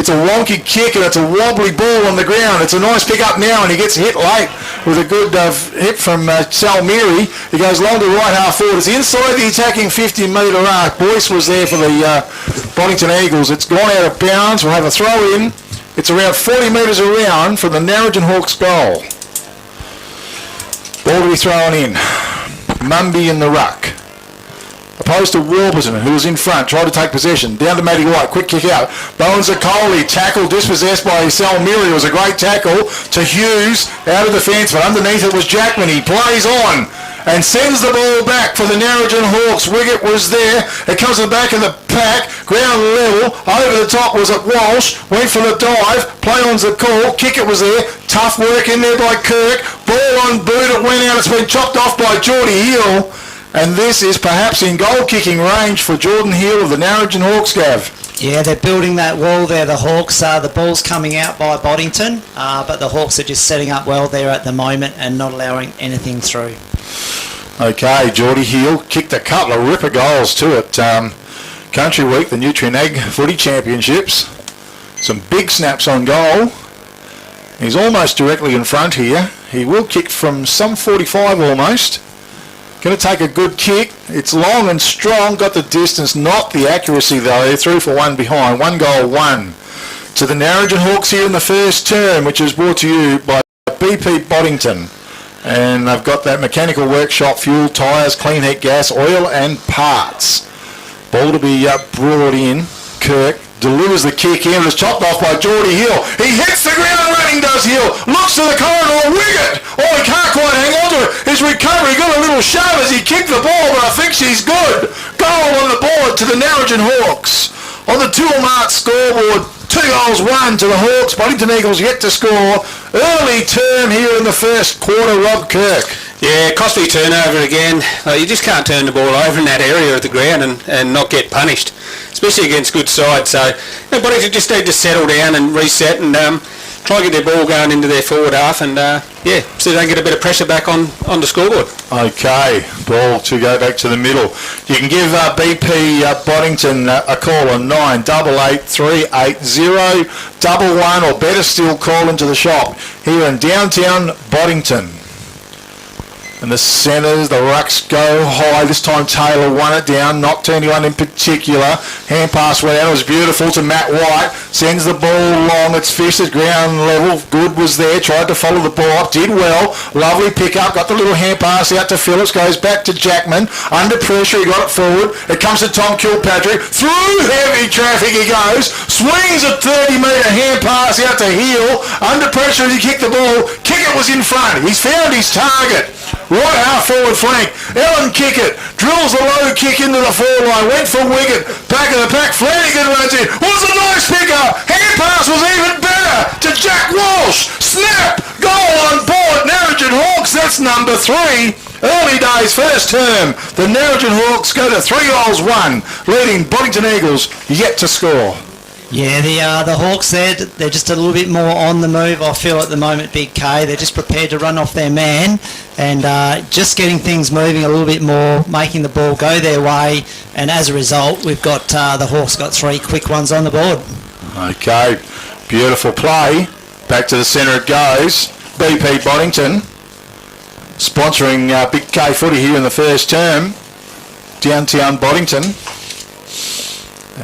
It's a wonky kick and it's a wobbly ball on the ground. It's a nice pick up now, and he gets hit late with a good hit from Salmiri. He goes long to right half forward. It's inside the attacking 50-metre arc. Boyce was there for the Boddington Eagles. It's gone out of bounds. We'll have a throw in. It's around 40 metres around from the Narrogin Hawks goal. Ball to be thrown in. Mumby in the ruck. Opposed to Warburton, who was in front, tried to take possession. Down to Matty White, quick kick out. Bones Coley, tackle dispossessed by Salmiri. It was a great tackle to Hughes, out of defence, but underneath it was Jackman. He plays on and sends the ball back for the Narrogin Hawks. Wiggett was there. It comes to the back of the pack, ground level. Over the top was at Walsh, went for the dive. Play on's the call. Kickett was there. Tough work in there by Kirk. Ball on boot, it went out. It's been chopped off by Geordie Hill. And this is perhaps in goal-kicking range for Jordan Hill of the Narrogin Hawks, Gav. Yeah, they're building that wall there, the Hawks. The ball's coming out by Boddington, but the Hawks are just setting up well there at the moment and not allowing anything through. Okay, Geordie Hill kicked a couple of ripper goals too at Country Week, the Nutrien Ag Footy Championships. Some big snaps on goal. He's almost directly in front here. He will kick from some 45 almost. Going to take a good kick. It's long and strong. Got the distance, not the accuracy though. 3 for 1 behind. 1 goal, 1. To the Narrogin Hawks here in the first term, which is brought to you by BP Boddington. And they've got that mechanical workshop, fuel, tyres, clean heat gas, oil and parts. Ball to be brought in. Kirk delivers the kick in. It's chopped off by Geordie Hill. He hits the ground running, does Hill. Looks to the corridor. Wiggett. Oh, he can't quite hang on to it. His recovery got a little shove as he kicked the ball, but I think she's good. Goal on the board to the Narrogin Hawks. On the Toolmart scoreboard, 2 goals, 1 to the Hawks. Boddington Eagles yet to score. Early term here in the first quarter, Rob Kirk. Yeah, costly turnover again. You just can't turn the ball over in that area of the ground and not get punished, especially against good sides. So Boddington just need to settle down and reset and try and get their ball going into their forward half and, so they can get a bit of pressure back on the scoreboard. Okay, ball to go back to the middle. You can give BP Boddington a call on 988 380 11, or better still, call into the shop here in downtown Boddington. And the centres, the rucks go high. This time Taylor won it down, not to anyone in particular. Hand pass went out, it was beautiful to Matt White. Sends the ball long, it's fished at ground level. Good was there, tried to follow the ball up, did well. Lovely pick up, got the little hand pass out to Phillips, goes back to Jackman. Under pressure, he got it forward. It comes to Tom Kilpatrick. Through heavy traffic he goes. Swings a 30-metre hand pass out to Hill. Under pressure as he kicked the ball. Kickett was in front. He's found his target. Right half forward flank. Ellen Kickett drills a low kick into the forward line. Went for Wiggett. Back of the pack. Flanagan runs in. Was a nice pickup. Hand pass was even better to Jack Walsh. Snap. Goal on board. Narrogin Hawks. That's number 3. Early days, first term. The Narrogin Hawks go to 3 goals, 1. Leading Boddington Eagles yet to score. Yeah, the Hawks there, they're just a little bit more on the move, I feel, at the moment, Big K. They're just prepared to run off their man and just getting things moving a little bit more, making the ball go their way. And as a result, we've got the Hawks got 3 quick ones on the board. Okay, beautiful play. Back to the centre it goes. BP Boddington sponsoring Big K footy here in the first term. Downtown Boddington.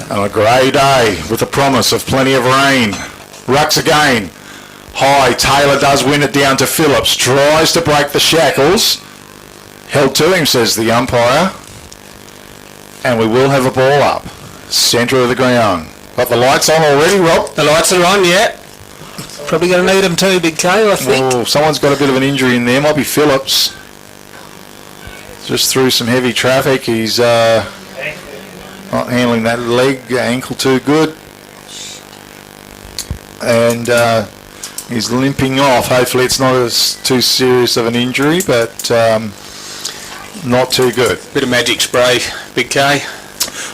On a grey day with the promise of plenty of rain. Rucks again. High. Taylor does win it down to Phillips. Tries to break the shackles. Held to him, says the umpire. And we will have a ball up. Centre of the ground. Got the lights on already, Rob? The lights are on, yeah. Probably going to need them too, Big K, I think. Oh, someone's got a bit of an injury in there. Might be Phillips. Just through some heavy traffic. He's not handling that leg, ankle too good. And he's limping off. Hopefully it's not too serious of an injury, but not too good. Bit of magic spray, Big K.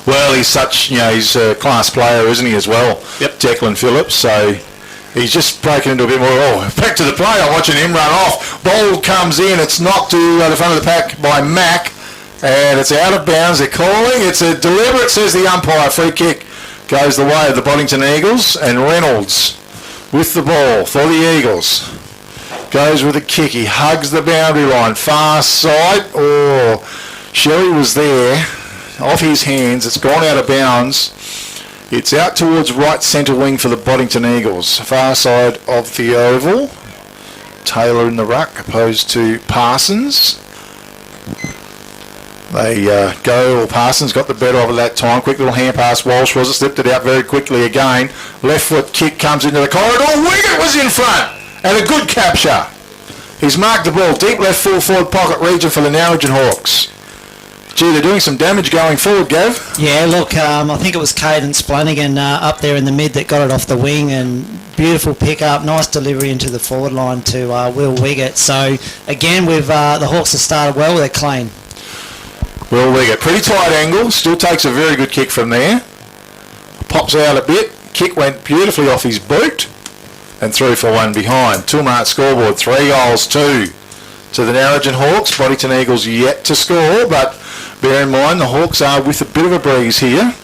Well, he's he's a class player, isn't he, as well? Yep. Declan Phillips, so he's just broken into a bit more. Oh, back to the play. I'm watching him run off. Ball comes in. It's knocked to the front of the pack by Mack. And it's out of bounds. They're calling. It's a deliberate, says the umpire. Free kick goes the way of the Boddington Eagles, and Reynolds with the ball for the Eagles. Goes with a kick. He hugs the boundary line. Far side. Oh, Sherry was there. Off his hands. It's gone out of bounds. It's out towards right centre wing for the Boddington Eagles. Far side of the oval. Taylor in the ruck opposed to Parsons. They go, or Parsons got the better of it that time. Quick little hand pass. Walsh was it, slipped it out very quickly again. Left foot kick comes into the corridor. Wiggett was in front. And a good capture. He's marked the ball. Deep left full forward pocket region for the Narrogin Hawks. Gee, they're doing some damage going forward, Gav. Yeah, look, I think it was Cadence Flanagan up there in the mid that got it off the wing, and beautiful pick-up, nice delivery into the forward line to Will Wiggett. So, again, with the Hawks have started well, they're clean. Will Wiggett, pretty tight angle, still takes a very good kick from there. Pops out a bit, kick went beautifully off his boot, and through for one behind. Toolmart scoreboard, 3 goals, 2 to the Narrogin Hawks. Boddington Eagles yet to score, but bear in mind the Hawks are with a bit of a breeze here,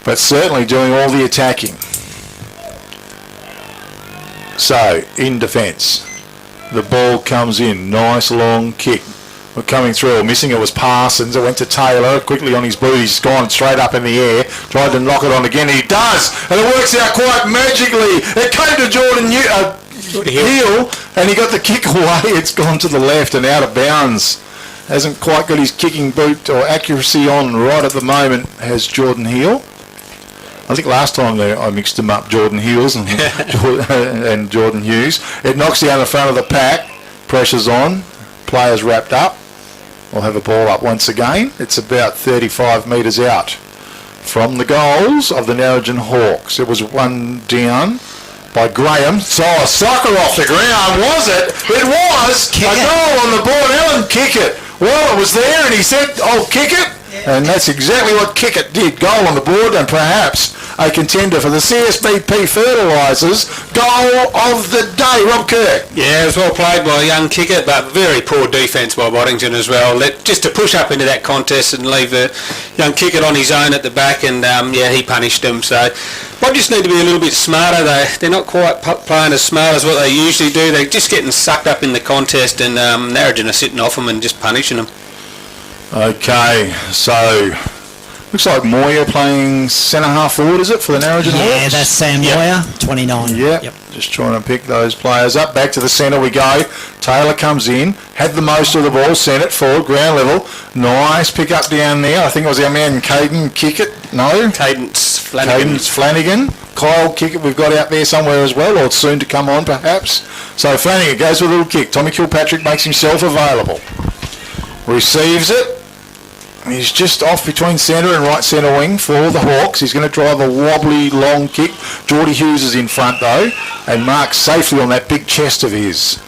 but certainly doing all the attacking. So, in defence, the ball comes in, nice long kick. We're coming through, missing it was Parsons. It went to Taylor, quickly on his boot. He's gone straight up in the air, tried to knock it on again. He does, and it works out quite magically. It came to Jordan Hill, and he got the kick away. It's gone to the left and out of bounds. Hasn't quite got his kicking boot or accuracy on right at the moment, has Jordan Hill. I think last time I mixed them up, Jordan Hills and, and Jordan Hughes. It knocks down the front of the pack, pressure's on, players wrapped up. We'll have a ball up once again. It's about 35 metres out from the goals of the Narrogin Hawks. It was one down by Graham. So a soccer off the ground, was it? It was a goal on the board. Alan Kickett. Well, it was there and he said, "I'll kick it." And that's exactly what Kickett did. Goal on the board, and perhaps a contender for the CSBP Fertilisers goal of the day. Rob Kirk. Yeah, it was well played by young Kickett, but very poor defence by Boddington as well. Just to push up into that contest and leave the young Kickett on his own at the back, and yeah, he punished them. So Bob just need to be a little bit smarter. They're not quite playing as smart as what they usually do. They're just getting sucked up in the contest, and Narrogin are sitting off them and just punishing them. Okay, so looks like Moyer playing centre half forward, is it, for the Narrogin Hawks? Yeah, that's Sam Moyer, 29. Yep, just trying to pick those players up. Back to the centre we go. Taylor comes in, had the most of the ball, sent it forward, ground level. Nice pick up down there. I think it was our man Caden Kickett. No? Cadence Flanagan. Kyle Kickett we've got out there somewhere as well, or soon to come on perhaps. So Flanagan goes with a little kick. Tommy Kilpatrick makes himself available. Receives it. He's just off between centre and right centre wing for the Hawks. He's going to drive a wobbly long kick. Geordie Hughes is in front though, and marks safely on that big chest of his.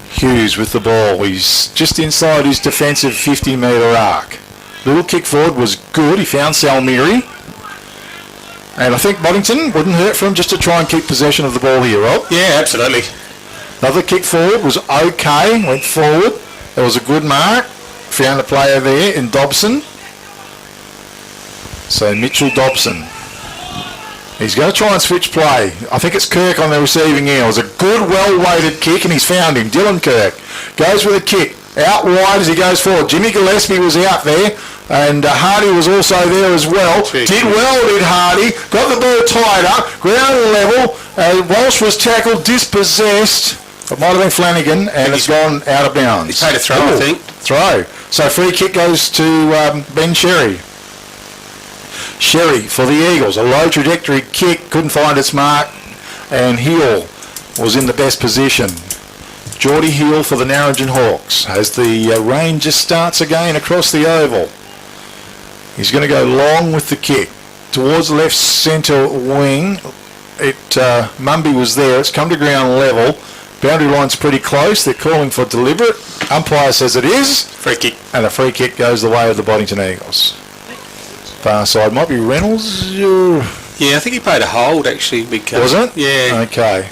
Hughes with the ball. He's just inside his defensive 50-metre arc. Little kick forward was good. He found Salmiri. And I think Boddington wouldn't hurt for him just to try and keep possession of the ball here, Rob. Yeah, absolutely. Another kick forward was okay. Went forward. There was a good mark. Found a player there in Dobson. So Mitchell Dobson. He's going to try and switch play. I think it's Kirk on the receiving end. It was a good, well-weighted kick, and he's found him. Dylan Kirk goes with a kick. Out wide as he goes forward. Jimmy Gillespie was out there, and Hardy was also there as well. Did well, did Hardy. Got the ball tied up. Ground level. Walsh was tackled, dispossessed. It might have been Flanagan, and it's gone out of bounds. He's made a throw, I think. Throw. So free kick goes to Ben Sherry. Sherry for the Eagles. A low trajectory kick, couldn't find its mark, and Hill was in the best position. Geordie Hill for the Narrogin Hawks as the rain just starts again across the oval. He's going to go long with the kick towards the left centre wing. Mumby was there. It's come to ground level. Boundary line's pretty close. They're calling for deliberate. Umpire says it is. Free kick. And a free kick goes the way of the Boddington Eagles. Far side might be Reynolds. Yeah, I think he played a hold actually. Big cut. Was it? Yeah. Okay.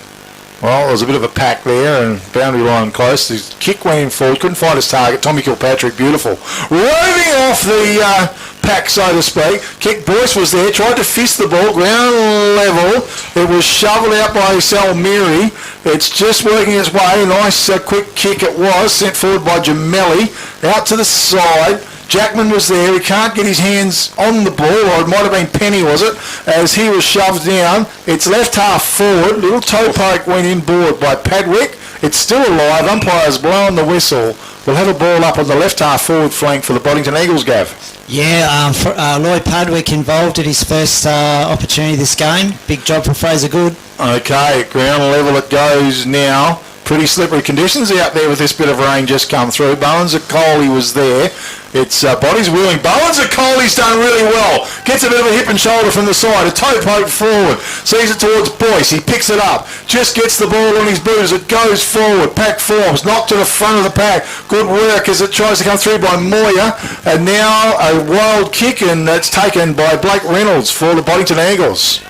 Well, there was a bit of a pack there, and boundary line close. His kick went in forward. Couldn't find his target. Tommy Kilpatrick, beautiful. Roving off the pack, so to speak. Kick Boyce was there, tried to fist the ball, ground level. It was shoveled out by Salmiri. It's just working its way. Nice quick kick it was, sent forward by Gemelli. Out to the side. Jackman was there. He can't get his hands on the ball, or it might have been Penny, was it? As he was shoved down. It's left half forward. Little toe poke went inboard by Padwick. It's still alive. Umpire's blowing the whistle. We'll have a ball up on the left half forward flank for the Boddington Eagles, Gav. Yeah, Lloyd Padwick involved at his first opportunity this game. Big job for Fraser Good. Okay, ground level it goes now. Pretty slippery conditions out there with this bit of rain just come through. Bowens at Coley was there. It's Bodies wheeling. Bowens at Coley's done really well. Gets a bit of a hip and shoulder from the side. A toe poke forward. Sees it towards Boyce. He picks it up. Just gets the ball on his boot as it goes forward. Pack forms. Knocked to the front of the pack. Good work as it tries to come through by Moyer. And now a wild kick, and that's taken by Blake Reynolds for the Boddington Eagles.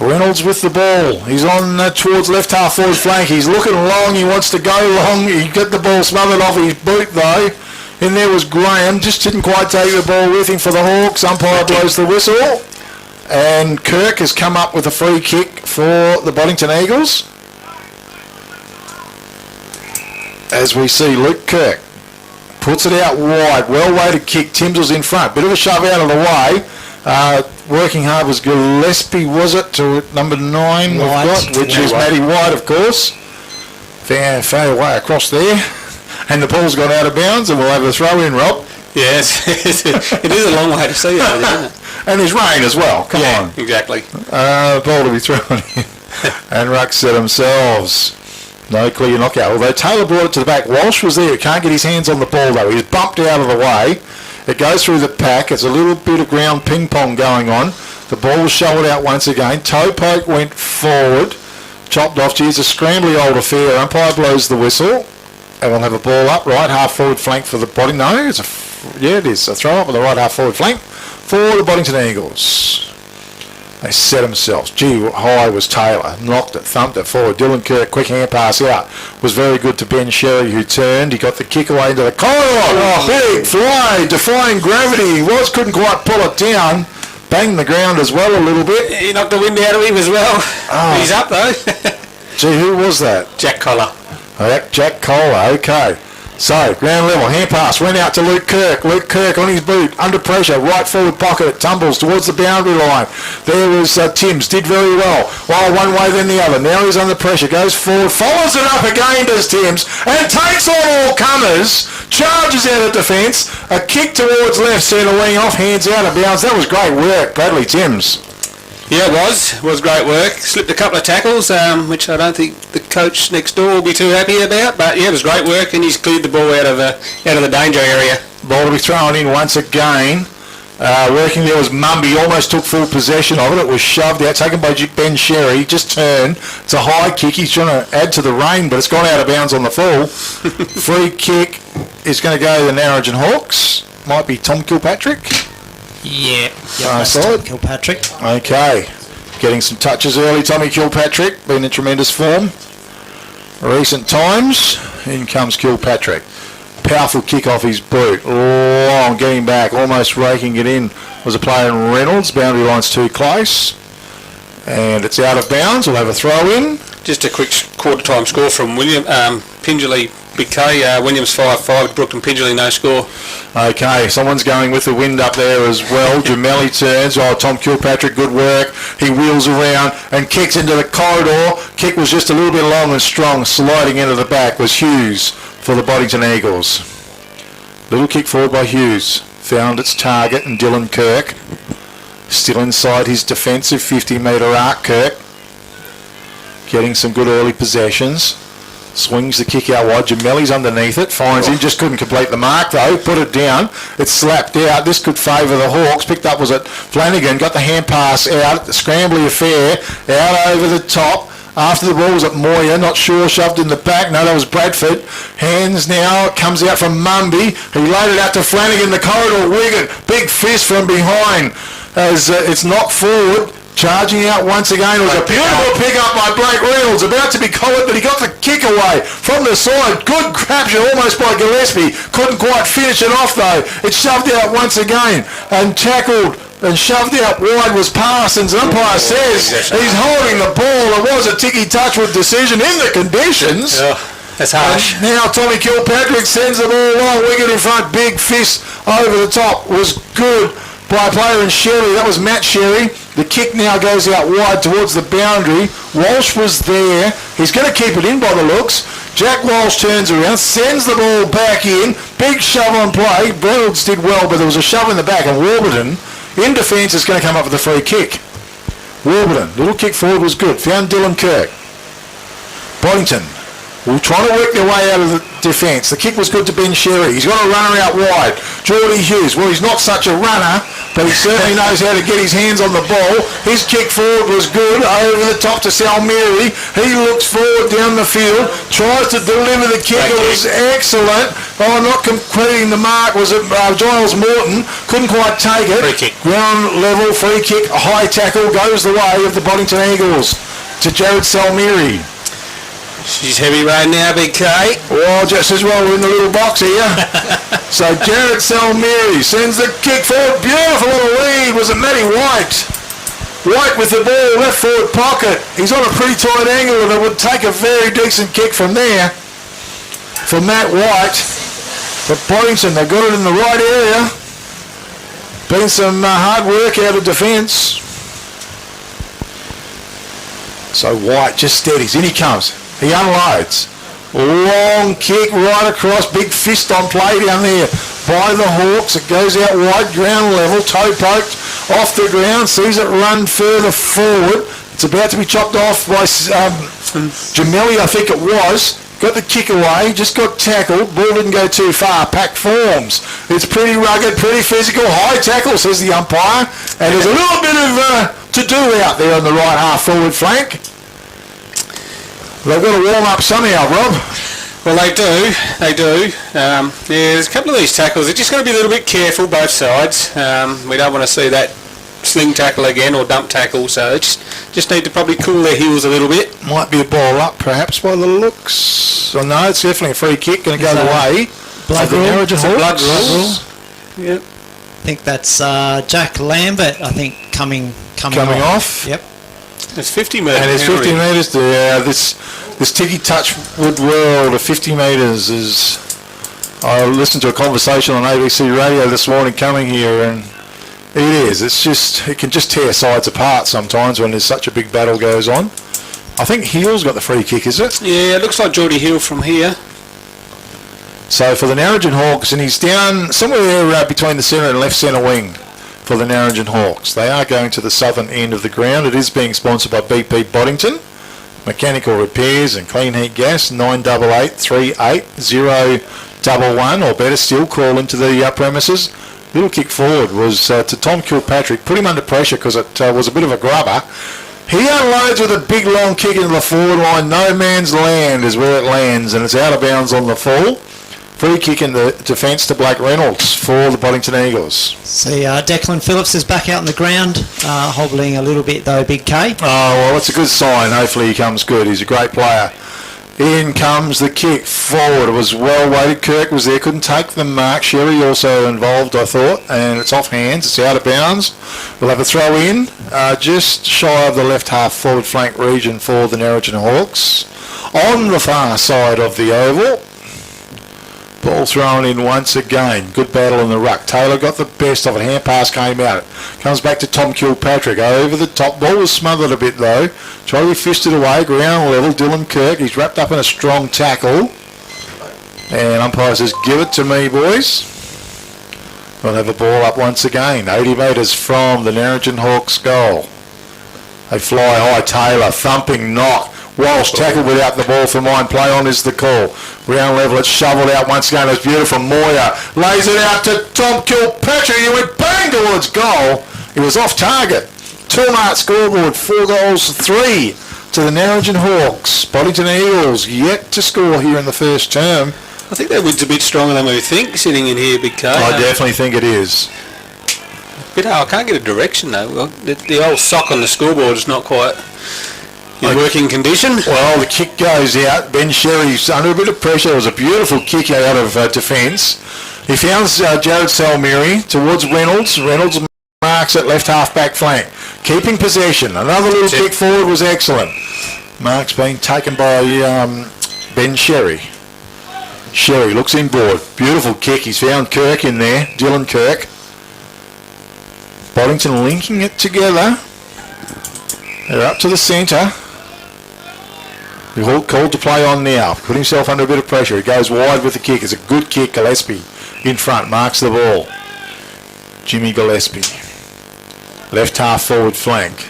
Reynolds with the ball. He's on towards left half forward flank. He's looking long. He wants to go long. He got the ball smothered off his boot though. In there was Graham. Just didn't quite take the ball with him for the Hawks. Umpire blows the whistle. And Kirk has come up with a free kick for the Boddington Eagles. As we see Luke Kirk puts it out wide. Well weighted kick. Timms was in front. Bit of a shove out of the way. Working hard was Gillespie, was it, to number 9 we've got, which is Matty White, of course. Fair way across there. And the ball's gone out of bounds, and we'll have a throw in, Rob. Yes, it is a long way to see it, isn't it? And there's rain as well, come on. Exactly. Ball to be thrown in. And Ruck set themselves. No clear knockout. Although Taylor brought it to the back. Walsh was there. He can't get his hands on the ball, though. He's bumped out of the way. It goes through the pack. It's a little bit of ground ping pong going on. The ball was shoveled out once again. Toe poke went forward. Chopped off. Geez, a scrambly old affair. Umpire blows the whistle. And we'll have a ball up. Right half forward flank for the Boddington. No, it is. A throw up on the right half forward flank for the Boddington Eagles. They set themselves. Gee, high was Taylor. Knocked it, thumped it forward. Dylan Kirk, quick hand pass out. Was very good to Ben Sherry, who turned. He got the kick away into the corridor. Oh, big fly, defying gravity. He couldn't quite pull it down. Banged the ground as well a little bit. He knocked the wind out of him as well. Oh. He's up though. Gee, who was that? Jack Collar. Oh, Jack Collar, okay. So, ground level, hand pass, went out to Luke Kirk. Luke Kirk on his boot, under pressure, right forward pocket, it tumbles towards the boundary line. There was Timms, did very well. While one way then the other. Now he's under pressure, goes forward, follows it up again, does Timms, and takes on all comers, charges out of defence, a kick towards left, centre wing off, hands out of bounds. That was great work, Bradley Timms. Yeah, it was great work. Slipped a couple of tackles, which I don't think the coach next door will be too happy about. But yeah, it was great work, and he's cleared the ball out of the danger area. Ball to be thrown in once again. Working there was Mumby, almost took full possession of it. It was shoved out, taken by Ben Sherry. He just turned. It's a high kick. He's trying to add to the rain, but it's gone out of bounds on the full. Free kick is going to go to the Narrogin Hawks. Might be Tom Kilpatrick. Yeah, that's Tom Kilpatrick. Okay, getting some touches early. Tommy Kilpatrick, been in tremendous form recent times. In comes Kilpatrick. Powerful kick off his boot. Long, getting back, almost raking it in. Was a player in Reynolds. Boundary line's too close. And it's out of bounds. We'll have a throw in. Just a quick quarter time score from William Pindley. Big K, Williams 5-5, Brookton Pindley no score. Okay, someone's going with the wind up there as well. Gemelli turns. Oh, Tom Kilpatrick, good work. He wheels around and kicks into the corridor. Kick was just a little bit long and strong. Sliding into the back was Hughes for the Boddington Eagles. Little kick forward by Hughes. Found its target, and Dylan Kirk. Still inside his defensive 50-metre arc, Kirk. Getting some good early possessions. Swings the kick out wide. Gemelli's underneath it. Finds him. Just couldn't complete the mark though. Put it down. It's slapped out. This could favour the Hawks. Picked up was it Flanagan. Got the hand pass out. The scrambly affair. Out over the top. After the ball was at Moyer. Not sure. Shoved in the back. No, that was Bradford. Hands now. It comes out from Mumby. He laid it out to Flanagan. The corridor. Wigan. Big fist from behind. As it's knocked forward. Charging out once again. It was a beautiful pick-up by Blake Reynolds. About to be collared, but he got the kick away from the side. Good capture almost by Gillespie. Couldn't quite finish it off, though. It shoved out once again and tackled and shoved out wide was Parsons. Umpire says he's holding the ball. It was a ticky touchwood decision in the conditions. That's harsh. And now Tommy Kilpatrick sends the ball long. Wicket in front. Big fist over the top. Was good by a player in Sherry. That was Matt Sherry. The kick now goes out wide towards the boundary. Walsh was there. He's going to keep it in by the looks. Jack Walsh turns around, sends the ball back in. Big shove on play. Reynolds did well, but there was a shove in the back, and Warburton in defence is going to come up with a free kick. Warburton, little kick forward was good. Found Dylan Kirk. Boddington were trying to work their way out of the defence. The kick was good to Ben Sherry. He's got a runner out wide. Geordie Hughes, well, he's not such a runner, but he certainly knows how to get his hands on the ball. His kick forward was good over the top to Salmiri. He looks forward down the field, tries to deliver the kick. It was excellent. Oh, not completing the mark was it Giles Morton. Couldn't quite take it. Free kick. Ground level, free kick, a high tackle goes the way of the Boddington Eagles to Jared Salmiri. She's heavy right now, Big K. Well, just as well we're in the little box here. So Jared Salmiri sends the kick forward. Beautiful little lead. Was it Matty White? White with the ball, left forward pocket. He's on a pretty tight angle and it would take a very decent kick from there for Matt White. But Boddington, they got it in the right area. Been some hard work out of defence. So White just steadies. In he comes. He unloads. Long kick right across. Big fist on play down there by the Hawks. It goes out wide, ground level. Toe poked off the ground. Sees it run further forward. It's about to be chopped off by Jamelli, I think it was. Got the kick away. Just got tackled. Ball didn't go too far. Pack forms. It's pretty rugged, pretty physical. High tackle, says the umpire. And there's a little bit of to do out there on the right half forward flank. They've got to warm up somehow, Rob. Well, they do. There's a couple of these tackles. They're just got to be a little bit careful, both sides. We don't want to see that sling tackle again or dump tackle, so just need to probably cool their heels a little bit. Might be a ball up, perhaps, by the looks. Oh, no, it's definitely a free kick. Going to go the way. Blood rule. Blood rule. Yep. I think that's Jack Lambert, I think, coming off. Yep. It's 50 metres. And it's 50 metres. This ticky touch wood world of 50 metres is... I listened to a conversation on ABC radio this morning coming here, and it can just tear sides apart sometimes when there's such a big battle goes on. I think Hill's got the free kick, is it? Yeah, it looks like Geordie Hill from here. So for the Narrogin Hawks, and he's down somewhere between the centre and left centre wing for the Narrogin Hawks. They are going to the southern end of the ground. It is being sponsored by BP Boddington. Mechanical repairs and clean heat gas. 988 38011, or better still, call into the premises. Little kick forward was to Tom Kilpatrick. Put him under pressure because it was a bit of a grubber. He unloads with a big long kick into the forward line. No man's land is where it lands, and it's out of bounds on the full. Free kick in the defence to Blake Reynolds for the Boddington Eagles. See, Declan Phillips is back out on the ground, hobbling a little bit though, Big K. Oh, well, that's a good sign. Hopefully he comes good. He's a great player. In comes the kick forward. It was well weighted. Kirk was there, couldn't take the mark. Sherry also involved, I thought, and it's off hands. It's out of bounds. We'll have a throw in just shy of the left half forward flank region for the Narrogin Hawks. On the far side of the oval. Ball thrown in once again. Good battle in the ruck. Taylor got the best of it. Hand pass came out. Comes back to Tom Kilpatrick. Over the top. Ball was smothered a bit though. Charlie fished it away. Ground level. Dylan Kirk. He's wrapped up in a strong tackle. And umpire says, give it to me, boys. We'll have a ball up once again. 80 metres from the Narrogin Hawks goal. They fly high. Taylor. Thumping knock. Walsh tackled without the ball for mine. Play on is the call. Round level, it's shoveled out once again. It's beautiful. Moyer lays it out to Tom Kilpatrick. He went bang towards goal. It was off target. 2-mark scoreboard, 4 goals, 3 to the Narrogin Hawks. Boddington Eagles yet to score here in the first term. I think that wind's a bit stronger than we think, sitting in here, Big K. I definitely think it is. I can't get a direction though. Well, the old sock on the scoreboard is not quite in working condition. Well, the kick goes out. Ben Sherry's under a bit of pressure. It was a beautiful kick out of defence. He found Jared Salmiri towards Reynolds. Reynolds marks at left half back flank. Keeping possession. Another little kick forward was excellent. Marks being taken by Ben Sherry. Sherry looks inboard. Beautiful kick. He's found Kirk in there. Dylan Kirk. Boddington linking it together. They're up to the centre. The Hawk called to play on now. Put himself under a bit of pressure. He goes wide with the kick. It's a good kick. Gillespie in front. Marks the ball. Jimmy Gillespie. Left half forward flank.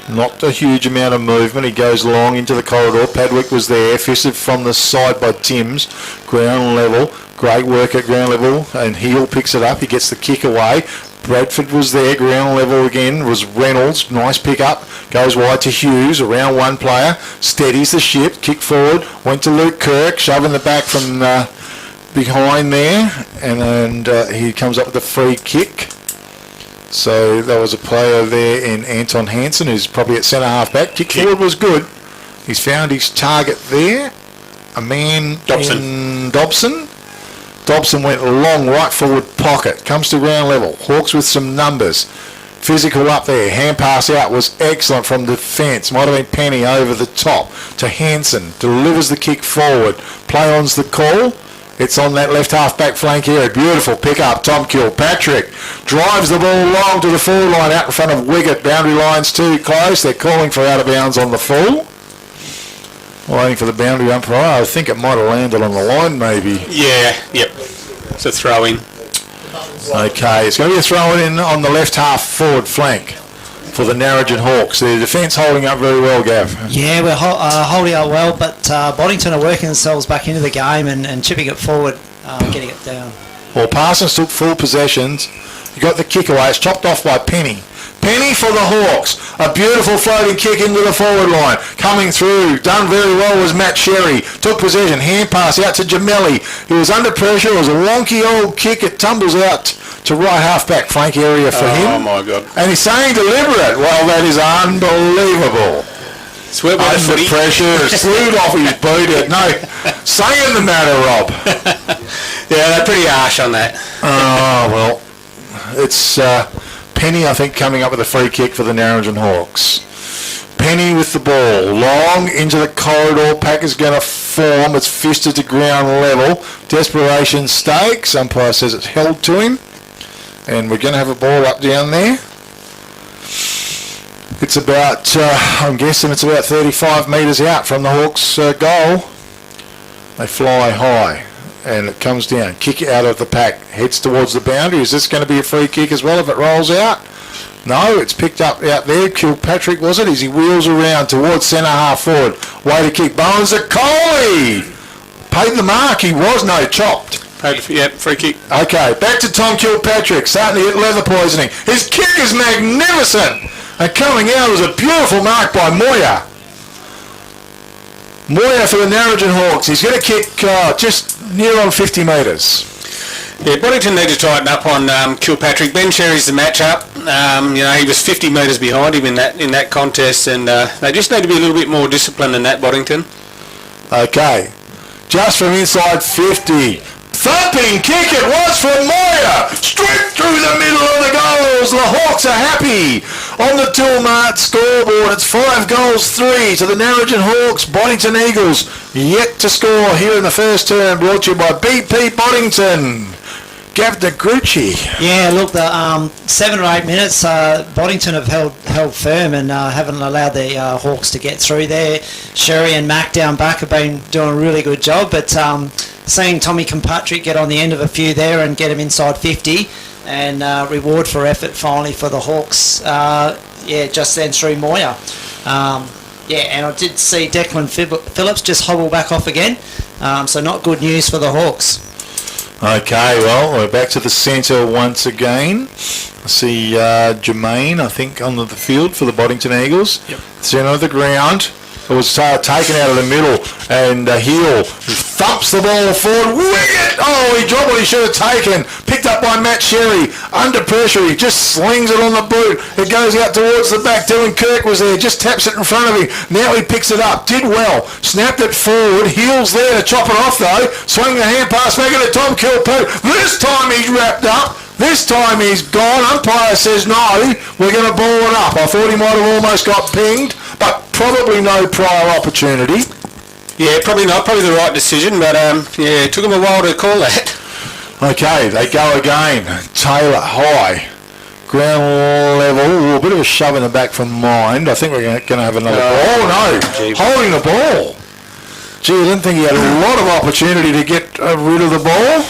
Not a huge amount of movement. He goes long into the corridor. Padwick was there. Fisted from the side by Timms. Ground level. Great work at ground level. And Heel picks it up. He gets the kick away. Bradford was there. Ground level again was Reynolds. Nice pick up. Goes wide to Hughes. Around one player. Steadies the ship. Kick forward. Went to Luke Kirk. Shoving the back from behind there. And he comes up with a free kick. So there was a player there in Anton Hansen who's probably at centre half back. Kick forward was good. He's found his target there. A man in Dobson. Dobson went long right forward pocket. Comes to ground level. Hawks with some numbers. Physical up there. Hand pass out was excellent from defence. Might have been Penny over the top to Hansen. Delivers the kick forward. Play on's the call. It's on that left half back flank here. A beautiful pick up. Tom Kilpatrick drives the ball long to the forward line out in front of Wiggett. Boundary line's too close. They're calling for out of bounds on the full. Waiting for the boundary umpire. I think it might have landed on the line maybe. Yeah, yep. It's a throw in. Okay, it's going to be a throw in on the left half forward flank for the Narrogin Hawks. The defence holding up very well, Gav. Yeah, we're holding up well, but Boddington are working themselves back into the game and chipping it forward, getting it down. Well, Parsons took full possessions. He got the kick away. It's chopped off by Penny. Penny for the Hawks. A beautiful floating kick into the forward line. Coming through. Done very well was Matt Sherry. Took possession. Hand pass out to Gemelli. He was under pressure. It was a wonky old kick. It tumbles out to right half-back flank area for him. Oh, my God. And he's saying deliberate. Well, that is unbelievable. Under pressure. Slewed off his boot. No, saying the matter, Rob. Yeah, they're pretty harsh on that. Oh, well, it's Penny, I think, coming up with a free kick for the Narrogin Hawks. Penny with the ball. Long into the corridor. Pack is going to form. It's fisted to ground level. Desperation stakes. Umpire says it's held to him. And we're going to have a ball up down there. It's about, I'm guessing it's about 35 metres out from the Hawks' goal. They fly high. And it comes down. Kick out of the pack. Heads towards the boundary. Is this going to be a free kick as well if it rolls out? No, it's picked up out there. Kilpatrick, was it? As he wheels around towards centre half forward. Way to kick. Bowens a Coley. Paid the mark. He was chopped. Yep, free kick. Okay, back to Tom Kilpatrick. Starting to get leather poisoning. His kick is magnificent. And coming out was a beautiful mark by Moyer. Moyer for the Narrogin Hawks. He's going to kick just near on 50 metres. Yeah, Boddington need to tighten up on Kilpatrick. Ben Sherry's the matchup. He was 50 metres behind him in that contest, and they just need to be a little bit more disciplined than that, Boddington. Okay, just from inside 50. Thumping kick it was from Moyer. Straight through the middle of the goals. The Hawks are happy. On the Toolmart scoreboard, it's 5 goals, 3 to the Narrogin Hawks. Boddington Eagles yet to score here in the first term. Brought to you by BP Boddington. Gav Negrucci. Yeah, look, the 7 or 8 minutes, Boddington have held firm and haven't allowed the Hawks to get through there. Sherry and Mac down back have been doing a really good job, but seeing Tommy Kilpatrick get on the end of a few there and get him inside 50 and reward for effort finally for the Hawks, just then through Moyer. And I did see Declan Phillips just hobble back off again, so not good news for the Hawks. Okay, well, we're back to the centre once again. I see Jermaine, I think, on the field for the Boddington Eagles. Yep. Centre of the ground. It was taken out of the middle, and Heel thumps the ball forward. Wicket! Oh, he dropped what he should have taken. Picked up by Matt Sherry. Under pressure, he just slings it on the boot. It goes out towards the back. Dylan Kirk was there, just taps it in front of him. Now he picks it up. Did well. Snapped it forward. Heel's there to chop it off, though. Swing the hand pass back into Tom Kilpoo. This time he's wrapped up. This time he's gone. Umpire says no, we're going to ball it up. I thought he might have almost got pinged, but probably no prior opportunity. Yeah, probably not. Probably the right decision, but yeah, it took him a while to call that. Okay, they go again. Taylor high. Ground level. Ooh, a bit of a shove in the back from Mind. I think we're going to have another ball. Oh, no. Gee. Holding the ball. Gee, I didn't think he had a lot of opportunity to get rid of the ball.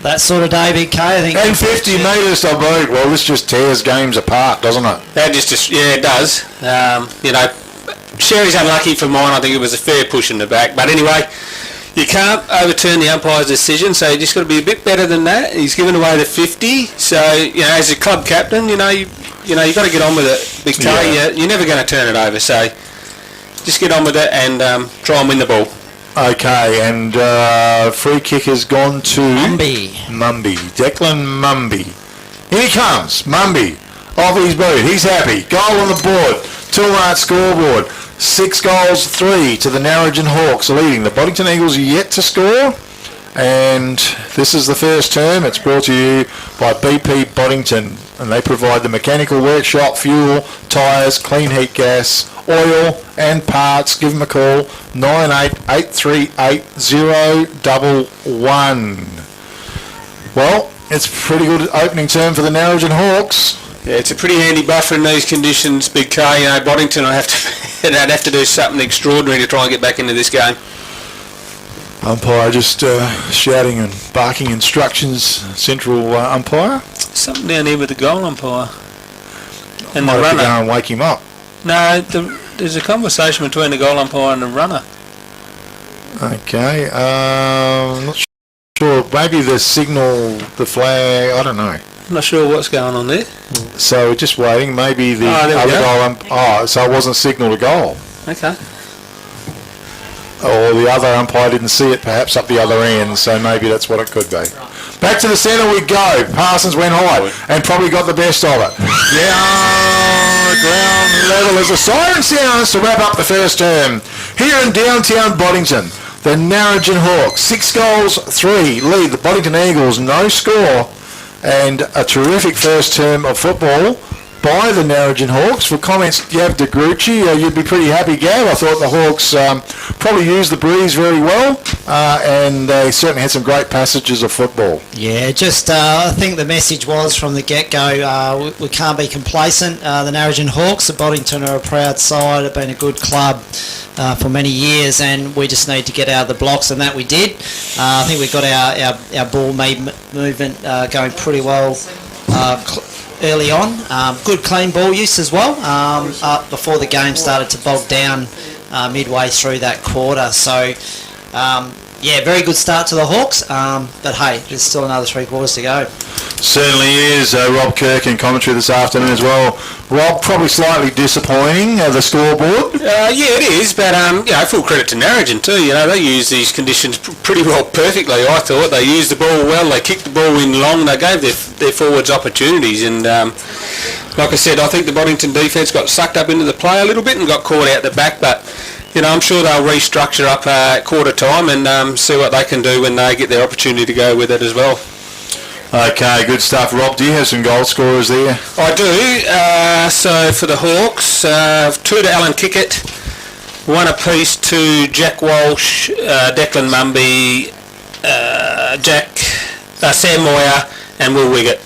That sort of day, Big K, I think. And 50 metres to boot. Well, this just tears games apart, doesn't it? That yeah, it does. You know, Sherry's unlucky for mine. I think it was a fair push in the back. But anyway, you can't overturn the umpire's decision, so you just got to be a bit better than that. He's given away the 50. So, you know, as a club captain, you know, you've got to get on with it. Big K, Yeah. you're never going to turn it over. So just get on with it and try and win the ball. Okay, and free kick has gone to Mumby. Declan Mumby. Here he comes, Mumby. Off his boot. He's happy. Goal on the board. 2-mark scoreboard. 6 goals, 3 to the Narrogin Hawks leading. The Boddington Eagles yet to score. And this is the first term. It's brought to you by BP Boddington. And they provide the mechanical workshop, fuel, tyres, clean heat gas, oil and parts. Give them a call, 98838011. Well, it's a pretty good opening term for the Narrogin Hawks. Yeah, it's a pretty handy buffer in these conditions, Big K. You know, Boddington, I'd have to do something extraordinary to try and get back into this game. Umpire just shouting and barking instructions, central umpire. Something down here with the goal umpire. And Might the have to runner. go and wake him up. No, there's a conversation between the goal umpire and the runner. Okay, not sure. Maybe the signal, the flag, I don't know. I'm not sure what's going on there. So we're just waiting. Maybe the there we other go. goal so it wasn't signal to goal. Okay. Or the other umpire didn't see it perhaps up the other end, so maybe that's what it could be. Back to the centre we go. Parsons went high and probably got the best of it. Ground level as a siren sounds to wrap up the first term. Here in downtown Boddington, the Narrogin Hawks, 6 goals, 3 lead the Boddington Eagles, no score, and a terrific first term of football by the Narrogin Hawks. For comments, Gav de Grucci, you'd be pretty happy, Gav. I thought the Hawks probably used the breeze very well, and they certainly had some great passages of football. Yeah, just I think the message was from the get-go, we can't be complacent. The Narrogin Hawks at Boddington are a proud side, have been a good club for many years, and we just need to get out of the blocks, and that we did. I think we got our ball movement going pretty well early on. Good clean ball use as well before the game started to bog down midway through that quarter. So yeah, very good start to the Hawks, but hey, there's still another 3 quarters to go. Certainly is. Rob Kirk in commentary this afternoon as well. Rob, probably slightly disappointing, the scoreboard. Yeah, it is, but you know, full credit to Narrogin too. You know, they used these conditions pretty well, perfectly. I thought they used the ball well. They kicked the ball in long. They gave their forwards opportunities, and like I said, I think the Boddington defence got sucked up into the play a little bit and got caught out the back. But you know, I'm sure they'll restructure up at quarter time and see what they can do when they get their opportunity to go with it as well. Okay, good stuff. Rob, do you have some goal scorers there? I do. So for the Hawks, 2 to Alan Kickett, 1 apiece to Jack Walsh, Declan Mumby, Sam Moyer and Will Wiggett.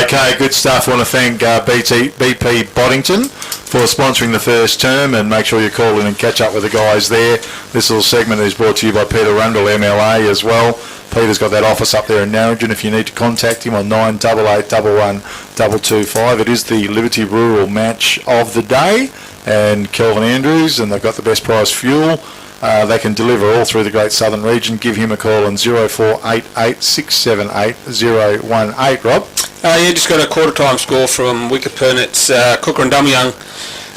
Okay, good stuff. I want to thank BP Boddington for sponsoring the first term, and make sure you call in and catch up with the guys there. This little segment is brought to you by Peter Rundle, MLA, as well. Peter's got that office up there in Narrogin if you need to contact him on 98811225. It is the Liberty Rural match of the day, and Kelvin Andrews, and they've got the best price fuel. They can deliver all through the Great Southern region. Give him a call on 0488 Rob. Yeah, just got a quarter time score from Wickepern. It's Cooker and Dumyoung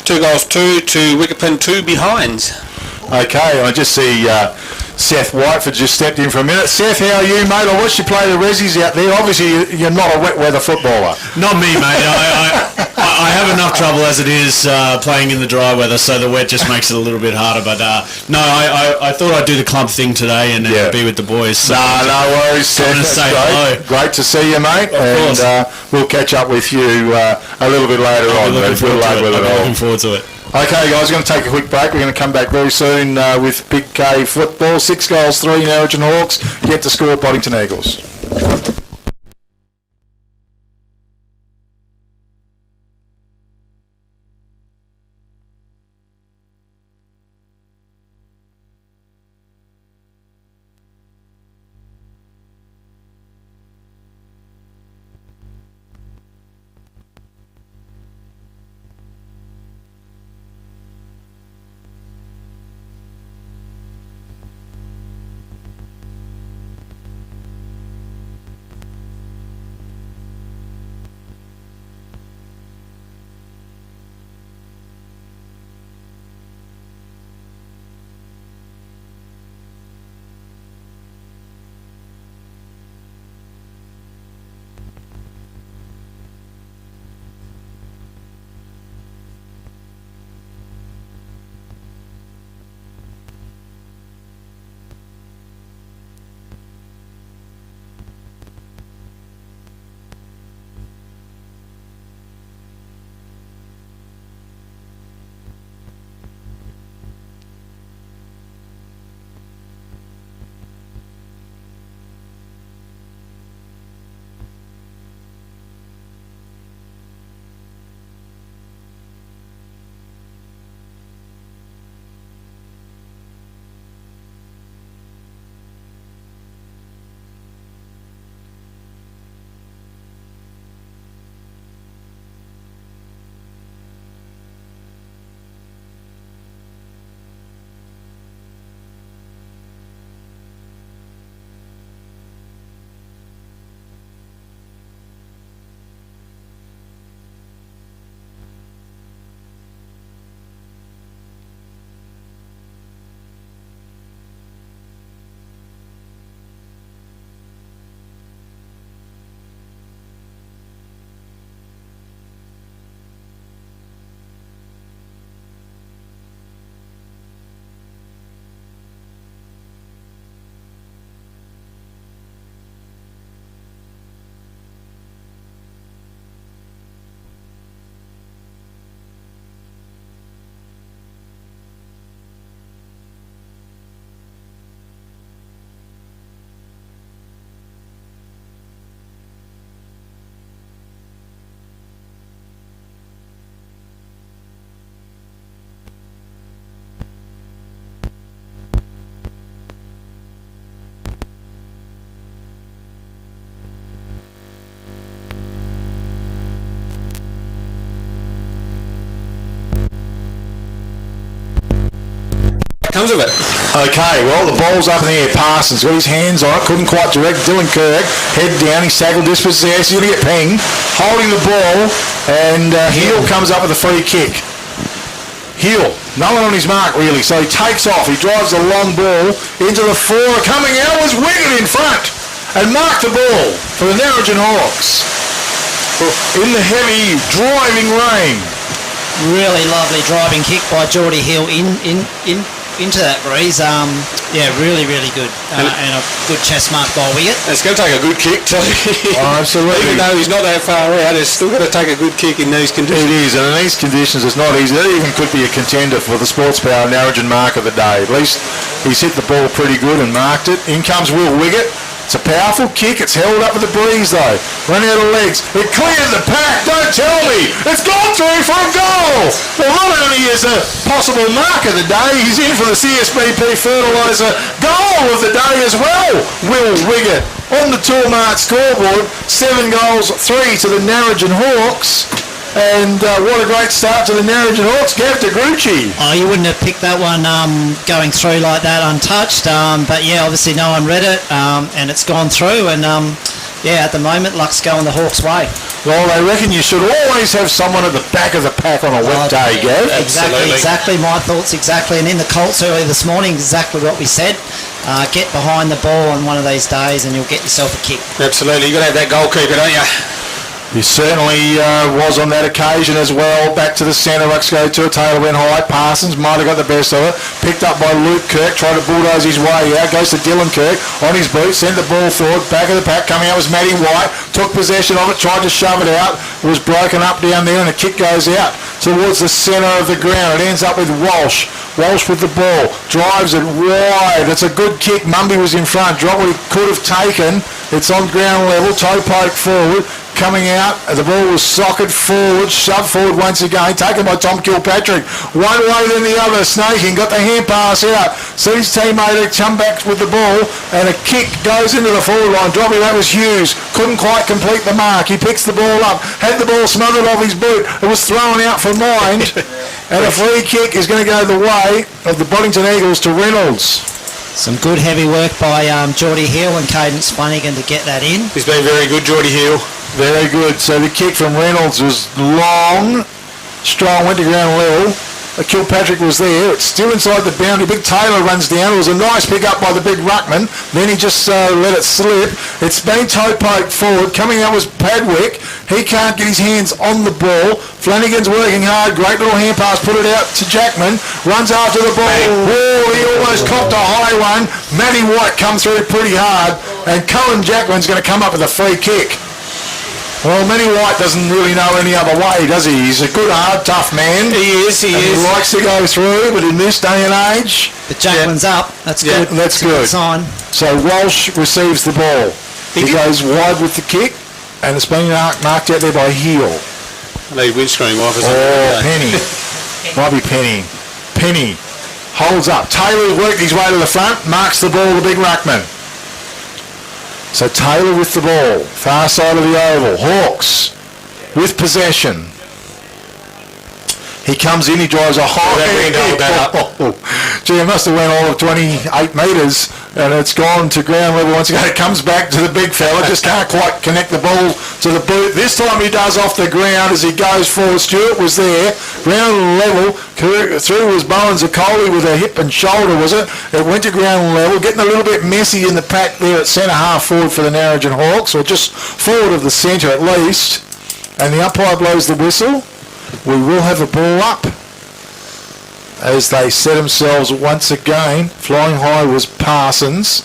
2 goals 2 to Wickepin 2 behinds. Okay, I just see Seth Whiteford just stepped in for a minute. Seth, how are you, mate? I watched you play the Rezzies out there. Obviously, you're not a wet weather footballer. Not me, mate. I have enough trouble as it is playing in the dry weather, so the wet just makes it a little bit harder. But no, I thought I'd do the club thing today and be with the boys. So no worries, Seth. That's say great. hello. Great to see you, mate. Of course. We'll catch up with you a little bit later on. Looking forward to it. Okay, guys, we're going to take a quick break. We're going to come back very soon with Big K football. 6 goals, 3 Narrogin Hawks. Yet to score at Boddington Eagles. Comes of it. Okay, well, the ball's up in the air. Parsons got his hands on it, couldn't quite direct. Dylan Kirk, head down, he's tackled distance there, he's going to get pinged, holding the ball, and Hill comes up with a free kick. Hill, no one on his mark really, so he takes off, he drives the long ball into the floor. Coming out was Wiggin in front, and marked the ball for the Narrogin Hawks in the heavy driving rain. Really lovely driving kick by Geordie Hill into that breeze. Really good. And a good chest mark by Wiggett. It's going to take a good kick too. Oh, absolutely. Even though he's not that far out, it's still going to take a good kick in these conditions. It is, and in these conditions it's not easy. That even could be a contender for the Sports Power Narrogin mark of the day. At least he's hit the ball pretty good and marked it. In comes Will Wiggett. It's a powerful kick. It's held up with the breeze though. Running out of legs. It cleared the pack. Don't tell me. It's gone through for a goal. Well, not only is a possible mark of the day, he's in for the CSBP Fertiliser goal of the day as well. Will Wiggett on the Toolmart scoreboard. 7 goals, 3 to the Narrogin Hawks. And what a great start to the Narrogin Hawks. Gav DeGrucci. Oh, you wouldn't have picked that one going through like that untouched. But yeah, obviously no one read it, and it's gone through. And at the moment, luck's going the Hawks' way. Well, they reckon you should always have someone at the back of the pack on a wet day, Gav. Exactly. My thoughts exactly. And in the Colts earlier this morning, exactly what we said. Get behind the ball on one of these days, and you'll get yourself a kick. Absolutely. You've got to have that goalkeeper, don't you? He certainly was on that occasion as well. Back to the centre, Rucks go to a Taylor went high. Parsons might have got the best of it. Picked up by Luke Kirk, tried to bulldoze his way out. Goes to Dylan Kirk on his boot, sent the ball forward. Back of the pack, coming out was Matty White. Took possession of it, tried to shove it out. It was broken up down there, and the kick goes out towards the centre of the ground. It ends up with Walsh. Walsh with the ball, drives it wide. It's a good kick. Mumby was in front. Drop what he could have taken. It's on ground level. Toe poke forward. Coming out, the ball was socket forward, shoved forward once again, taken by Tom Kilpatrick. One way then the other, snaking, got the hand pass out. Sees teammate come back with the ball, and a kick goes into the forward line. Dropping, that was Hughes. Couldn't quite complete the mark. He picks the ball up, had the ball smothered off his boot. It was thrown out for mind, and a free kick is going to go the way of the Boddington Eagles to Reynolds. Some good heavy work by Geordie Hill and Cadence Flanagan to get that in. He's been very good, Geordie Hill. Very good. So the kick from Reynolds was long, strong, went to ground level. Kilpatrick was there. It's still inside the boundary. Big Taylor runs down. It was a nice pick up by the big ruckman. Then he just let it slip. It's been toe poked forward. Coming out was Padwick. He can't get his hands on the ball. Flanagan's working hard. Great little hand pass. Put it out to Jackman. Runs after the ball. Whoa, he almost copped a high one. Matty White comes through pretty hard. And Colin Jackman's going to come up with a free kick. Well, Matty White doesn't really know any other way, does he? He's a good, hard, tough man. He is. He likes to go through, but in this day and age... But Jackman's up. That's good. That's good. Sign. So Walsh receives the ball. He goes wide with the kick, and it's been marked out there by Heel. I need windscreen wipers. Penny. Might be Penny. Penny holds up. Taylor's worked his way to the front, marks the ball to Big Ruckman. So Taylor with the ball, far side of the oval. Hawks with possession. He comes in, he drives a high... Gee, it must have went all of 28 metres, and it's gone to ground level once again. It comes back to the big fella, just can't quite connect the ball to the boot. This time he does off the ground as he goes forward. Stewart was there, ground level. Through was Bowen Zaccoli with a hip and shoulder, was it? It went to ground level, getting a little bit messy in the pack there at centre half forward for the Narrogin Hawks, or just forward of the centre at least. And the umpire blows the whistle. We will have a ball up as they set themselves once again. Flying high was Parsons.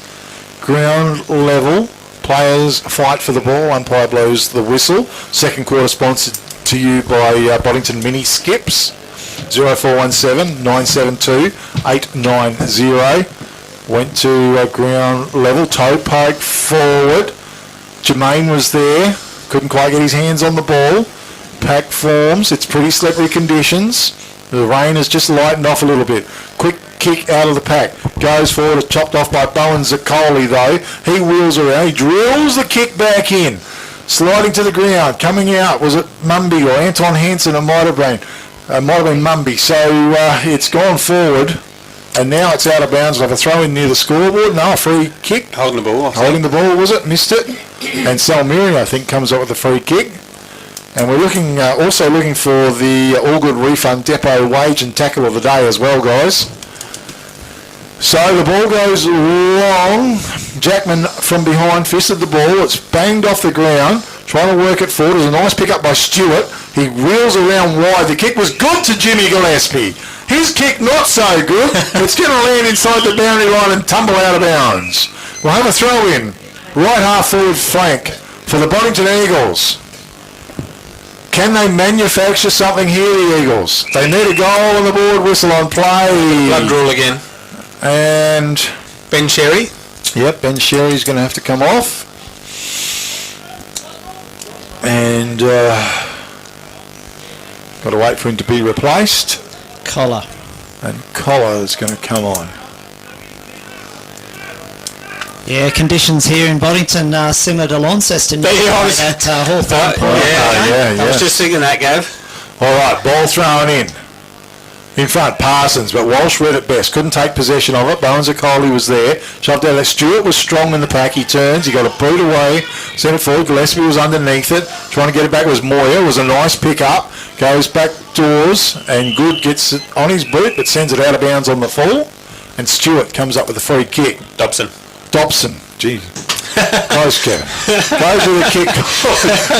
Ground level. Players fight for the ball. Umpire blows the whistle. Second quarter sponsored to you by Boddington Mini Skips. 0417 972 890. Went to ground level. Toe poke forward. Jermaine was there. Couldn't quite get his hands on the ball. Pack forms. It's pretty slippery conditions. The rain has just lightened off a little bit. Quick kick out of the pack. Goes forward. It's chopped off by Bowen Zaccoli though. He wheels around. He drills the kick back in. Sliding to the ground. Coming out. Was it Mumby or Anton Hansen? It might have been. Mumby. So it's gone forward. And now it's out of bounds. We'll have a throw in near the scoreboard. No, a free kick. Holding the ball. Holding the ball, was it? Missed it. And Salmiri, I think, comes up with a free kick. And we're looking, also looking for the All Good Refund Depot wage and tackle of the day as well, guys. So the ball goes long. Jackman from behind fisted the ball. It's banged off the ground. Trying to work it forward. It was a nice pick up by Stewart. He wheels around wide. The kick was good to Jimmy Gillespie. His kick not so good. It's going to land inside the boundary line and tumble out of bounds. We'll have a throw in. Right half forward flank for the Boddington Eagles. Can they manufacture something here, the Eagles? They need a goal on the board, whistle on play. Blood rule again. And Ben Sherry. Yep, Ben Sherry's going to have to come off. And got to wait for him to be replaced. Collar. And Collar is going to come on. Yeah, conditions here in Boddington are similar to Launceston. At Hawthorne Park. I was just thinking that, Gav. All right, ball thrown in. In front, Parsons, but Walsh read it best. Couldn't take possession of it. Bowen Zakoli was there. Shoved out. Stewart was strong in the pack. He turns. He got a boot away. Sent it forward. Gillespie was underneath it. Trying to get it back was Moyer. It was a nice pick up. Goes back doors, and Good gets it on his boot, but sends it out of bounds on the full. And Stewart comes up with a free kick. Dobson. Gee. Close, Kevin. Goes with a kick.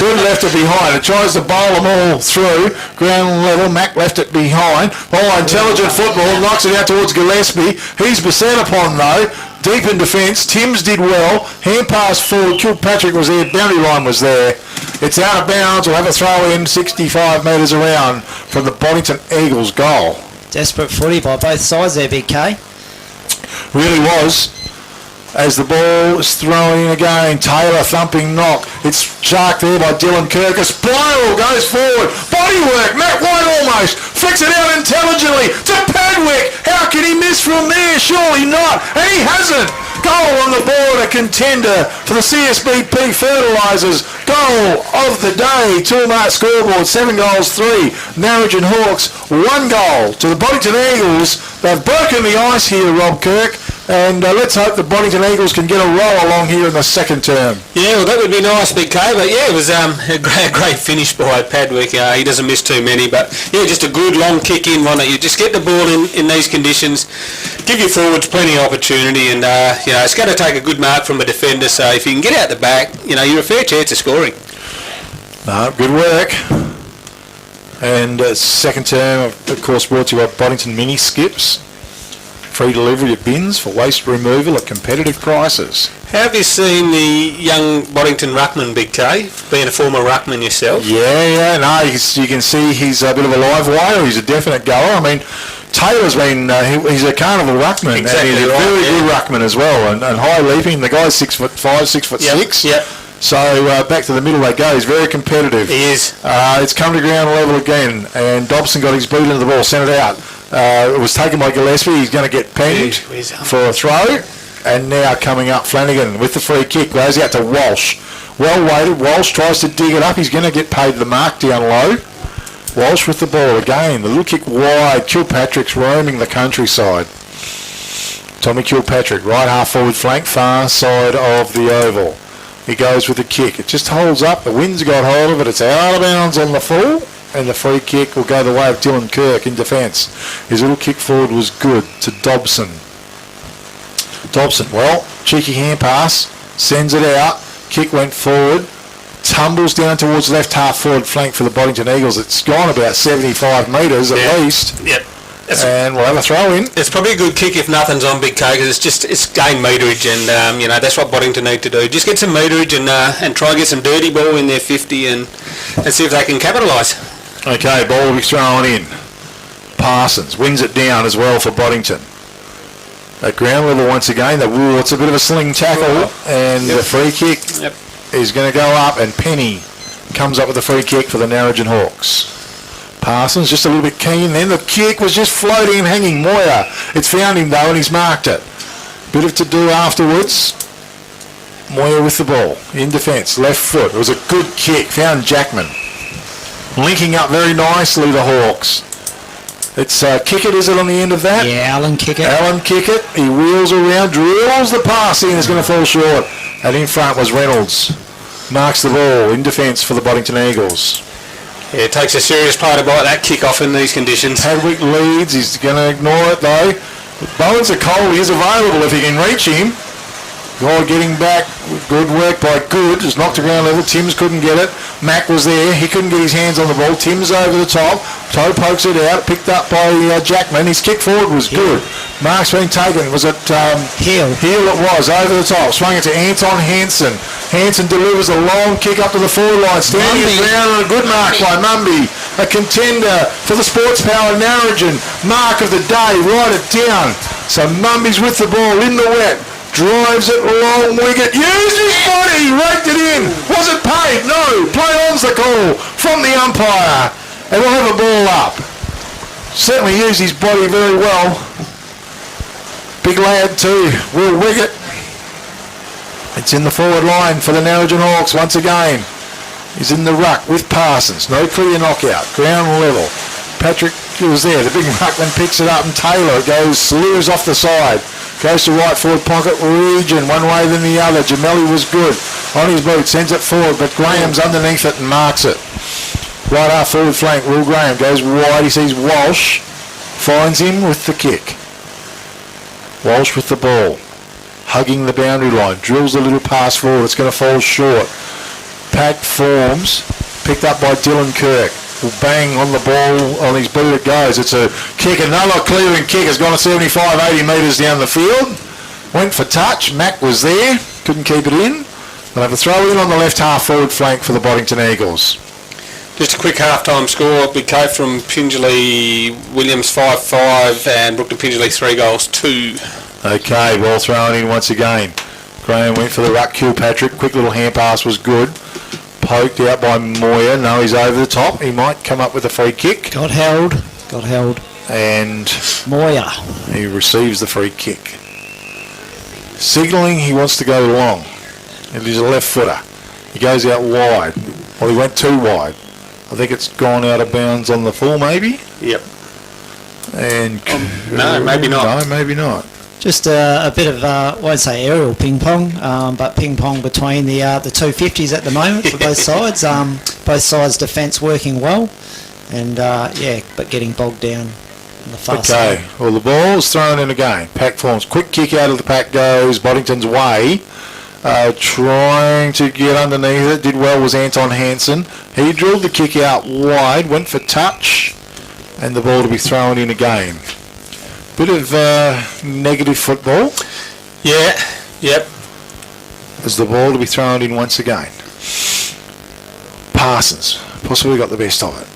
Good left it behind. It tries to bowl them all through. Ground level. Mack left it behind. Oh, intelligent football. Knocks it out towards Gillespie. He's beset upon, though. Deep in defence. Timms did well. Hand pass forward. Kilpatrick was there. Boundary line was there. It's out of bounds. We'll have a throw in 65 metres around from the Boddington Eagles goal. Desperate footy by both sides there, Big K. Really was. As the ball is thrown in again, Taylor thumping knock. It's sharked there by Dylan Kirkus. Spiral goes forward. Bodywork. Matt White almost flicks it out intelligently to Padwick. How can he miss from there? Surely not. And he hasn't. Goal on the board, a contender for the CSBP Fertilisers. Goal of the day. Toolmart scoreboard, 7 goals, 3. Narrogin Hawks, 1 goal to the Boddington Eagles. They've broken the ice here, Rob Kirk. And let's hope the Boddington Eagles can get a roll along here in the second term. Yeah, well, that would be nice, Big K. But yeah, it was a great finish by Padwick. He doesn't miss too many, but yeah, just a good long kick in one. You just get the ball in these conditions, give your forwards plenty of opportunity, and it's going to take a good mark from a defender. So if you can get out the back, you're a fair chance of scoring. No, good work. And second term, of course, brought to you by Boddington Mini Skips. Free delivery of bins for waste removal at competitive prices. Have you seen the young Boddington ruckman, Big K? Being a former ruckman yourself. Yeah, no, you can see he's a bit of a live wire. He's a definite goer. I mean, Taylor's been, he's a carnival ruckman. Exactly, and he's a right, very good ruckman as well, and high leaping. The guy's 6'5", 6'6". Yep. So back to the middle they go. He's very competitive. He is. It's come to ground level again, and Dobson got his boot into the ball, sent it out. It was taken by Gillespie. He's going to get pinged for a throw. And now coming up, Flanagan with the free kick. Goes out to Walsh. Well weighted. Walsh tries to dig it up. He's going to get paid the mark down low. Walsh with the ball again. The little kick wide. Kilpatrick's roaming the countryside. Tommy Kilpatrick, right half forward flank, far side of the oval. He goes with the kick. It just holds up. The wind's got hold of it. It's out of bounds on the full. And the free kick will go the way of Dylan Kirk in defence. His little kick forward was good to Dobson. Well, cheeky hand pass, sends it out, kick went forward, tumbles down towards left half forward flank for the Boddington Eagles. It's gone about 75 metres at least. Yep. And we'll have a throw in. It's probably a good kick if nothing's on, Big K, because it's gain meterage, and that's what Boddington need to do. Just get some meterage and try and get some dirty ball in their 50 and see if they can capitalise. Okay, ball will be thrown in. Parsons wins it down as well for Boddington. At ground level once again, it's a bit of a sling tackle, and the free kick is going to go up, and Penny comes up with the free kick for the Narrogin Hawks. Parsons just a little bit keen then. The kick was just floating and hanging. Moyer, it's found him though, and he's marked it. Bit of to do afterwards. Moyer with the ball in defence, left foot. It was a good kick, found Jackman. Linking up very nicely, the Hawks. It's Kickett, is it, on the end of that? Yeah, Alan Kickett. Alan Kickett. He wheels around, drills the pass in. It's going to fall short. And in front was Reynolds. Marks the ball in defence for the Boddington Eagles. Yeah, it takes a serious player to bite that kick off in these conditions. Padwick leads. He's going to ignore it, though. Bowen's a cold. He is available if he can reach him. Goal getting back. Good work by Good. Just knocked to ground level. Timms couldn't get it. Mack was there. He couldn't get his hands on the ball. Timms over the top. Toe pokes it out. Picked up by Jackman. His kick forward was good. Mark's been taken. Was it Heel? Heel it was. Over the top. Swung it to Anton Hansen. Hansen delivers a long kick up to the forward line. Standing his ground on a good mark by Mumby. A contender for the Sports Power Narrogin. Mark of the day. Write it down. So Mumby's with the ball in the wet. Drives it long wicket. Used his body. Raked it in. Was it paid? No. Play on's the call from the umpire. And we'll have a ball up. Certainly used his body very well. Big lad too. Will Wiggett. It's in the forward line for the Narrogin Hawks once again. He's in the ruck with Parsons. No clear knockout. Ground level. Patrick It was there. The big ruckman picks it up and Taylor goes, slews off the side. Goes to right forward pocket. Region, one way than the other. Gemelli was good. On his boot, sends it forward, but Graham's underneath it and marks it. Right half forward flank, Will Graham goes wide. He sees Walsh. Finds him with the kick. Walsh with the ball. Hugging the boundary line. Drills a little pass forward. It's going to fall short. Pack forms. Picked up by Dylan Kirk. Will bang on the ball on his boot it goes. It's a kick. Another clearing kick has gone 75, 80 metres down the field. Went for touch. Mack was there. Couldn't keep it in. They'll have a throw in on the left half forward flank for the Boddington Eagles. Just a quick half-time score. Big Cove from Pingelly Williams 5-5 and Brookton Pingelly 3 goals 2. Okay, ball thrown in once again. Graham went for the ruck. Kilpatrick. Quick little hand pass was good. Poked out by Moyer. No, he's over the top. He might come up with a free kick. Got held. And Moyer. he receives the free kick. Signalling he wants to go long. It is a left footer. He goes out wide. Well, he went too wide. I think it's gone out of bounds on the full, maybe? Yep. And no, maybe not. No, maybe not. Just a bit of, I won't say aerial ping pong, but ping pong between the 250s at the moment for both sides. Both sides' defence working well, and but getting bogged down on the far side. Okay, well the ball's thrown in again. Pack forms. Quick kick out of the pack goes Boddington's way. Trying to get underneath it. Did well was Anton Hansen. He drilled the kick out wide, went for touch, and the ball to be thrown in again. Bit of negative football. Yeah, yep. As the ball to be thrown in once again. Parsons possibly got the best of it.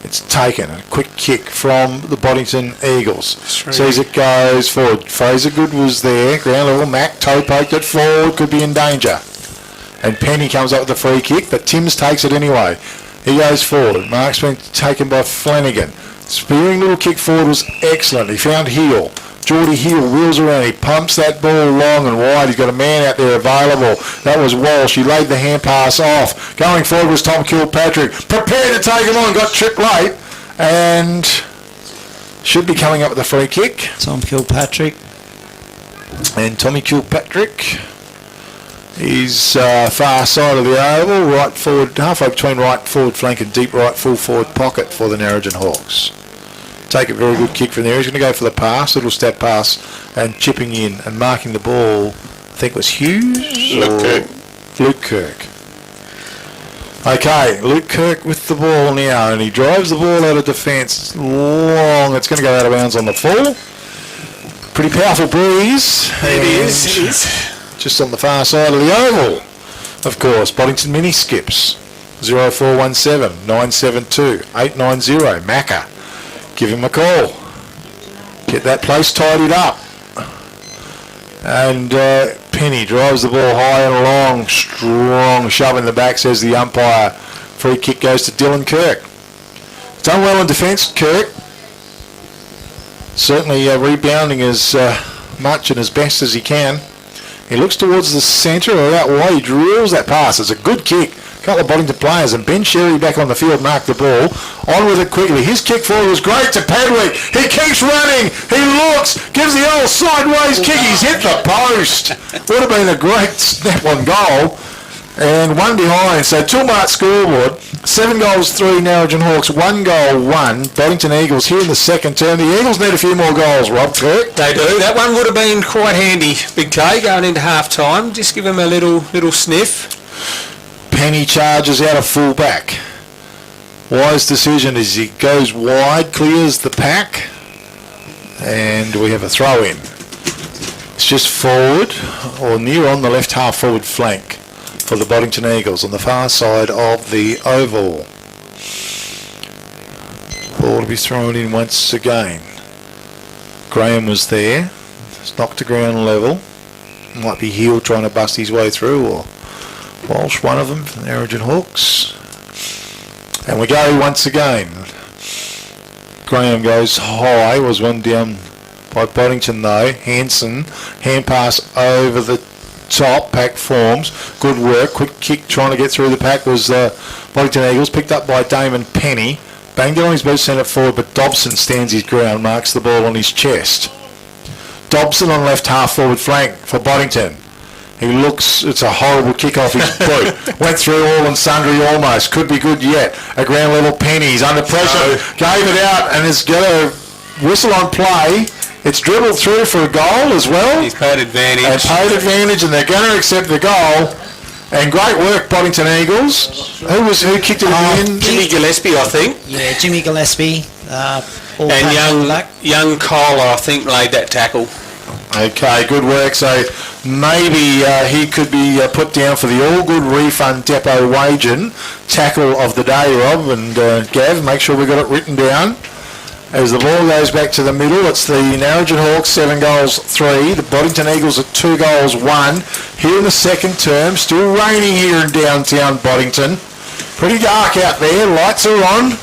It's taken. A quick kick from the Boddington Eagles. Sees it goes forward. Fraser Good was there. Ground level. Mack toe poked it forward. Could be in danger. And Penny comes up with the free kick, but Timms takes it anyway. He goes forward. Mark's been taken by Flanagan. Spearing little kick forward was excellent. He found Heel. Geordie Heel wheels around. He pumps that ball long and wide. He's got a man out there available. That was Walsh. He laid the hand pass off. Going forward was Tom Kilpatrick. Prepared to take him on. Got tripped late. And should be coming up with a free kick. Tom Kilpatrick. And Tommy Kilpatrick is far side of the oval. Right forward, halfway between right forward flank and deep right full forward pocket for the Narrogin Hawks. Take a very good kick from there. He's going to go for the pass, little step pass, and chipping in and marking the ball. I think it was Hughes? Luke Kirk. Okay, Luke Kirk with the ball now, and he drives the ball out of defence long. It's going to go out of bounds on the full. Pretty powerful breeze. It is. Just on the far side of the oval. Of course, Boddington mini skips. 0417 972 890. Macca. Give him a call. Get that place tidied up. And Penny drives the ball high and long. Strong shove in the back, says the umpire. Free kick goes to Dylan Kirk. Done well in defence, Kirk. Certainly rebounding as much and as best as he can. He looks towards the centre or out wide. He drills that pass. It's a good kick. A couple of Boddington players, and Ben Sherry back on the field marked the ball. On with it quickly. His kick forward was great to Padwick. He keeps running. He looks, gives the old sideways kick. He's hit the post. Would have been a great snap-on goal. And one behind. So two-mark scoreboard. 7 goals, 3 Narrogin Hawks. 1 goal, 1 Boddington Eagles here in the second term. The Eagles need a few more goals, Rob Kirk. They do. That one would have been quite handy. Big K going into half-time. Just give him a little sniff. Penny charges out of full-back. Wise decision as he goes wide, clears the pack, and we have a throw-in. It's just forward, or near on the left half forward flank for the Boddington Eagles on the far side of the oval. Ball to be thrown in once again. Graham was there. It's knocked to ground level. Might be Heel trying to bust his way through, or Walsh, one of them, from the Narrogin Hawks. And we go once again. Graham goes high, was one down by Boddington though. Hansen, hand pass over the top, pack forms. Good work, quick kick trying to get through the pack was Boddington Eagles, picked up by Damon Penny. banged it on his boot, sent it forward, but Dobson stands his ground, marks the ball on his chest. Dobson on left half forward flank for Boddington. He looks, it's a horrible kick off his boot. Went through all and sundry almost. Could be good yet. A ground level penny. He's under pressure. Gave it out and is going to whistle on play. It's dribbled through for a goal as well. He's paid advantage. And paid advantage, and they're going to accept the goal. And great work, Boddington Eagles. Who kicked it in? Jimmy Gillespie, I think. Yeah, Jimmy Gillespie. All And young Cole, I think, laid that tackle. Okay, good work. So maybe he could be put down for the All Good Refund Depot Wagen tackle of the day, Rob and Gav. Make sure we got it written down. As the ball goes back to the middle, it's the Narrogin Hawks 7 goals 3. The Boddington Eagles at 2 goals 1. Here in the second term, still raining here in downtown Boddington. Pretty dark out there. Lights are on.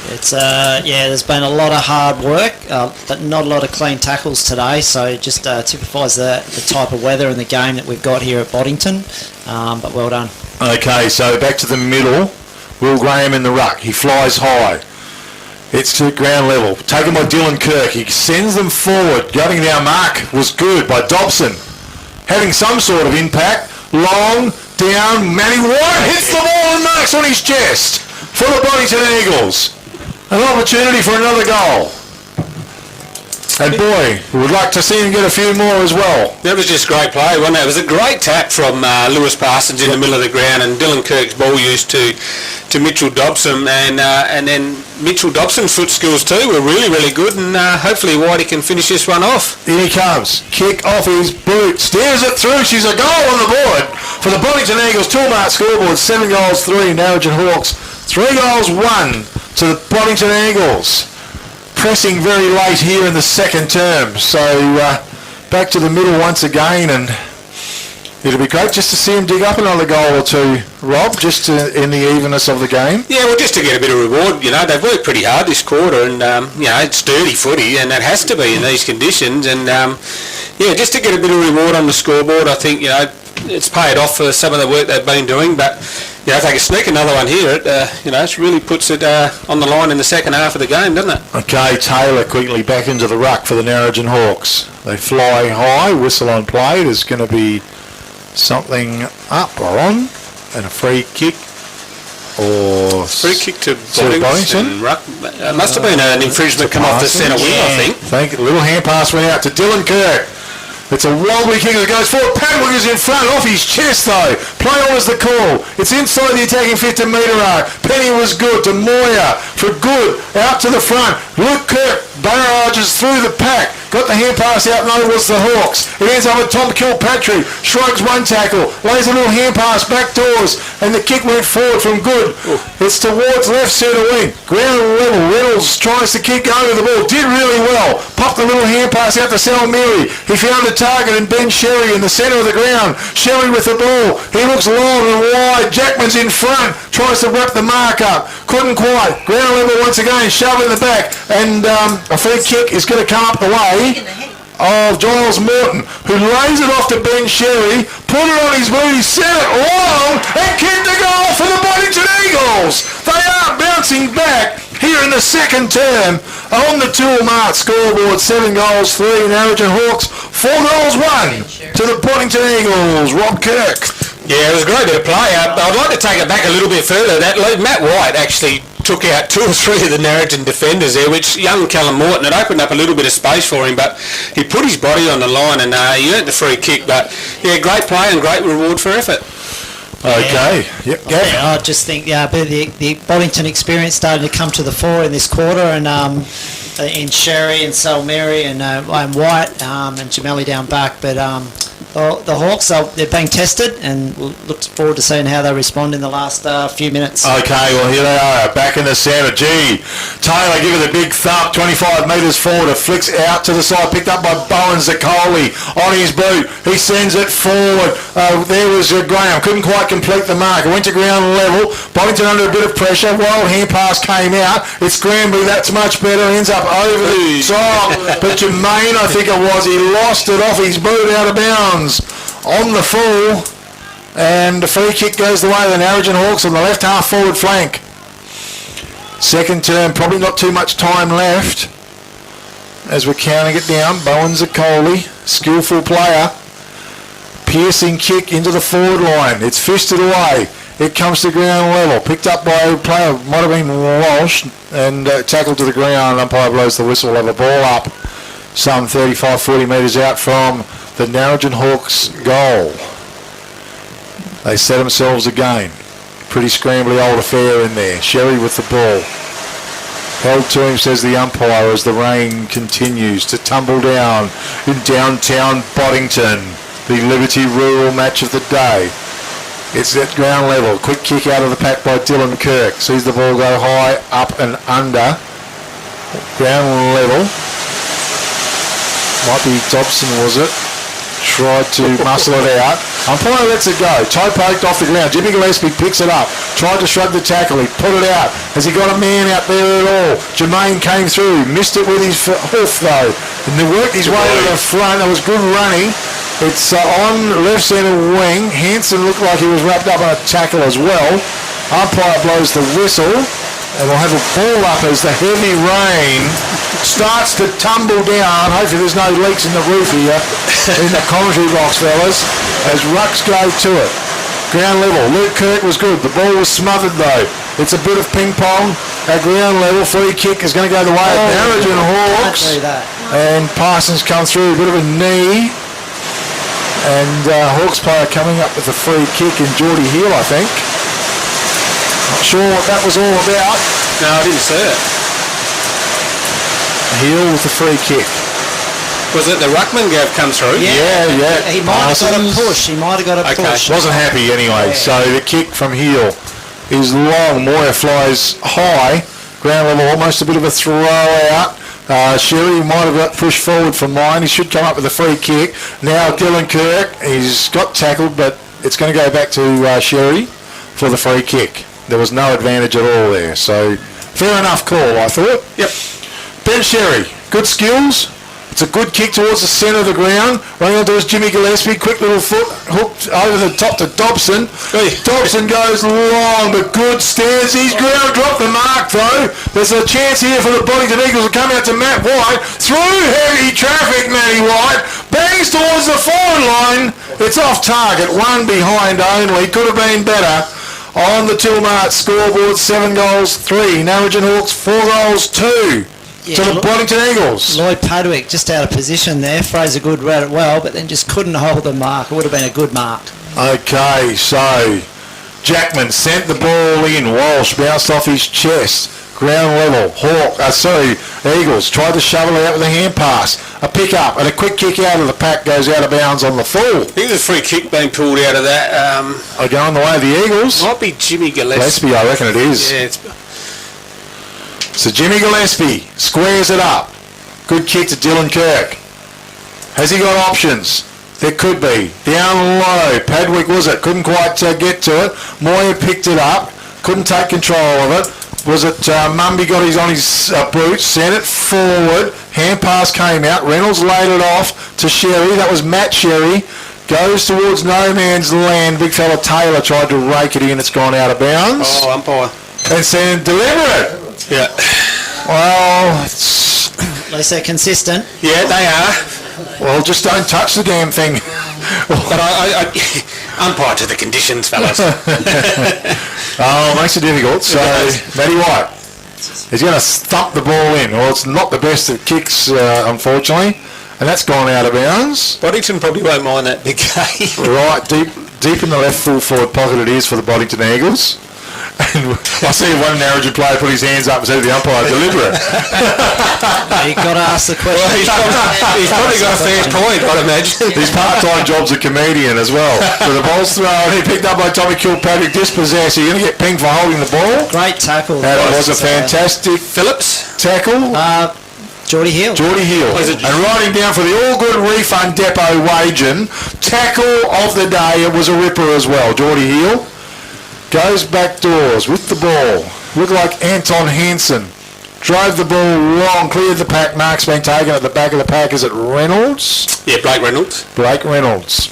It's there's been a lot of hard work, but not a lot of clean tackles today. So just typifies the type of weather and the game that we've got here at Boddington. But well done. Okay, so back to the middle. Will Graham in the ruck. He flies high. It's to ground level. Taken by Dylan Kirk. He sends them forward. Gutting down mark was good by Dobson. Having some sort of impact. Long, down, Matty White hits the ball and marks on his chest for the Boddington Eagles. An opportunity for another goal. And boy, we would like to see him get a few more as well. That was just great play, wasn't it? It was a great tap from Lewis Parsons in the middle of the ground, and Dylan Kirk's ball used to Mitchell Dobson, and then Mitchell Dobson's foot skills too were really, really good, and hopefully Whitey can finish this one off. Here he comes. Kick off his boot. Steers it through. She's a goal on the board for the Boddington Eagles. 2-mark scoreboard. 7 goals 3. Narrogin Hawks 3 goals 1 to the Boddington Eagles. Pressing very late here in the second term. So back to the middle once again, and it'll be great just to see him dig up another goal or two, Rob, just in the evenness of the game. Yeah, well, just to get a bit of reward. You know, they've worked pretty hard this quarter, and it's dirty footy, and that has to be in these conditions. And just to get a bit of reward on the scoreboard, I think it's paid off for some of the work they've been doing. But if they can sneak another one here, it really puts it on the line in the second half of the game, doesn't it? Okay, Taylor quickly back into the ruck for the Narrogin Hawks. They fly high, whistle on play. There's going to be something up or on, and a free kick. Or free kick to Boddington. It must have been an infringement come off the centre wing, I think. A little hand pass went out to Dylan Kirk. It's a wobbly kick that goes forward. Padwick is in front, off his chest though. Play on is the call. It's inside the attacking 50-metre arc. Penny was good to Moyer for good. Out to the front. Luke Kirk barrages through the pack. Got the hand pass out, no, it was the Hawks. It ends up with Tom Kilpatrick. Shrugs one tackle. Lays a little hand pass back doors. And the kick went forward from good. It's towards left centre wing. Ground level. Reynolds tries to kick over the ball. Did really well. Popped the little hand pass out to Salmiri. He found the target in Ben Sherry in the centre of the ground. Sherry with the ball. He looks long and wide. Jackman's in front. Tries to wrap the mark up. Couldn't quite. Ground level once again. Shove in the back. And a free kick is going to come up the way of Giles Morton, who lays it off to Ben Sherry, put it on his boot, he set it long, and kicked the goal for the Boddington Eagles. They are bouncing back here in the second term on the 2-mark scoreboard. 7 goals 3. Narrogin Hawks 4 goals 1 to the Boddington Eagles. Rob Kirk. Yeah, it was a great bit of play. I'd like to take it back a little bit further. That Matt White actually took out 2 or 3 of the Narrogin defenders there, which young Callum Morton had opened up a little bit of space for him, but he put his body on the line and he earned the free kick. But yeah, great play and great reward for effort. Okay. Yep. I just think the Boddington experience started to come to the fore in this quarter, and in Sherry and Salmiri and White and Jameli down back, but the Hawks, they're being tested, and we'll look forward to seeing how they respond in the last few minutes. Okay, well here they are, back in the centre. Taylor give it a big thump, 25 metres forward. It flicks out to the side, picked up by Bowen Zaccoli on his boot. He sends it forward. There was Graham, couldn't quite complete the mark. It went to ground level. Boddington under a bit of pressure. Wild hand pass came out. It's Granby, that's much better. Ends up over the top. But Jermaine, I think it was, he lost it off his boot out of bounds on the full, and the free kick goes the way of the Narrogin Hawks on the left half forward flank. Second term, probably not too much time left as we're counting it down. Bowen Zaccoli, skillful player. Piercing kick into the forward line. It's fisted away. It comes to ground level. Picked up by a player, might have been Walsh, and tackled to the ground. Umpire blows the whistle. Have a ball up some 35, 40 metres out from the Narrogin Hawks goal. They set themselves again. Pretty scrambly old affair in there. Sherry with the ball. Held to him, says the umpire, as the rain continues to tumble down in downtown Boddington. The Liberty Rural match of the day. It's at ground level. Quick kick out of the pack by Dylan Kirk. Sees the ball go high, up and under. Ground level. Might be Dobson, was it? Tried to muscle it out. Umpire lets it go. Toe poked off the ground. Jimmy Gillespie picks it up. Tried to shrug the tackle. He put it out. Has he got a man out there at all? Jermaine came through. Missed it with his hoof though. And he worked his way to the front. It was good running. It's on left centre wing. Hanson looked like he was wrapped up in a tackle as well. Umpire blows the whistle. And we'll have a ball up as the heavy rain starts to tumble down. Hopefully there's no leaks in the roof here in the commentary box, fellas, as rucks go to it. Ground level. Luke Kirk was good. The ball was smothered though. It's a bit of ping pong at ground level. Free kick is going to go the way of Narrogin Hawks. And Parsons comes through. A bit of a knee. And Hawks player coming up with a free kick in Geordie Hill, I think. Not sure what that was all about. No, I didn't see it. Hill with the free kick. Was it the ruckman gave come through? Yeah. He might have got a push. He might have got a push. Wasn't happy anyway. Yeah. So the kick from Hill is long. Moyer flies high. Ground level, almost a bit of a throw out. Sherry might have got pushed forward from mine. He should come up with a free kick. Now Dylan Kirk, he's got tackled, but it's going to go back to Sherry for the free kick. There was no advantage at all there. So fair enough call, I thought. Yep. Ben Sherry, good skills. It's a good kick towards the centre of the ground. Running onto his Jimmy Gillespie. Quick little foot hooked over the top to Dobson. Dobson goes long, but good stance. He's ground dropped the mark though. There's a chance here for the Boddington Eagles to come out to Matt White. Through heavy traffic, Matty White. Bangs towards the forward line. It's off target. One behind only. Could have been better. On the Tilmart scoreboard, 7 goals, 3. Narrogin Hawks, 4 goals, 2. To the Boddington Eagles. Lloyd Padwick just out of position there. Fraser Good read it well, but then just couldn't hold the mark. It would have been a good mark. Okay, so Jackman sent the ball in. Walsh bounced off his chest. Ground level. Eagles tried to shovel it out with a hand pass. A pick up and a quick kick out of the pack goes out of bounds on the full. I think there's a free kick being pulled out of that. Are going the way of the Eagles. Might be Jimmy Gillespie. I reckon it is. Yeah, it's... So Jimmy Gillespie squares it up. Good kick to Dylan Kirk. Has he got options? There could be. Down low. Padwick was it. Couldn't quite get to it. Moyer picked it up. Couldn't take control of it. Was it Mumby got his on his boots, sent it forward. Hand pass came out. Reynolds laid it off to Sherry. That was Matt Sherry. Goes towards no man's land. Big fella Taylor tried to rake it in. It's gone out of bounds. Oh, umpire. And saying deliver it. Yeah. Well, At least they're consistent. Yeah, they are. well, just don't touch the damn thing. But I umpire to the conditions, fellas. Oh, makes it difficult. So, Matty White, he's going to thump the ball in. Well, it's not the best of kicks, unfortunately. And that's gone out of bounds. Boddington probably won't mind that big game. Right, deep in the left full forward pocket it is for the Boddington Eagles. And I see one Narrogin player put his hands up and said to the umpire, deliver it. You've got to ask the question. Well, he's probably got a fair point, I'd imagine. His part-time job's a comedian as well. So the ball's thrown. He picked up by Tommy Kilpatrick, dispossessed. You're going to get pinged for holding the ball. Great tackle. That was a fantastic Phillips? tackle. Geordie Hill. Geordie Hill. And writing down for the All Good Refund Depot Wagen, tackle of the day, it was a ripper as well. Geordie Hill goes back doors with the ball. Looked like Anton Hansen. Drove the ball long, cleared the pack. Mark's been taken at the back of the pack. Is it Reynolds? Yeah, Blake Reynolds. Blake Reynolds.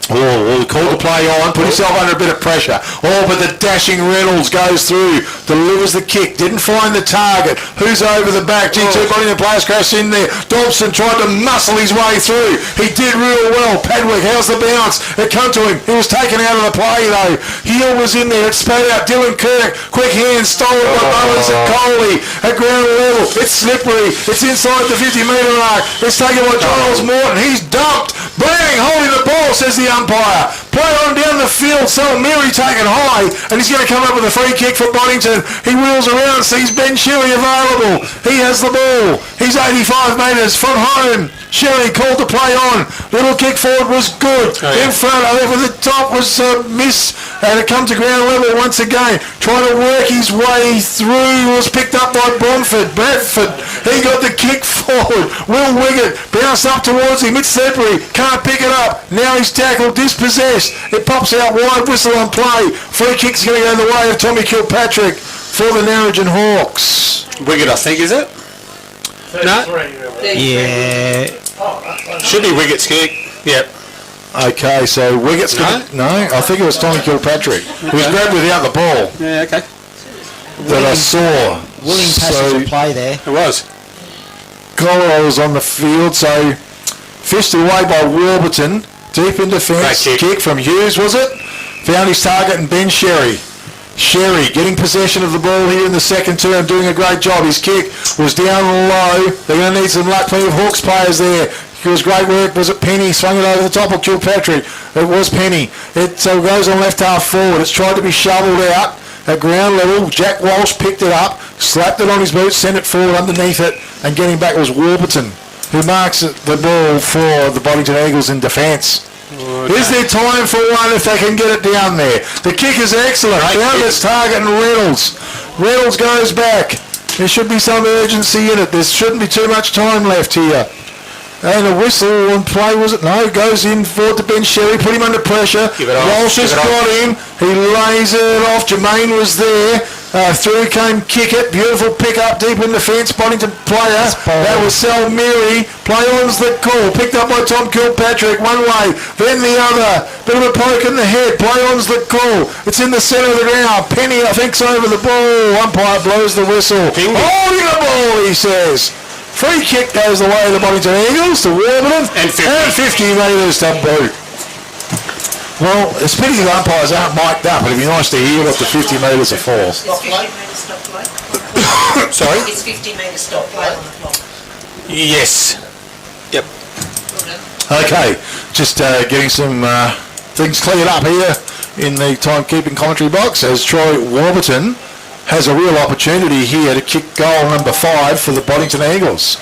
Oh, called to play on, put himself under a bit of pressure. Oh, but the dashing Reynolds goes through, delivers the kick, didn't find the target. Who's over the back? G2 body, the players crash in there. Dobson tried to muscle his way through. He did real well. Padwick, how's the bounce? It come to him. He was taken out of the play though. Hill was in there. It spat out. Dylan Kirk, quick hands, stolen by Bowers and Coley at ground level. It's slippery. It's inside the 50-metre mark. It's taken by Giles Morton. He's dumped. Bang, holding the ball, says the umpire. Play on down the field. Mary taken high, and he's going to come up with a free kick for Boddington. He wheels around, sees Ben Sherry available. He has the ball. He's 85 metres from home. Sherry called to play on. Little kick forward was good. In front, over the top was a miss, and it comes to ground level once again. Trying to work his way through. Was picked up by Bradford. He got the kick forward. Will Wiggett bounced up towards him. It's Sedbury. Can't pick it up. Now he's tackled, dispossessed. It pops out wide, whistle on play. Free kick's going to go the way of Tommy Kilpatrick for the Narrogin Hawks. Wiggett, I think, is it? No? Yeah. Should be Wiggett's kick. Yep. Okay, so Wiggett's no, I think it was Tommy Kilpatrick. He was grabbed without the ball. Yeah, okay. That I saw. Willing passage of play there. It was. Colorado was on the field, so fished away by Warburton. Deep in defence. Kick from Hughes, was it? Found his target and Ben Sherry. Sherry getting possession of the ball here in the second term, doing a great job. His kick was down low. They're going to need some luck. Plenty of Hawks players there. It was great work. Was it Penny? Swung it over the top of Kilpatrick. It was Penny. It goes on left half forward. It's tried to be shovelled out at ground level. Jack Walsh picked it up, slapped it on his boot, sent it forward underneath it, and getting back was Warburton, who marks the ball for the Boddington Eagles in defence. Okay. Is there time for one if they can get it down there? The kick is excellent. Found its target and Reynolds. Reynolds goes back. There should be some urgency in it. There shouldn't be too much time left here. And a whistle on play, was it? No, goes in forward to Ben Sherry, put him under pressure. Walsh has got him. He lays it off. Jermaine was there. Through came Kickett. Beautiful pick up deep in the fence. Boddington player. That was Sal Miri. Play on's the call. Picked up by Tom Kilpatrick. One way, then the other. Bit of a poke in the head. Play on's the call. It's in the centre of the ground. Penny, I think's over the ball. Umpire blows the whistle. Holding the ball, he says. Free kick goes the way of the Boddington Eagles to Warburton. And 50 metres to boot. Well, it's pity the umpires aren't mic'd up. It'd be nice to hear what the 50 metres are for. It's 50 metres stop play. Sorry? It's 50 metres stop play on the clock. Yes. Yep. Okay, just getting some things cleared up here in the timekeeping commentary box as Troy Warburton has a real opportunity here to kick goal number 5 for the Boddington Eagles.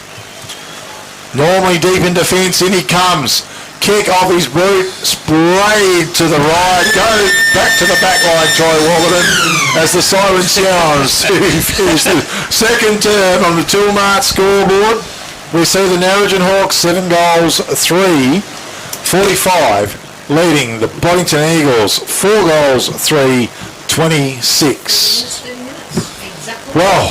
Normally deep in defence, in he comes. Kick off his boot, sprayed to the right, go back to the back line, Troy Warburton, as the siren sounds to finish the second term on the Toolmart scoreboard. We see the Narrogin Hawks 7 goals, 3, 45, leading the Boddington Eagles 4 goals, 3, 26. Well,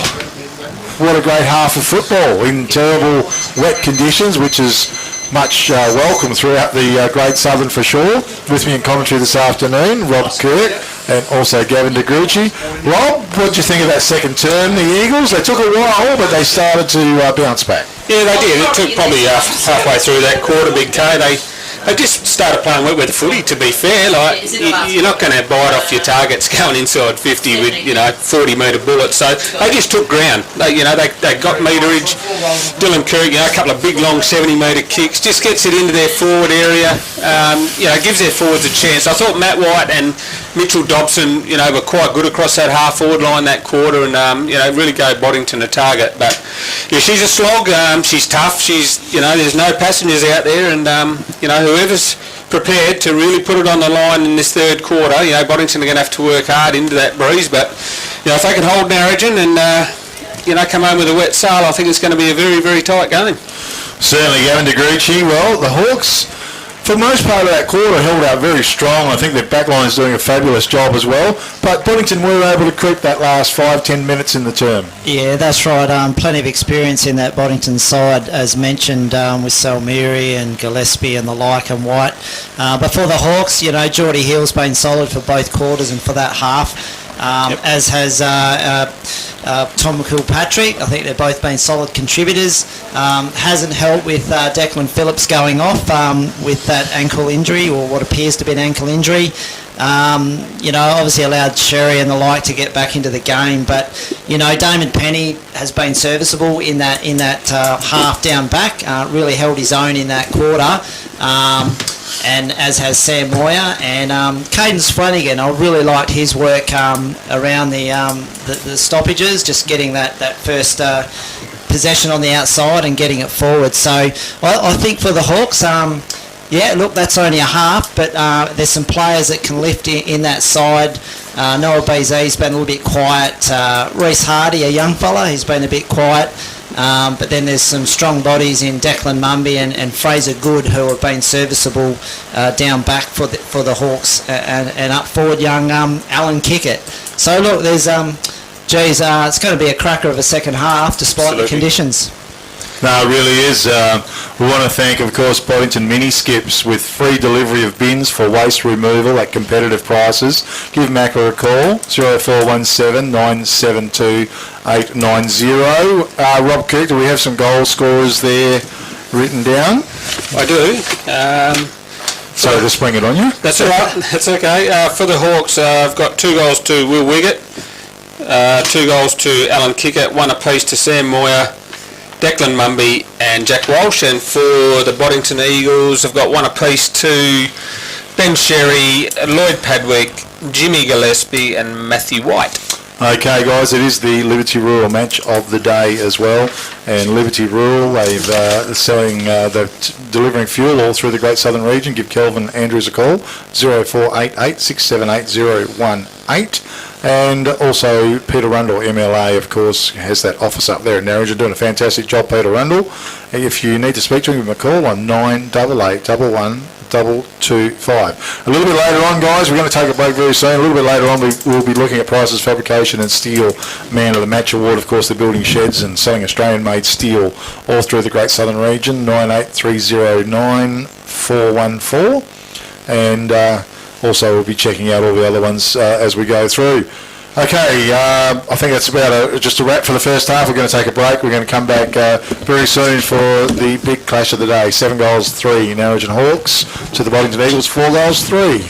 what a great half of football in terrible wet conditions, which is much welcome throughout the Great Southern for sure. With me in commentary this afternoon, Rob Kirk and also Gavin DeGrucci. Rob, what did you think of that second term? The Eagles, they took a while, but they started to bounce back. Yeah, they did. It took probably halfway through that quarter, Big K. They just started playing with the footy, to be fair. Like, you're not going to bite off your targets going inside 50 with, 40-metre bullets. So they just took ground. They got meterage. Dylan Kirk, a couple of big, long 70-metre kicks. Just gets it into their forward area. Gives their forwards a chance. I thought Matt White and Mitchell Dobson, were quite good across that half-forward line that quarter and, really gave Boddington a target. But, she's a slog. She's tough. There's no passengers out there and, whoever's prepared to really put it on the line in this third quarter, Boddington are going to have to work hard into that breeze. But, if they can hold Narrogin and, come home with a wet sail, I think it's going to be a very, very tight game. Certainly, Gavin DeGrucci. Well, the Hawks for most part of that quarter, held out very strong. I think their backline is doing a fabulous job as well. But Boddington were able to creep that last 5-10 minutes in the term. Yeah, that's right. Plenty of experience in that Boddington side, as mentioned, with Salmiri and Gillespie and the like and White. But for the Hawks, you know, Geordie Hill's been solid for both quarters and for that half. As has Tom Kilpatrick. I think they've both been solid contributors. Hasn't helped with Declan Phillips going off with that ankle injury, or what appears to be an ankle injury. You know, obviously allowed Sherry and the like to get back into the game, but you know, Damon Penny has been serviceable in that half down back. Really held his own in that quarter. And as has Sam Moyer and Cadence Flanagan. I really liked his work around the stoppages, just getting that first possession on the outside and getting it forward. So I think for the Hawks, yeah, look, that's only a half, but there's some players that can lift in that side. Noah Bezee's been a little bit quiet. Reece Hardy, a young fella, he's been a bit quiet. But then there's some strong bodies in Declan Mumby and Fraser Good, who have been serviceable down back for the Hawks, and up forward young Alan Kickett. So look, there's it's going to be a cracker of a second half despite Absolutely. the conditions. No, it really is. We want to thank, of course, Boddington Mini Skips with free delivery of bins for waste removal at competitive prices. Give Macca a call, 0417 972 890. Rob Kirk, do we have some goal scorers there written down? I do. So just bring it on you. That's all right. That's okay. For the Hawks, I've got 2 goals to Will Wiggett, 2 goals to Alan Kickett, 1 apiece to Sam Moyer, Declan Mumby and Jack Walsh. And for the Boddington Eagles, I've got 1 apiece to Ben Sherry, Lloyd Padwick, Jimmy Gillespie and Matthew White. Okay, guys, it is the Liberty Rural match of the day as well, and Liberty Rural, they've they're delivering fuel all through the Great Southern region. Give Kelvin Andrews a call, 0488 678 and also Peter Rundle, MLA, of course, has that office up there in Narrogin, doing a fantastic job, Peter Rundle. If you need to speak to him, give him a call on 988 11 225. A little bit later on, guys, we're going to take a break very soon. A little bit later on, we'll be looking at Price's Fabrication and Steel Man of the Match Award. Of course, they're building sheds and selling Australian-made steel all through the Great Southern region, 98309 414. And also, we'll be checking out all the other ones as we go through. Okay, I think that's about just a wrap for the first half. We're going to take a break. We're going to come back very soon for the big clash of the day. 7 goals, 3 Narrogin Hawks to the Boddington Eagles, 4 goals, 3.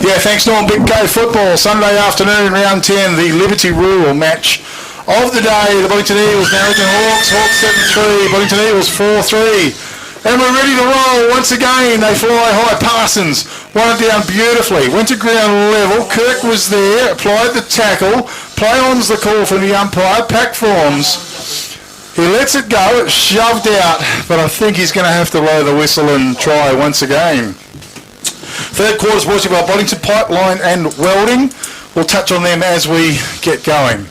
Yeah, thanks, Norm. Big K football, Sunday afternoon, round 10, the Liberty Rural match of the day. The Boddington Eagles, Narrogin Hawks, Hawks 7-3, Boddington Eagles 4-3. And we're ready to roll once again. They fly high. Parsons won it down beautifully. Went to ground level. Kirk was there, applied the tackle. Play on's the call from the umpire. Pack forms. He lets it go. It's shoved out, but I think he's going to have to blow the whistle and try once again. Third quarter's brought to you by Boddington Pipeline and Welding. We'll touch on them as we get going.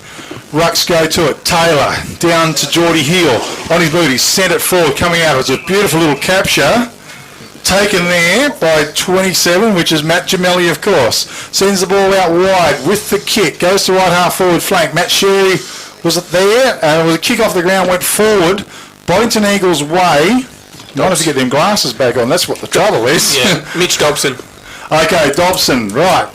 Rucks go to it. Taylor down to Geordie Hill. On his boot, he sent it forward, coming out. It was a beautiful little capture. Taken there by 27, which is Matt Gemelli, of course. Sends the ball out wide with the kick. Goes to right half forward flank. Matt Sherry was it there? It was a kick off the ground, went forward. Boddington Eagles way. You might have to get them glasses back on. That's what the trouble is. Yeah, Mitch Dobson. Okay, Dobson, right.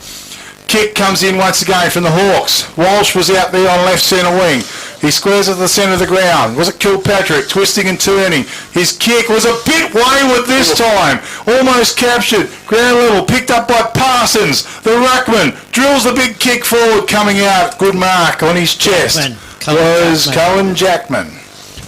Kick comes in once again from the Hawks. Walsh was out there on left centre wing. He squares at the centre of the ground. Was it Kilpatrick? Twisting and turning. His kick was a bit wayward this time. Almost captured. Ground level. Picked up by Parsons. The ruckman drills the big kick forward, coming out. Good mark on his chest. Was Cohen Jackman.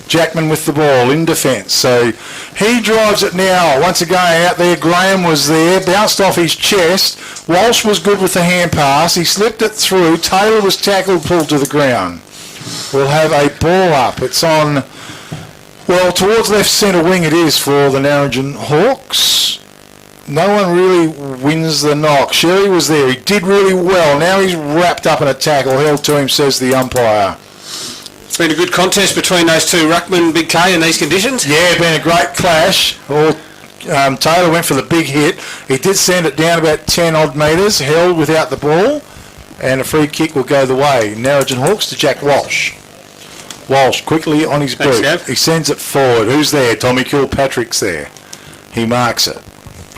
Jackman with the ball in defence. So he drives it now. Once again out there, Graham was there. Bounced off his chest. Walsh was good with the hand pass. He slipped it through. Taylor was tackled, pulled to the ground. We'll have a ball up. It's on, well, towards left centre wing it is for the Narrogin Hawks. No one really wins the knock. Sherry was there. He did really well. Now he's wrapped up in a tackle. Held to him, says the umpire. It's been a good contest between those two ruckmen, Big K, in these conditions. Yeah, been a great clash. Taylor went for the big hit. He did send it down about 10 odd metres, held without the ball, and a free kick will go the way. Narrogin Hawks to Jack Walsh. Walsh quickly on his boot. He sends it forward. Who's there? Tommy Kilpatrick's there. He marks it.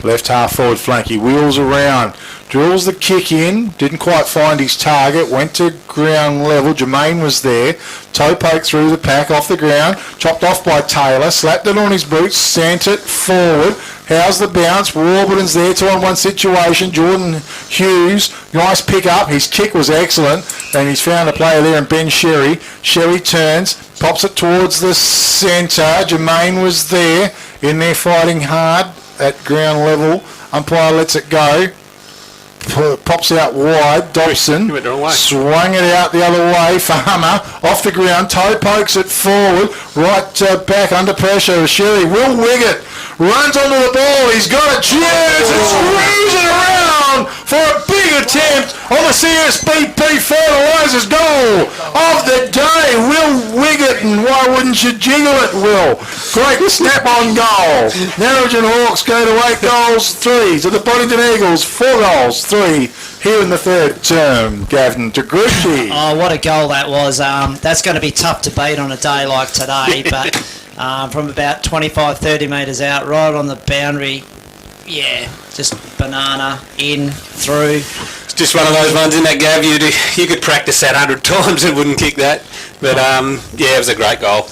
Left half forward flank. He wheels around. Drills the kick in. Didn't quite find his target. Went to ground level. Jermaine was there. Toe poke through the pack off the ground. Chopped off by Taylor. Slapped it on his boots. Sent it forward. How's the bounce? Warburton's there. 2-on-1 situation. Jordan Hughes. Nice pick up. His kick was excellent. And he's found a player there in Ben Sherry. Sherry turns. Pops it towards the centre. Jermaine was there. In there fighting hard at ground level. Umpire lets it go. Pops out wide. Dobson swung it out the other way. Farmer off the ground. Toe pokes it forward. Right back under pressure. Sherry. Will Wiggett runs onto the ball. He's got a chance and screws it around for a big attempt on the CSBP Fertilisers goal of the day. Will Wiggett, and why wouldn't you jiggle it, Will? Great snap-on goal. Narrogin Hawks go to 8 goals, 3 to the Boddington Eagles, 4 goals, 3 here in the third term. Gavin Tagrucci. Oh, what a goal that was. That's going to be tough to beat on a day like today, but from about 25, 30 metres out, right on the boundary, yeah, just banana, in, through. It's just one of those ones in that, Gav, you could practice that 100 times and wouldn't kick that. But, yeah, it was a great goal.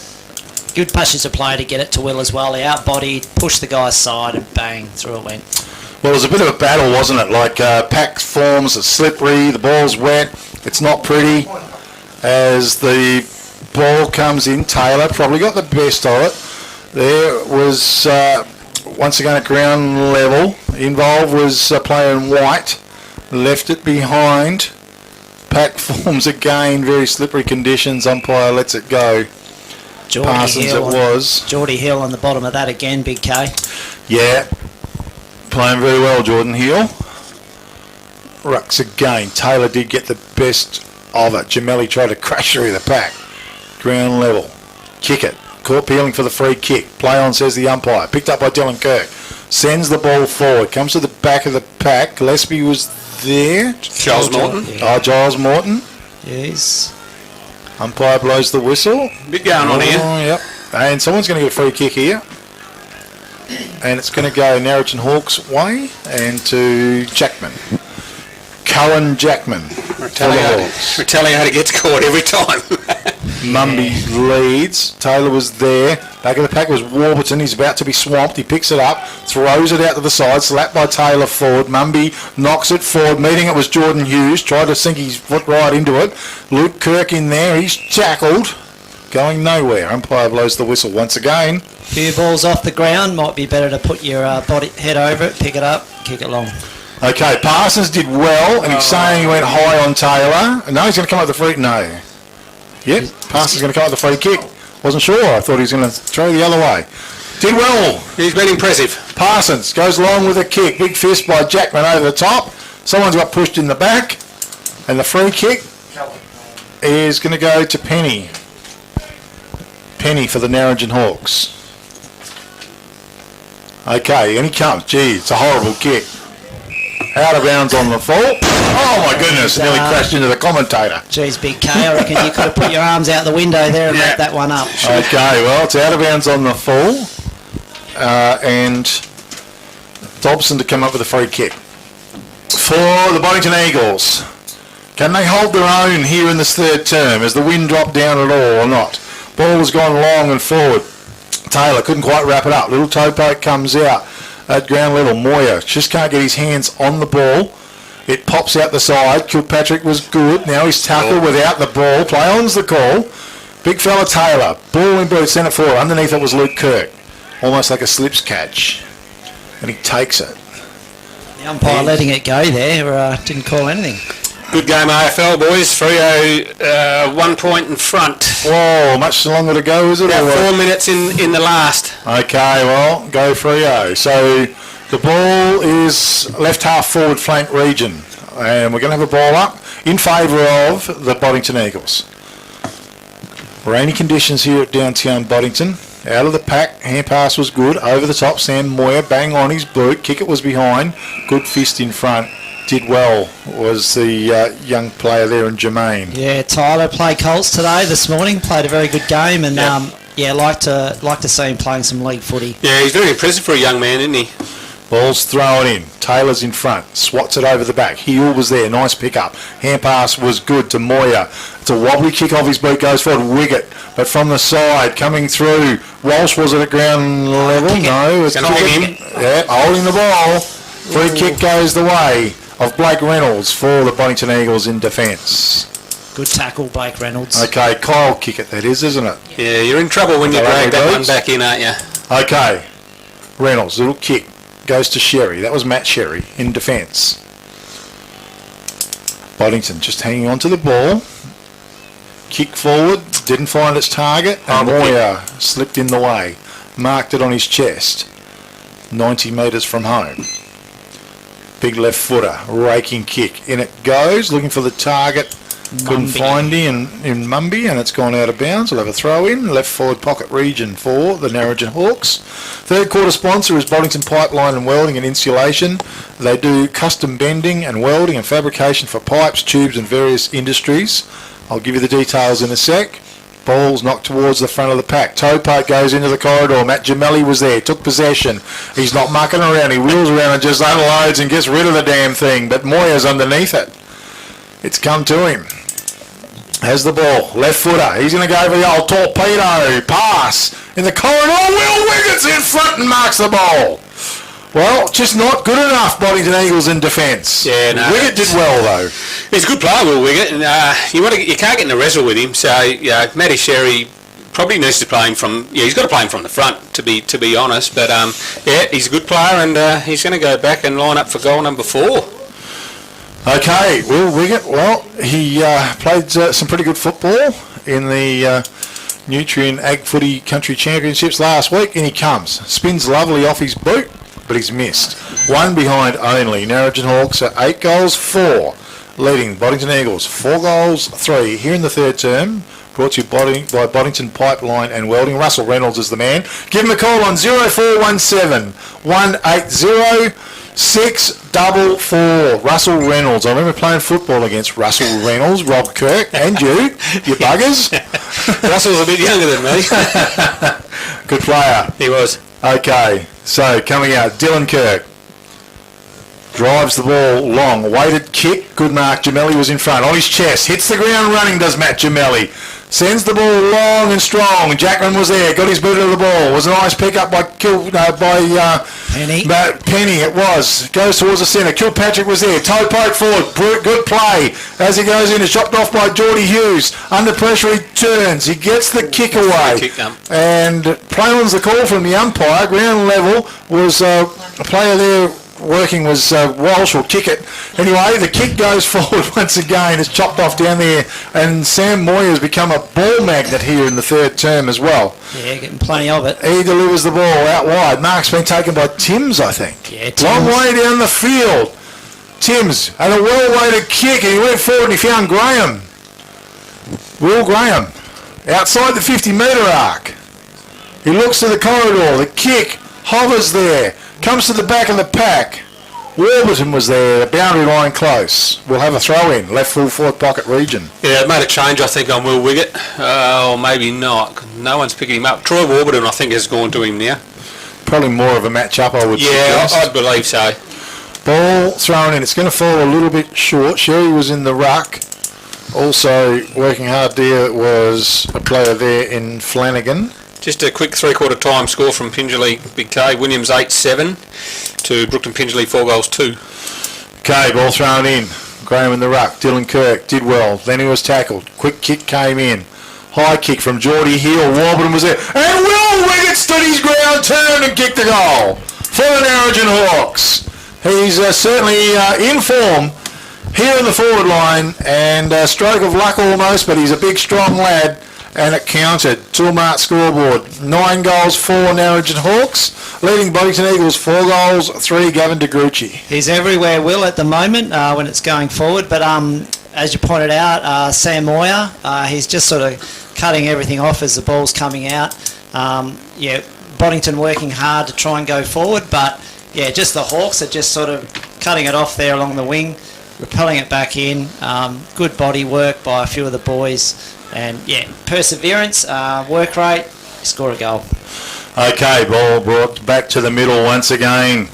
Good pushes of play to get it to Will as well. He out-bodied, pushed the guy's side and bang, through it went. Well, it was a bit of a battle, wasn't it? Like pack forms, it's slippery, the ball's wet, it's not pretty. As the ball comes in, Taylor probably got the best of it. There was, once again at ground level, involved was a player in white, left it behind. Pack forms again, very slippery conditions, umpire lets it go. Parsons it was. Geordie Hill on the bottom of that again, Big K. Yeah. Playing very well, Jordan Hill. Rucks again. Taylor did get the best of it. Gemelli tried to crash through the pack. Ground level. Kick it. Caught peeling for the free kick. Play on, says the umpire. Picked up by Dylan Kirk. Sends the ball forward. Comes to the back of the pack. Gillespie was there. Giles Morton. Yeah. Giles Morton. Yes. Umpire blows the whistle. Bit going on here. Yep. And someone's going to get a free kick here. And it's going to go Narrogin Hawks way and to Jackman. Cohen Jackman. Retaliator gets caught every time. Mumby leads. Taylor was there. Back of the pack was Warburton. He's about to be swamped. He picks it up, throws it out to the side, slapped by Taylor forward. Mumby knocks it forward. Meeting it was Jordan Hughes. Tried to sink his foot right into it. Luke Kirk in there. He's tackled. Going nowhere. Umpire blows the whistle once again. Few balls off the ground. Might be better to put your head over it, pick it up, kick it long. Okay, Parsons did well, and he's saying he went high on Taylor. No, he's going to come up with the free... No. Yep, Parsons going to come up with the free kick. Wasn't sure. I thought he was going to throw the other way. Did well. He's been impressive. Parsons goes along with a kick. Big fist by Jackman over the top. Someone's got pushed in the back. And the free kick is going to go to Penny. Penny for the Narrogin Hawks. Okay, and he comes. Gee, it's a horrible kick. Out of bounds on the full. Oh my goodness, nearly crashed into the commentator. Geez, Big K, I reckon you could have put your arms out the window there and wrapped that one up. Okay, well, it's out of bounds on the full. And Dobson to come up with a free kick. For the Boddington Eagles. Can they hold their own here in this third term? Has the wind dropped down at all or not? Ball has gone long and forward. Taylor couldn't quite wrap it up. Little toe poke comes out at ground level. Moyer just can't get his hands on the ball. It pops out the side. Kilpatrick was good. Now he's tackled without the ball. Play on's the call. Big fella Taylor. Ball in boot, centre forward. Underneath it was Luke Kirk. Almost like a slips catch. And he takes it. The umpire letting it go there. Didn't call anything. Good game, AFL boys. Freo 1 point in front. Whoa, much longer to go, is it? About 4 minutes in the last. Okay, well, go Freo. So the ball is left half forward flank region. And we're going to have a ball up in favour of the Boddington Eagles. Rainy conditions here at downtown Boddington. Out of the pack, hand pass was good. Over the top, Sam Moyer, bang on his boot. Kick it was behind. Good fist in front. Did well was the young player there in Jermaine. Yeah, Tyler played Colts today, this morning. Played a very good game, and like to see him playing some league footy. Yeah, he's very impressive for a young man, isn't he? Ball's thrown in. Taylor's in front. Swats it over the back. Heel was there. Nice pickup. Hand pass was good to Moyer. It's a wobbly kick off his boot. Goes forward. Wiggett. But from the side, coming through. Walsh was at ground level. No. It's him. Yeah, holding the ball. Free kick goes the way of Blake Reynolds for the Boddington Eagles in defence. Good tackle, Blake Reynolds. Okay, Kyle kick it, that is, isn't it? Yeah, you're in trouble when you drag that one back in, aren't you? Okay, Reynolds, little kick, goes to Sherry. That was Matt Sherry in defence. Boddington just hanging on to the ball. Kick forward, didn't find its target, and Moyer slipped in the way. Marked it on his chest. 90 metres from home. Big left footer, raking kick. In it goes, looking for the target. Couldn't find him in Mumby, and it's gone out of bounds. We'll have a throw in. Left forward pocket region for the Narrogin Hawks. Third quarter sponsor is Boddington Pipeline and Welding and Insulation. They do custom bending and welding and fabrication for pipes, tubes and various industries. I'll give you the details in a sec. Ball's knocked towards the front of the pack. Toe poke goes into the corridor. Matt Gemelli was there, took possession. He's not mucking around. He wheels around and just unloads and gets rid of the damn thing. But Moyer's underneath it. It's come to him. Has the ball. Left footer. He's going to go for the old torpedo. Pass in the corridor. Will Wiggett's in front and marks the ball. Well, just not good enough, Boddington Eagles in defence. Yeah, no. Wiggett did well, though. He's a good player, Will Wiggett, and you can't get in a wrestle with him. So, yeah, Matty Sherry probably needs to play him from. Yeah, he's got to play him from the front, to be honest. But yeah, he's a good player, and he's going to go back and line up for goal number 4. Okay, Will Wiggett. Well, he played some pretty good football in the Nutrien Ag Footy Country Championships last week, and he comes. Spins lovely off his boot, but he's missed. One behind only. Narrogin Hawks are 8 goals, 4. Leading Boddington Eagles, 4 goals, 3. Here in the third term, brought to you by Boddington Pipeline and Welding. Russell Reynolds is the man. Give him a call on 0417 180 644. Russell Reynolds. I remember playing football against Russell Reynolds, Rob Kirk, and you buggers. Russell's a bit younger than me. Good player. He was. Okay, so coming out, Dylan Kirk. Drives the ball long. Weighted kick. Good mark. Gemelli was in front. On his chest. Hits the ground running, does Matt Gemelli. Sends the ball long and strong. Jackman was there. Got his boot of the ball. Was a nice pickup by Penny. Penny. It was. Goes towards the centre. Kilpatrick was there. Toe poke forward. Good play. As he goes in, it's chopped off by Geordie Hughes. Under pressure, he turns. He gets the kick away. And play on's the call from the umpire. Ground level was a player there working was Walsh will kick it. Anyway, the kick goes forward once again. It's chopped off down there, and Sam Moyer has become a ball magnet here in the third term as well. Yeah, getting plenty of it. He delivers the ball out wide. Mark's been taken by Timms, I think. Yeah, Timms. Long way down the field. Timms had a well-weighted kick, and he went forward and he found Graham. Will Graham, outside the 50-metre arc. He looks to the corridor. The kick hovers there. Comes to the back of the pack. Warburton was there, boundary line close. We'll have a throw in, left full forward pocket region. Yeah, it made a change, I think, on Will Wiggett. Or maybe not. No one's picking him up. Troy Warburton, I think, has gone to him now. Probably more of a match-up, I would suggest. I believe so. Ball thrown in. It's going to fall a little bit short. Sherry was in the ruck. Also working hard there was a player there in Flanagan. Just a quick three-quarter time score from Pingelly Big K. Williams 8-7 to Brookton Pingelly 4-2. Okay, ball thrown in. Graham in the ruck. Dylan Kirk did well. Then he was tackled. Quick kick came in. High kick from Geordie Hill. Warburton was there. And Will Wiggett stood his ground, turned and kicked the goal for the Narrogin Hawks. He's certainly in form here in the forward line, and a stroke of luck almost, but he's a big, strong lad. And it counted. Toolmart scoreboard. 9 goals, 4 Narrogin Hawks. Leading Boddington Eagles 4 goals, 3 Gavin DeGrucci. He's everywhere, Will, at the moment when it's going forward. But as you pointed out, Sam Moyer, he's just sort of cutting everything off as the ball's coming out. Yeah, Boddington working hard to try and go forward. But, yeah, just the Hawks are just sort of cutting it off there along the wing, repelling it back in. Good body work by a few of the boys. And yeah, perseverance, work rate, score a goal. Okay, ball brought back to the middle once again.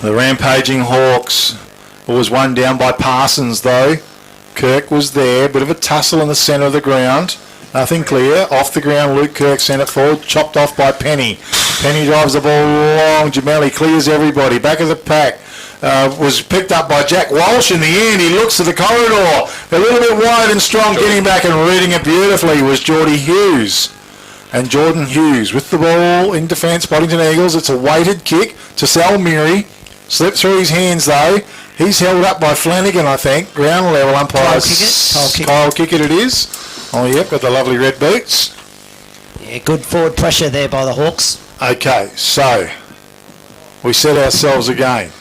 The rampaging Hawks. It was one down by Parsons though. Kirk was there, bit of a tussle in the centre of the ground. Nothing clear. Off the ground, Luke Kirk sent it forward, chopped off by Penny. Penny drives the ball long. Jamelli clears everybody. Back of the pack. Was picked up by Jack Walsh in the end. He looks to the corridor. A little bit wide and strong. Getting back and reading it beautifully was Geordie Hughes. And Jordan Hughes with the ball in defence. Boddington Eagles. It's a weighted kick to Salmiri. Slipped through his hands though. He's held up by Flanagan, I think. Ground level umpire. Kyle Kickett it is. Oh, yep, got the lovely red boots. Yeah, good forward pressure there by the Hawks. Okay, so we set ourselves again.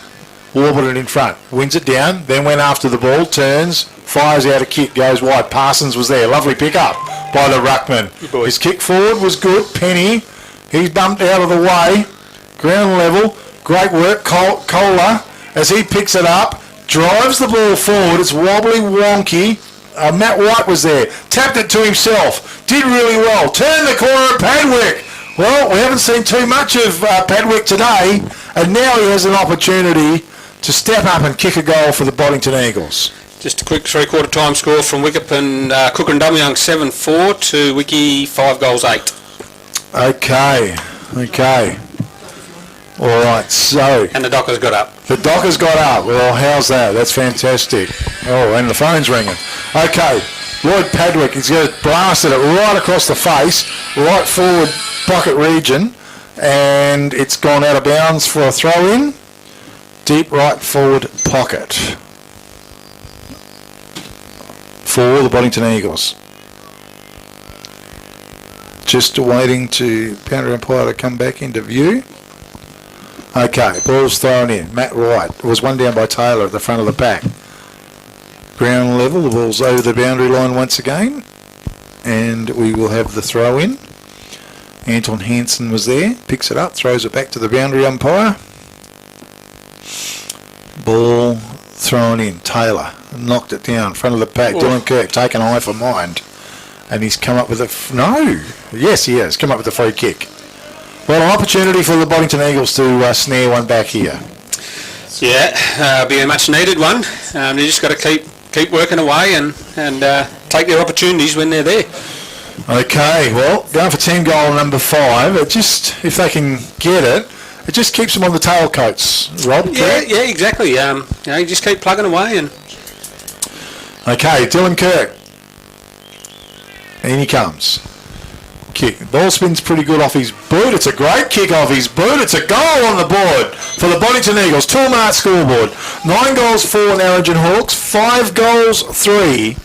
Warburton in front, wins it down, then went after the ball, turns, fires out a kick, goes wide. Parsons was there, lovely pick up by the ruckman. His kick forward was good. Penny, he's bumped out of the way. Ground level, great work. Kohler, as he picks it up, drives the ball forward. It's wobbly, wonky. Matt White was there, tapped it to himself, did really well. Turned the corner at Padwick. Well, we haven't seen too much of Padwick today, and now he has an opportunity to step up and kick a goal for the Boddington Eagles. Just a quick three-quarter time score from Wickup and Cook and Dumyoung 7-4 to Wiki 5-8. Okay. All right, so... And the Dockers got up. The Dockers got up. Well, how's that? That's fantastic. Oh, and the phone's ringing. Okay, Lloyd Padwick, he's going to blasted it right across the face, right forward pocket region, and it's gone out of bounds for a throw-in. Deep right forward pocket for the Boddington Eagles. Just waiting to boundary umpire to come back into view. Okay, ball's thrown in. Matt Wright was one down by Taylor at the front of the pack. Ground level, the ball's over the boundary line once again, and we will have the throw in. Anton Hansen was there, picks it up, throws it back to the boundary umpire. Ball thrown in. Taylor knocked it down, front of the pack. Dylan Kirk taken eye for mind. And he's come up with Yes, he has. Come up with a free kick. Well, an opportunity for the Boddington Eagles to snare one back here. Yeah, be a much needed one. You just got to keep keep working away and take their opportunities when they're there. Okay, well, going for team goal number 5. It just, if they can get it, it just keeps them on the tailcoats. Rob, correct? Yeah, exactly. You just keep plugging away and. Okay, Dylan Kirk. In he comes. Kick. Ball spins pretty good off his boot. It's a great kick off his boot. It's a goal on the board for the Boddington Eagles. 2-mark scoreboard. 9 goals for Narrogin Hawks. 5 goals 3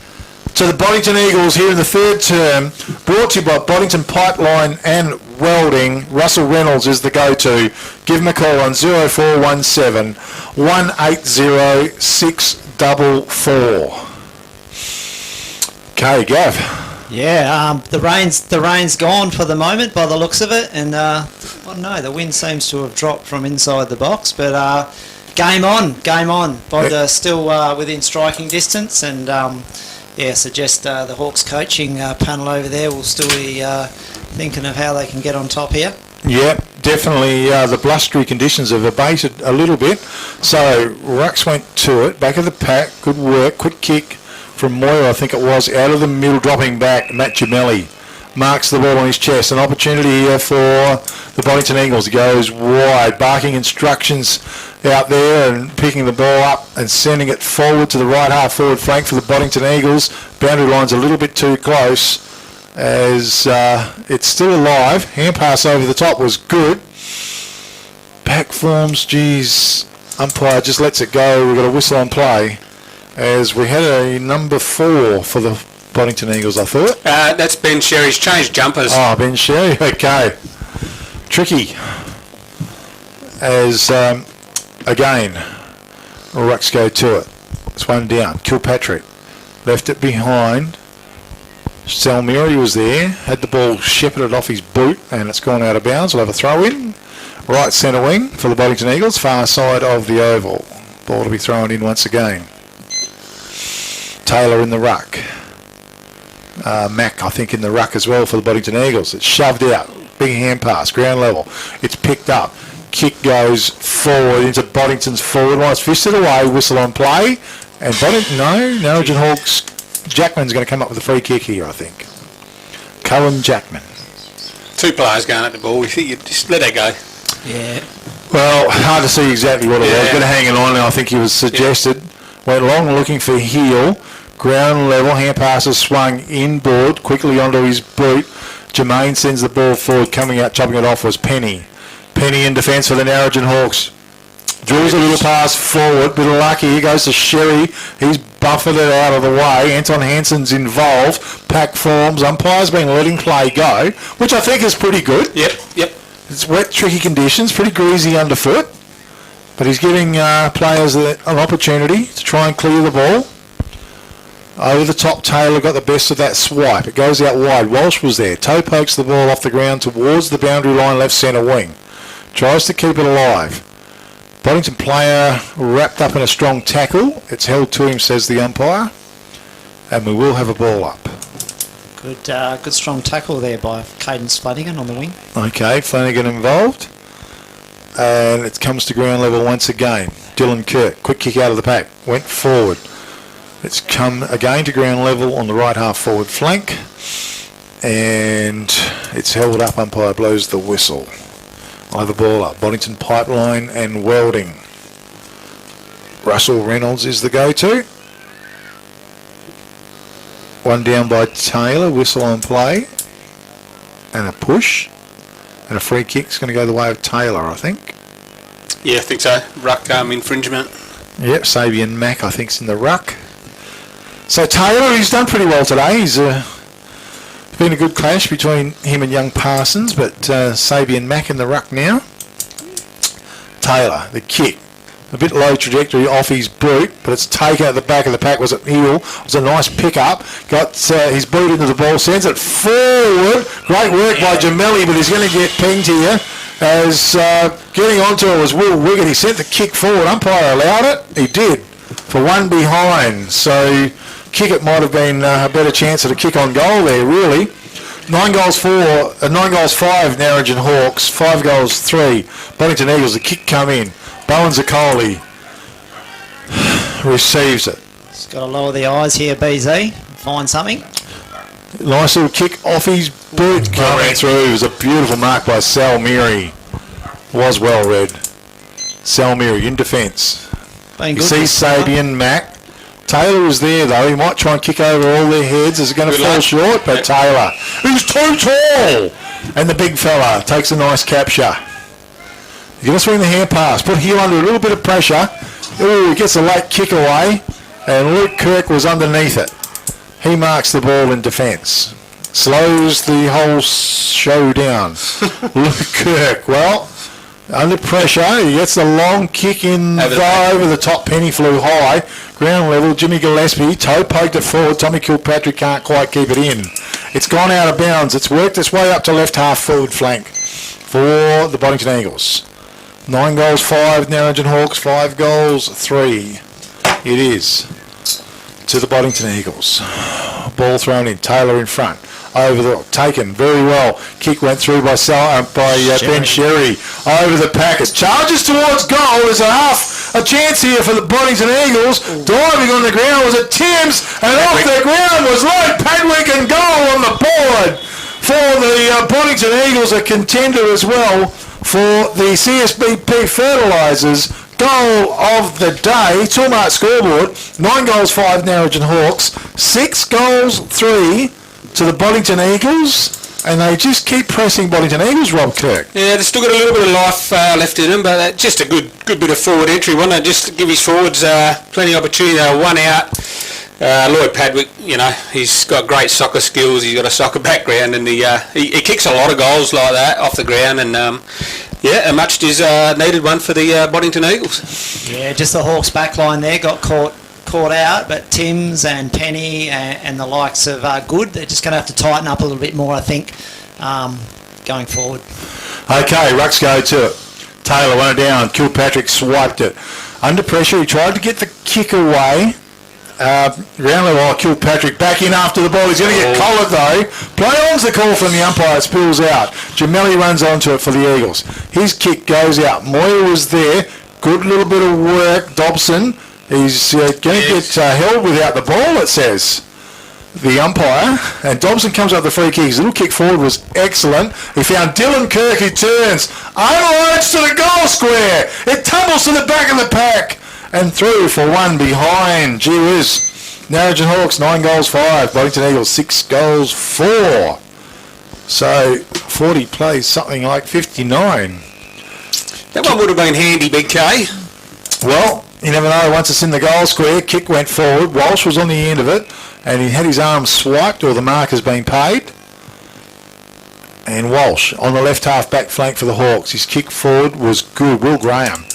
to the Boddington Eagles here in the third term. Brought to you by Boddington Pipeline and Welding. Russell Reynolds is the go-to. Give him a call on 0417 180 644. Okay, Gav. Yeah, the rain's gone for the moment by the looks of it, and I don't know, the wind seems to have dropped from inside the box, but game on. Bod still within striking distance, and suggest the Hawks coaching panel over there will still be thinking of how they can get on top here. Yep, definitely the blustery conditions have abated a little bit, so Rux went to it, back of the pack, good work, quick kick from Moyer, I think it was, out of the middle, dropping back. Matt Gemelli marks the ball on his chest. An opportunity here for the Boddington Eagles. He goes wide, barking instructions out there and picking the ball up and sending it forward to the right half forward flank for the Boddington Eagles. Boundary line's a little bit too close as it's still alive. Hand pass over the top was good. Back forms, geez, umpire just lets it go. We've got a whistle on play. As we had a number 4 for the Boddington Eagles, I thought. That's Ben Sherry's changed jumpers. Oh, Ben Sherry, okay. Tricky. As, again, Rucks go to it. It's one down. Kilpatrick left it behind. Salmiri was there, had the ball shepherded off his boot, and it's gone out of bounds. We'll have a throw in. Right centre wing for the Boddington Eagles, far side of the oval. Ball to be thrown in once again. Taylor in the ruck. Mack, I think, in the ruck as well for the Boddington Eagles. It's shoved out. Big hand pass, ground level. It's picked up. Kick goes forward into Boddington's forward line. It's fisted away. Whistle on play. And Narrogin Hawks. Jackman's going to come up with a free kick here, I think. Cohen Jackman. 2 players going at the ball. You think you just let it go. Yeah. Well, hard to see exactly what it was. Going to hang it on, I think he was suggested. Went long looking for heel. Ground level, hand passes swung inboard, quickly onto his boot. Jermaine sends the ball forward, coming out, chopping it off was Penny. Penny in defence for the Narrogin Hawks. Drills a little pass forward, bit of luck here, goes to Sherry. He's buffered it out of the way. Anton Hansen's involved. Pack forms, umpire's been letting play go, which I think is pretty good. Yep. It's wet, tricky conditions, pretty greasy underfoot. But he's giving players an opportunity to try and clear the ball. Over the top, Taylor got the best of that swipe. It goes out wide. Walsh was there. Toe pokes the ball off the ground towards the boundary line, left centre wing. Tries to keep it alive. Boddington player wrapped up in a strong tackle. It's held to him, says the umpire. And we will have a ball up. Good strong tackle there by Cadence Flanagan on the wing. Okay, Flanagan involved. And it comes to ground level once again. Dylan Kirk, quick kick out of the pack. Went forward. It's come again to ground level on the right half forward flank, and it's held up. Umpire blows the whistle. I'll have a ball up. Boddington Pipeline and Welding. Russell Reynolds is the go-to. One down by Taylor. Whistle on play, and a push, and a free kick's going to go the way of Taylor, I think. Yeah, I think so. Ruck infringement. Yep, Sabian Mack, I think, is in the ruck. So Taylor, he's done pretty well today. He's been a good clash between him and young Parsons, but Sabian Mack in the ruck now. Taylor, the kick. A bit low trajectory off his boot, but it's taken at the back of the pack. Was it heel? It was a nice pick-up. Got his boot into the ball, sends it forward. Great work by Gemelli, but he's going to get pinged here. As getting onto it was Will Wiggett. He sent the kick forward. Umpire allowed it. He did. For one behind. So kick it might have been a better chance at a kick on goal there, really. 9 goals 5 Narrogin Hawks, 5 goals 3 Boddington Eagles. The kick come in. Bowen Zaccoli receives it. He's got to lower the eyes here, BZ. Find something. Nice little kick off his boot coming through. It was a beautiful mark by Salmiri. Was well read. Salmiri in defence. Been You good see this time. Sabian, Mac. Taylor is there though. He might try and kick over all their heads. Is it going to Good fall luck. short? But Taylor, who's too tall, and the big fella takes a nice capture. He's going to swing the hand pass. Put heel under a little bit of pressure. Ooh, he gets a late kick away, and Luke Kirk was underneath it. He marks the ball in defence. Slows the whole show down. Luke Kirk, well, under pressure, he gets the long kick in over the top. Penny flew high. Ground level, Jimmy Gillespie, toe poked it forward. Tommy Kilpatrick can't quite keep it in. It's gone out of bounds. It's worked its way up to left half forward flank for the Boddington Eagles. 9 goals, 5 Narrogin Hawks, 5 goals, 3. It is to the Boddington Eagles. Ball thrown in, Taylor in front. Over the taken very well. Kick went through by Ben Sherry. Over the packet. Charges towards goal. There's a chance here for the Boddington Eagles. Diving on the ground was it Timms, and off the ground was Lloyd Padwick, and goal on the board for the Boddington Eagles, a contender as well for the CSBP Fertilisers goal of the day. Two-mark scoreboard. 9 goals, 5 Narrogin Hawks. 6 goals, 3 to the Boddington Eagles, and they just keep pressing Boddington Eagles, Rob Kirk. Yeah, they've still got a little bit of life left in them, but just a good bit of forward entry, wasn't it? Just to give his forwards plenty of opportunity. They were one out. Lloyd Padwick, he's got great soccer skills. He's got a soccer background, and he kicks a lot of goals like that off the ground, and a much needed one for the Boddington Eagles. Yeah, just the Hawks back line there got caught out, but Timms and Penny and the likes of Good, they're just going to have to tighten up a little bit more, I think, going forward. Okay, Rucks go to it. Taylor went down. Kilpatrick swiped it. Under pressure, he tried to get the kick away. Round level, Kilpatrick back in after the ball. He's going to get collared though. Play on's the call from the umpire. It spills out. Jamelli runs onto it for the Eagles. His kick goes out. Moyer was there. Good little bit of work. Dobson. He's going to get held without the ball, it says, the umpire. And Dobson comes up the free kick. His little kick forward was excellent. He found Dylan Kirk, who turns. Unloads to the goal square. It tumbles to the back of the pack. And through for one behind. Gee whiz. Narrogin Hawks, 9 goals, 5. Boddington Eagles, 6 goals, 4. So 40 plays something like 59. That one would have been handy, Big K. Well, you never know. Once it's in the goal square, kick went forward. Walsh was on the end of it, and he had his arm swiped, or the mark has been paid. And Walsh on the left half back flank for the Hawks. His kick forward was good. Will Graham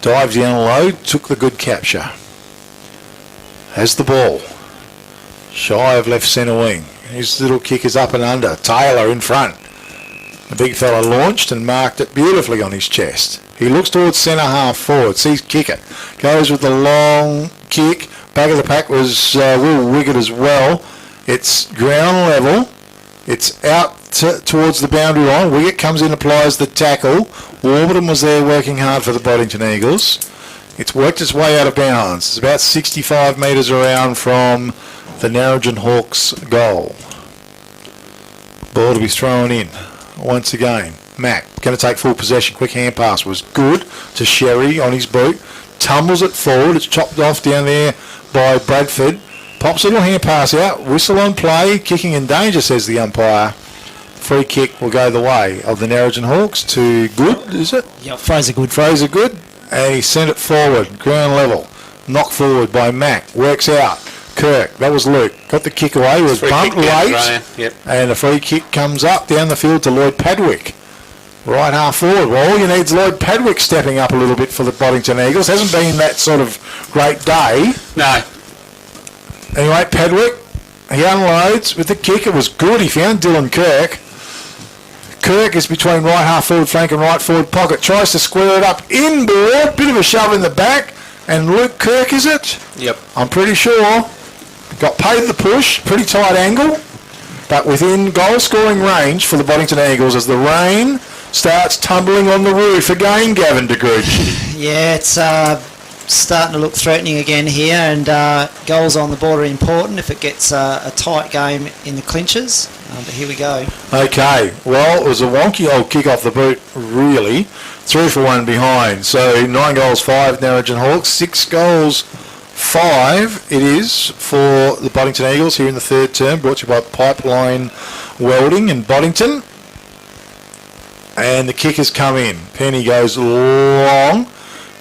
dived down low, took the good capture. Has the ball. Shy of left centre wing. His little kick is up and under. Taylor in front. The big fella launched and marked it beautifully on his chest. He looks towards centre half forward, sees kick it. Goes with the long kick. Back of the pack was Will Wiggett as well. It's ground level. It's out towards the boundary line. Wiggett comes in, applies the tackle. Warburton was there working hard for the Boddington Eagles. It's worked its way out of bounds. It's about 65 metres around from the Narrogin Hawks goal. Ball to be thrown in once again. Mac going to take full possession. Quick hand pass was good to Sherry on his boot. Tumbles it forward. It's chopped off down there by Bradford. Pops a little hand pass out. Whistle on play. Kicking in danger, says the umpire. Free kick will go the way of the Narrogin Hawks to Good, is it? Yep, Fraser Good. Fraser Good. And he sent it forward. Ground level. Knocked forward by Mac. Works out. Kirk. That was Luke. Got the kick away. Was bumped late. Yep. And the free kick comes up down the field to Lloyd Padwick. Right half forward. Well, all you need is Lloyd Padwick stepping up a little bit for the Boddington Eagles. Hasn't been that sort of great day. No. Anyway, Padwick, he unloads with the kick. It was good. He found Dylan Kirk. Kirk is between right half forward flank and right forward pocket. Tries to square it up inboard. Bit of a shove in the back. And Luke Kirk, is it? Yep. I'm pretty sure. Got paid the push. Pretty tight angle. But within goal scoring range for the Boddington Eagles as the rain starts tumbling on the roof again, Gavin DeGrooch. Yeah, it's starting to look threatening again here, and goals on the board are important if it gets a tight game in the clinches. But here we go. Okay, well, it was a wonky old kick off the boot, really. 3 for 1 behind. So 9 goals, 5 Narrogin Hawks, 6 goals, 5 it is for the Boddington Eagles here in the third term, brought to you by Pipeline Welding in Boddington. And the kick has come in. Penny goes long.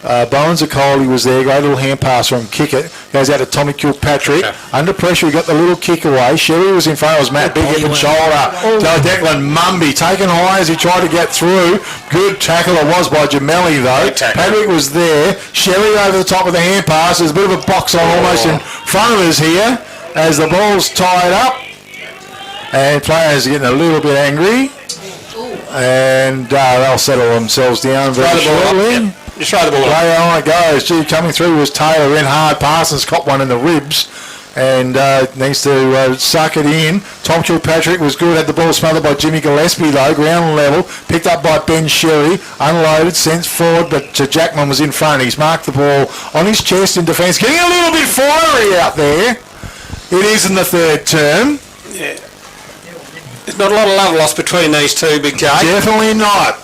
Bowen's Akoli was there, great little hand pass from Kickett. Goes out to Tommy Kilpatrick. Yeah. Under pressure, he got the little kick away. Sherry was in front, it was Matt Big hip and shoulder. Joe Declan Mumby taken high as he tried to get through. Good tackle it was by Gemelli though. Patrick was there. Sherry over the top of the hand pass. There's a bit of a box on almost in front of us here as the ball's tied up. And players are getting a little bit angry. And they'll settle themselves down very shortly. Just throw the ball up. Play on it goes. Gee, coming through was Taylor in hard. Parsons caught one in the ribs and needs to suck it in. Tom Kilpatrick was good. Had the ball smothered by Jimmy Gillespie though. Ground level. Picked up by Ben Sherry. Unloaded. Sent forward, but Jackman was in front. He's marked the ball on his chest in defence. Getting a little bit fiery out there. It is in the third term. Yeah. There's not a lot of love lost between these two, Big K. Definitely not.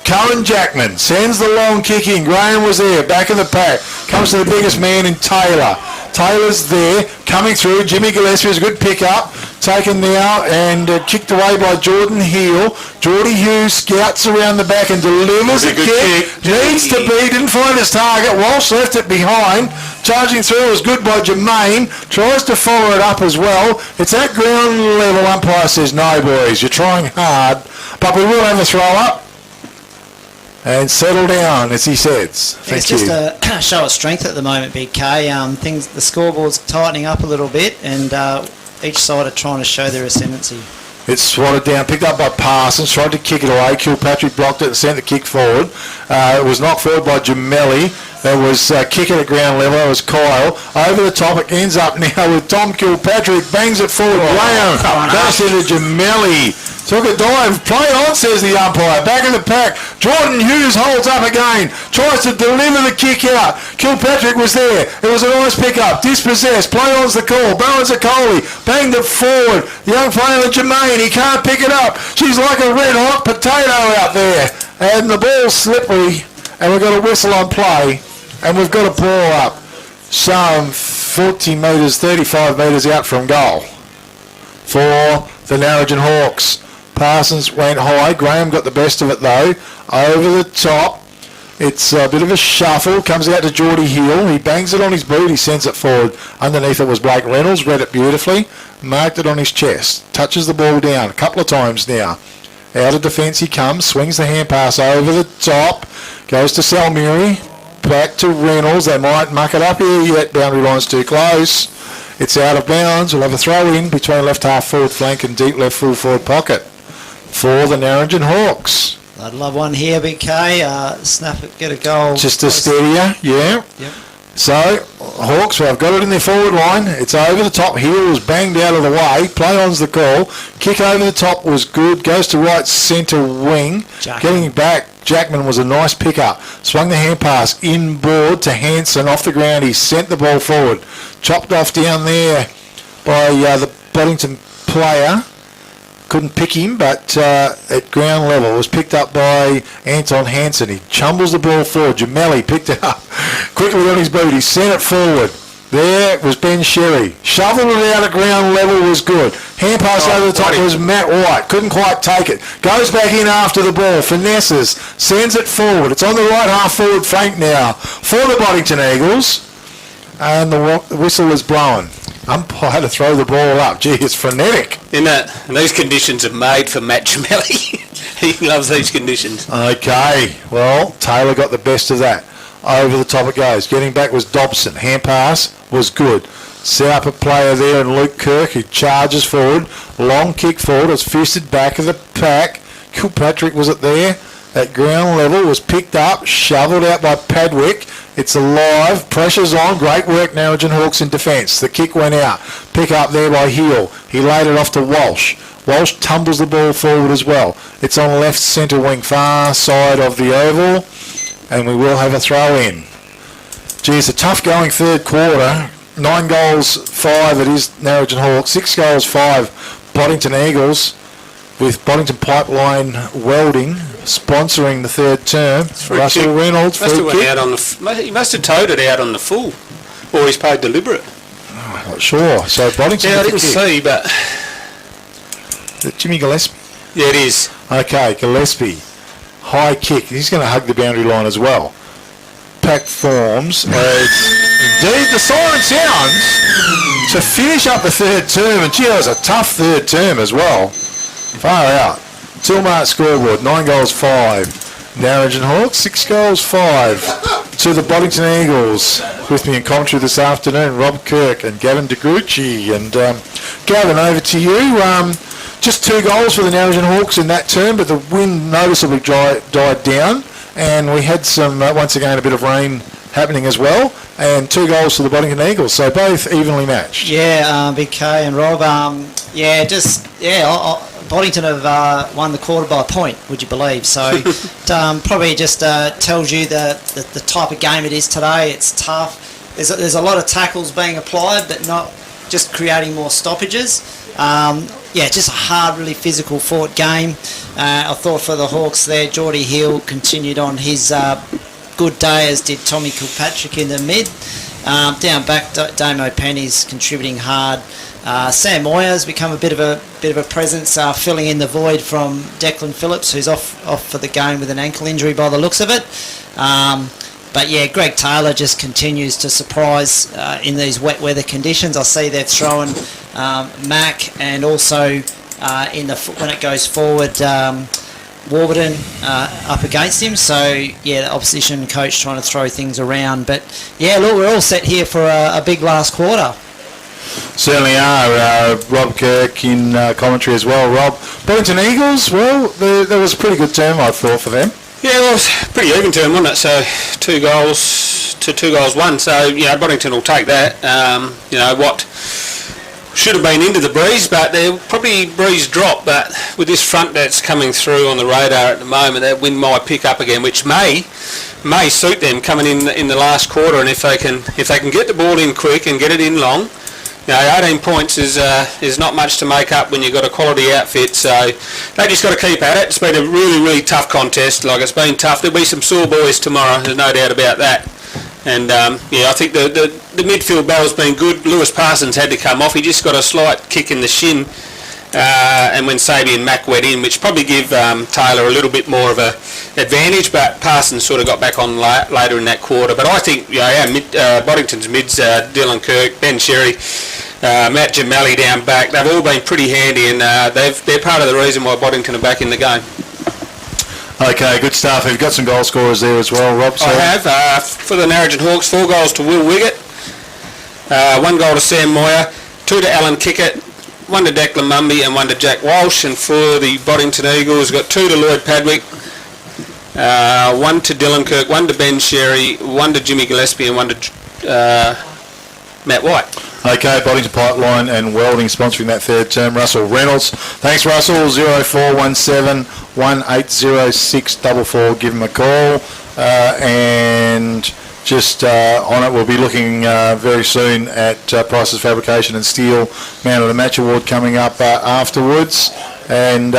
Cohen Jackman sends the long kick in. Graham was there, back in the pack. Comes to the biggest man in Taylor. Taylor's there, coming through. Jimmy Gillespie is a good pick-up. Taken now and kicked away by Jordan Heel. Geordie Hughes scouts around the back and delivers a kick. Needs to be, didn't find his target. Walsh left it behind. Charging through was good by Jermaine. Tries to follow it up as well. It's at ground level. Umpire says, no, boys, you're trying hard. But we will have a throw up. And settle down, as he says. It's just a show of strength at the moment, Big K. The scoreboard's tightening up a little bit, and each side are trying to show their ascendancy. It's swatted down, picked up by Parsons, tried to kick it away. Kilpatrick blocked it and sent the kick forward. It was knocked forward by Gemelli. There was kick at ground level. That was Kyle. Over the top, it ends up now with Tom Kilpatrick. Bangs it forward. Graham goes into Gemelli. Took a dive. Play on, says the umpire. Back in the pack. Jordan Hughes holds up again. Tries to deliver the kick out. Kilpatrick was there. It was a nice pick-up. Dispossessed. Play on's the call. Bowen's Akoli. Banged it forward. The young player, Jermaine. He can't pick it up. She's like a red-hot potato out there. And the ball's slippery. And we've got a whistle on play. And we've got a ball up some 40 metres, 35 metres out from goal for the Narrogin Hawks. Parsons went high. Graham got the best of it though. Over the top. It's a bit of a shuffle. Comes out to Geordie Hill. He bangs it on his boot. He sends it forward. Underneath it was Blake Reynolds. Read it beautifully. Marked it on his chest. Touches the ball down a couple of times now. Out of defence he comes. Swings the hand pass over the top. Goes to Salmiri. Back to Reynolds. They might muck it up here yet. Boundary line's too close. It's out of bounds. We'll have a throw in between left half forward flank and deep left full forward pocket for the Narrogin Hawks. I'd love one here, Big K. Snap it, get a goal. Just a steadier, yeah. Yep. So, Hawks, well, I've got it in their forward line. It's over the top. Heel was banged out of the way. Play on's the call. Kick over the top was good. Goes to right centre wing. Getting back. Jackman was a nice pick-up. Swung the hand pass inboard to Hanson off the ground. He sent the ball forward. Chopped off down there by the Boddington player. Couldn't pick him, but at ground level was picked up by Anton Hansen. He chumbles the ball forward. Gemelli picked it up quickly on his boot. He sent it forward. There was Ben Sherry. Shoveled it out at ground level was good. Hand pass over the top was Matt White. Couldn't quite take it. Goes back in after the ball. Finesses. Sends it forward. It's on the right half forward flank now for the Boddington Eagles. And the whistle is blowing. Umpire to throw the ball up. Gee, it's frenetic. And these conditions are made for Matt Gemelli. He loves these conditions. Okay. Well, Taylor got the best of that. Over the top it goes. Getting back was Dobson. Hand pass was good. Set up a player there and Luke Kirk who charges forward. Long kick forward. It's fisted back of the pack. Kilpatrick was it there. At ground level was picked up. Shovelled out by Padwick. It's alive. Pressure's on. Great work Narrogin Hawks in defence. The kick went out. Pick up there by Hill. He laid it off to Walsh. Walsh tumbles the ball forward as well. It's on left centre wing, far side of the oval. And we will have a throw in. Geez, a tough going third quarter. 9 goals, 5 it is Narrogin Hawks. 6 goals, 5 Boddington Eagles, with Boddington Pipeline Welding sponsoring the third term. Russell kick. Reynolds, Must free have went kick. out on the. He must have towed it out on the full, or he's paid deliberate. Not sure. So Boddington. Yeah, I with the didn't kick. see, but Is it Jimmy Gillespie? yeah, it is. Okay, Gillespie. High kick. He's going to hug the boundary line as well. Pack forms as indeed the siren sounds to finish up the third term, and gee, that was a tough third term as well. Far out. Tilmark scoreboard, 9 goals, 5. Narrogin Hawks, 6 goals, 5 to the Boddington Eagles. With me in commentary this afternoon, Rob Kirk and Gavin DeGrucci. And Gavin, over to you. Just 2 goals for the Narrogin Hawks in that term, but the wind noticeably died down. And we had some, once again, a bit of rain happening as well, and 2 goals to the Boddington Eagles, so both evenly matched. Yeah, Big K and Rob. Boddington have won the quarter by a point, would you believe? So it probably just tells you the type of game it is today. It's tough. There's a lot of tackles being applied, but not just creating more stoppages. Just a hard, really physical fought game. I thought for the Hawks there, Geordie Hill continued on his good day, as did Tommy Kilpatrick in the mid. Down back, Damo Penny's contributing hard. Sam Moyer's become a bit of a presence, filling in the void from Declan Phillips, who's off for the game with an ankle injury by the looks of it. But yeah, Greg Taylor just continues to surprise in these wet weather conditions. I see they've thrown Mac, and also when it goes forward, Warburton up against him. So yeah, the opposition coach trying to throw things around. But yeah, look, we're all set here for a big last quarter. Certainly are. Rob Kirk in commentary as well. Rob, Boddington Eagles, well, there was a pretty good term, I thought, for them. Yeah, well, it was a pretty even term, wasn't it? So 2 goals to 2 goals 1. So Boddington will take that. What should have been into the breeze, but they'll probably breeze drop. But with this front that's coming through on the radar at the moment, that wind might pick up again, which may suit them coming in the last quarter. And if they can get the ball in quick and get it in long, 18 points is not much to make up when you've got a quality outfit. So they just got to keep at it. It's been a really, really tough contest. Like, it's been tough. There'll be some sore boys tomorrow. There's no doubt about that. And I think the midfield battle's been good. Lewis Parsons had to come off. He just got a slight kick in the shin. And when Sabey and Mack went in, which probably give Taylor a little bit more of a advantage, but Parsons sort of got back on later in that quarter. But I think Boddington's mids, Dylan Kirk, Ben Sherry, Matt Jamali down back, they've all been pretty handy, and they're part of the reason why Boddington are back in the game. Okay, good stuff. You've got some goal scorers there as well, Rob. So. I have. For the Narrogin Hawks, 4 goals to Will Wiggett, 1 goal to Sam Moyer, 2 to Alan Kickett, 1 to Declan Mumby, and 1 to Jack Walsh. And for the Boddington Eagles, got 2 to Lloyd Padwick, 1 to Dylan Kirk, 1 to Ben Sherry, 1 to Jimmy Gillespie, and 1 to Matt White. Okay, Boddington Pipeline and Welding sponsoring that third term. Russell Reynolds. Thanks, Russell. 0417 180644. Give him a call. And just on it, we'll be looking very soon at Price's Fabrication and Steel Man of the Match Award coming up afterwards. And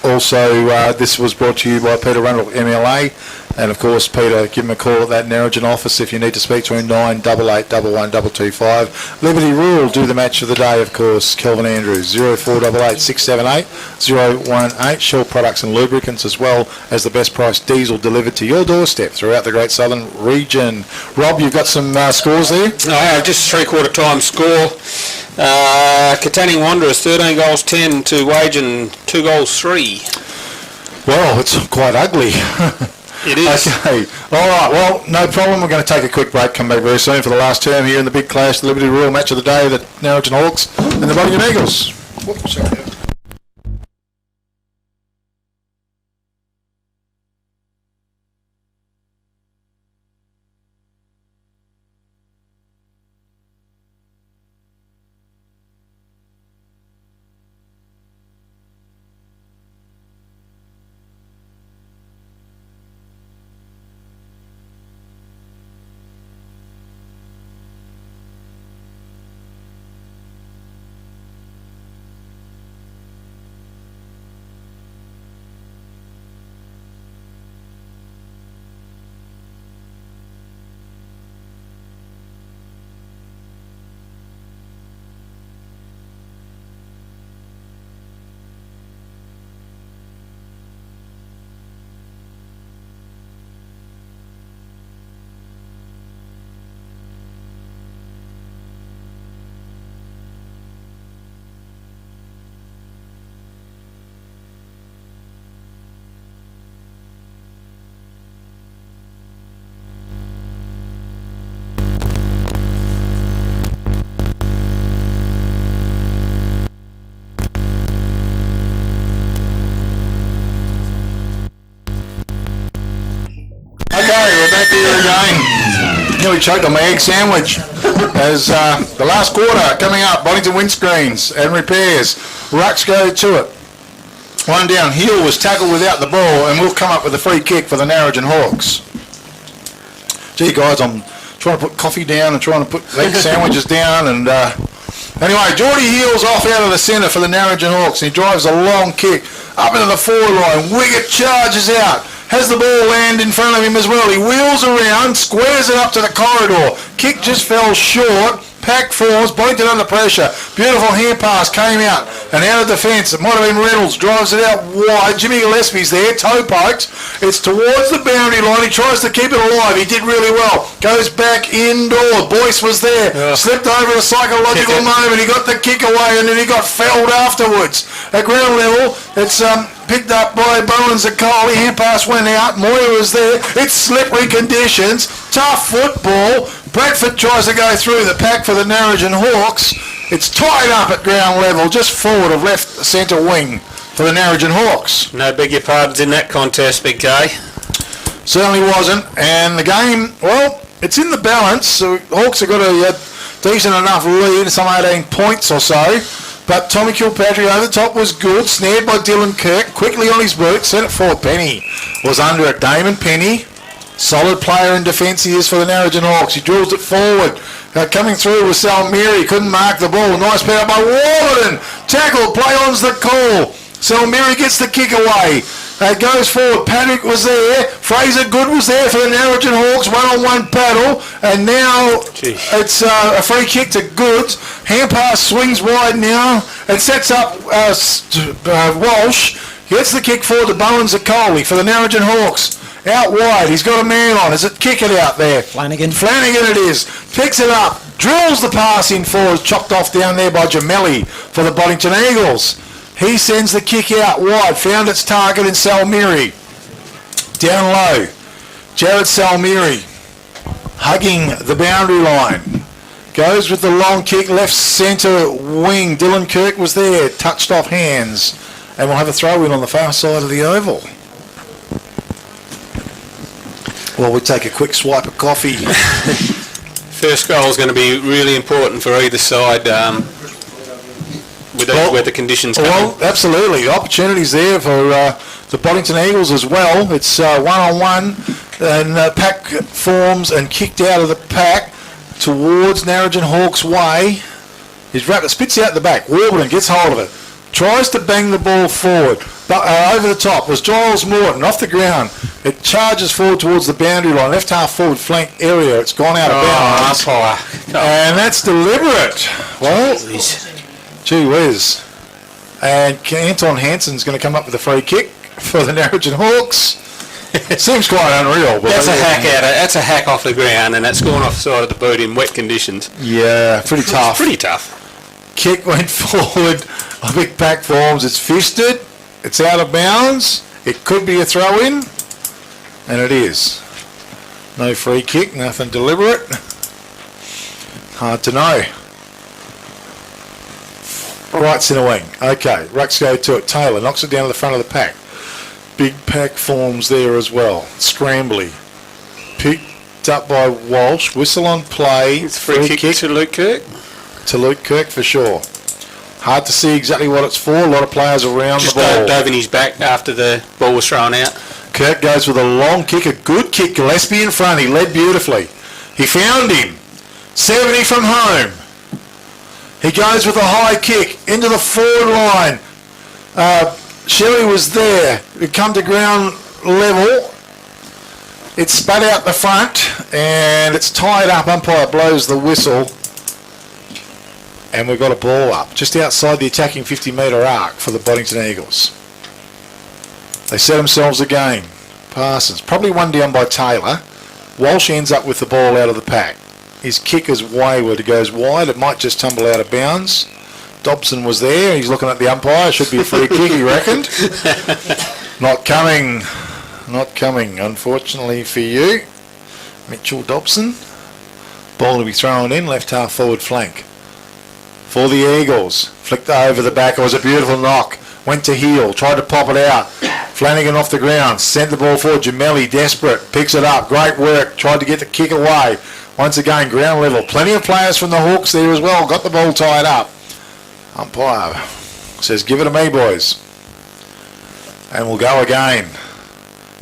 also, this was brought to you by Peter Rundle, MLA. And of course, Peter, give him a call at that Narrogin office if you need to speak to him, 988 11 225. Liberty Rural, do the match of the day, of course. Kelvin Andrews, 0488 678 018. Shell Products and Lubricants, as well as the best price diesel delivered to your doorstep throughout the Great Southern region. Rob, you've got some scores there? I have just 3/4 time score. Katanning Wanderers, 13 goals 10 to Wagen, 2 goals 3. Well, it's quite ugly. It is. Okay. All right. Well, no problem. We're going to take a quick break. Come back very soon for the last term here in the big clash, the Liberty Royal match of the day, the Narrogin Hawks and the Boddington Eagles. Whoops, sorry. Nearly choked on my egg sandwich. As the last quarter coming up, Boddington windscreens and repairs. Rucks go to it. One down. Heel was tackled without the ball, and we'll come up with a free kick for the Narrogin Hawks. Gee, guys, I'm trying to put coffee down and trying to put egg sandwiches down, and anyway, Geordie heels off out of the centre for the Narrogin Hawks, and he drives a long kick up into the forward line. Wiggett charges out. Has the ball land in front of him as well. He wheels around, squares it up to the corridor. Kick just fell short. Pack forms, Boddington under pressure. Beautiful hand pass came out and out of defence. It might have been Reynolds. Drives it out wide. Jimmy Gillespie's there, toe poked. It's towards the boundary line. He tries to keep it alive. He did really well. Goes back indoors. Boyce was there. Slipped over a psychological moment. He got the kick away and then he got felled afterwards. At ground level, it's picked up by Bowens and Coley. Hand pass went out. Moyer was there. It's slippery conditions. Tough football. Bradford tries to go through the pack for the Narrogin Hawks. It's tied up at ground level, just forward of left centre wing for the Narrogin Hawks. No beg your pardons in that contest, Big K. Certainly wasn't. And the game, well, it's in the balance. So Hawks have got a decent enough lead, some 18 points or so. But Tommy Kilpatrick over the top was good. Snared by Dylan Kirk. Quickly on his boot. Sent it forward. Penny was under it. Damon Penny. Solid player in defence he is for the Narrogin Hawks. He drills it forward. Coming through with Salmiri. Couldn't mark the ball. Nice power by Warburton. Tackle. Play on's the call. Salmiri gets the kick away. Goes forward. Patrick was there. Fraser Good was there for the Narrogin Hawks. One-on-one battle. And now it's a free kick to Goods. Hand pass swings wide now. It sets up Walsh. Gets the kick forward to Bowens Coley for the Narrogin Hawks. Out wide. He's got a man on. Is it kick it out there? Flanagan it is. Picks it up. Drills the pass in forward. Chopped off down there by Gemelli for the Boddington Eagles. He sends the kick out wide. Found its target in Salmiri. Down low. Jared Salmiri hugging the boundary line. Goes with the long kick. Left centre wing. Dylan Kirk was there. Touched off hands. And we'll have a throw in on the far side of the oval. Well, we take a quick swipe of coffee. First goal is going to be really important for either side with the weather conditions coming. Well, absolutely. The opportunities there for the Boddington Eagles as well. It's one-on-one and pack forms and kicked out of the pack towards Narrogin Hawks' way. He's wrapped it, spits out the back. Warburton gets hold of it. Tries to bang the ball forward. But over the top was Giles Morton off the ground. It charges forward towards the boundary line. Left half forward flank area. It's gone out of bounds. And that's deliberate. Well, gee whiz. And Anton Hansen's going to come up with a free kick for the Narrogin Hawks. Seems quite unreal. But That's a hack out. That's a hack off the ground, and that's gone off the side of the boot in wet conditions. Yeah, pretty tough. Pretty tough. Kick went forward. A big pack forms. It's fisted. It's out of bounds. It could be a throw-in, and it is. No free kick, nothing deliberate. Hard to know. Right centre wing. Okay, Rucks go to it. Taylor knocks it down to the front of the pack. Big pack forms there as well. Scrambly. Picked up by Walsh. Whistle on play. It's free kick to Luke Kirk. To Luke Kirk for sure. Hard to see exactly what it's for. A lot of players around the ball. Just dove in his back after the ball was thrown out. Kirk goes with a long kick, a good kick. Gillespie in front. He led beautifully. He found him. 70 from home. He goes with a high kick into the forward line. Shelley was there. It come to ground level. It's spat out the front and it's tied up. Umpire blows the whistle. And we've got a ball up just outside the attacking 50-metre arc for the Boddington Eagles. They set themselves a game. Parsons, probably one down by Taylor. Walsh ends up with the ball out of the pack. His kick is wayward. It goes wide. It might just tumble out of bounds. Dobson was there. He's looking at the umpire. It should be a free kick, he reckoned. Not coming. Not coming, unfortunately for you. Mitchell Dobson. Ball to be thrown in. Left half forward flank. For the Eagles. Flicked over the back. It was a beautiful knock. Went to heel. Tried to pop it out. Flanagan off the ground. Sent the ball forward. Gemelli desperate. Picks it up. Great work. Tried to get the kick away. Once again, ground level. Plenty of players from the Hawks there as well. Got the ball tied up. Umpire says, give it to me, boys. And we'll go again.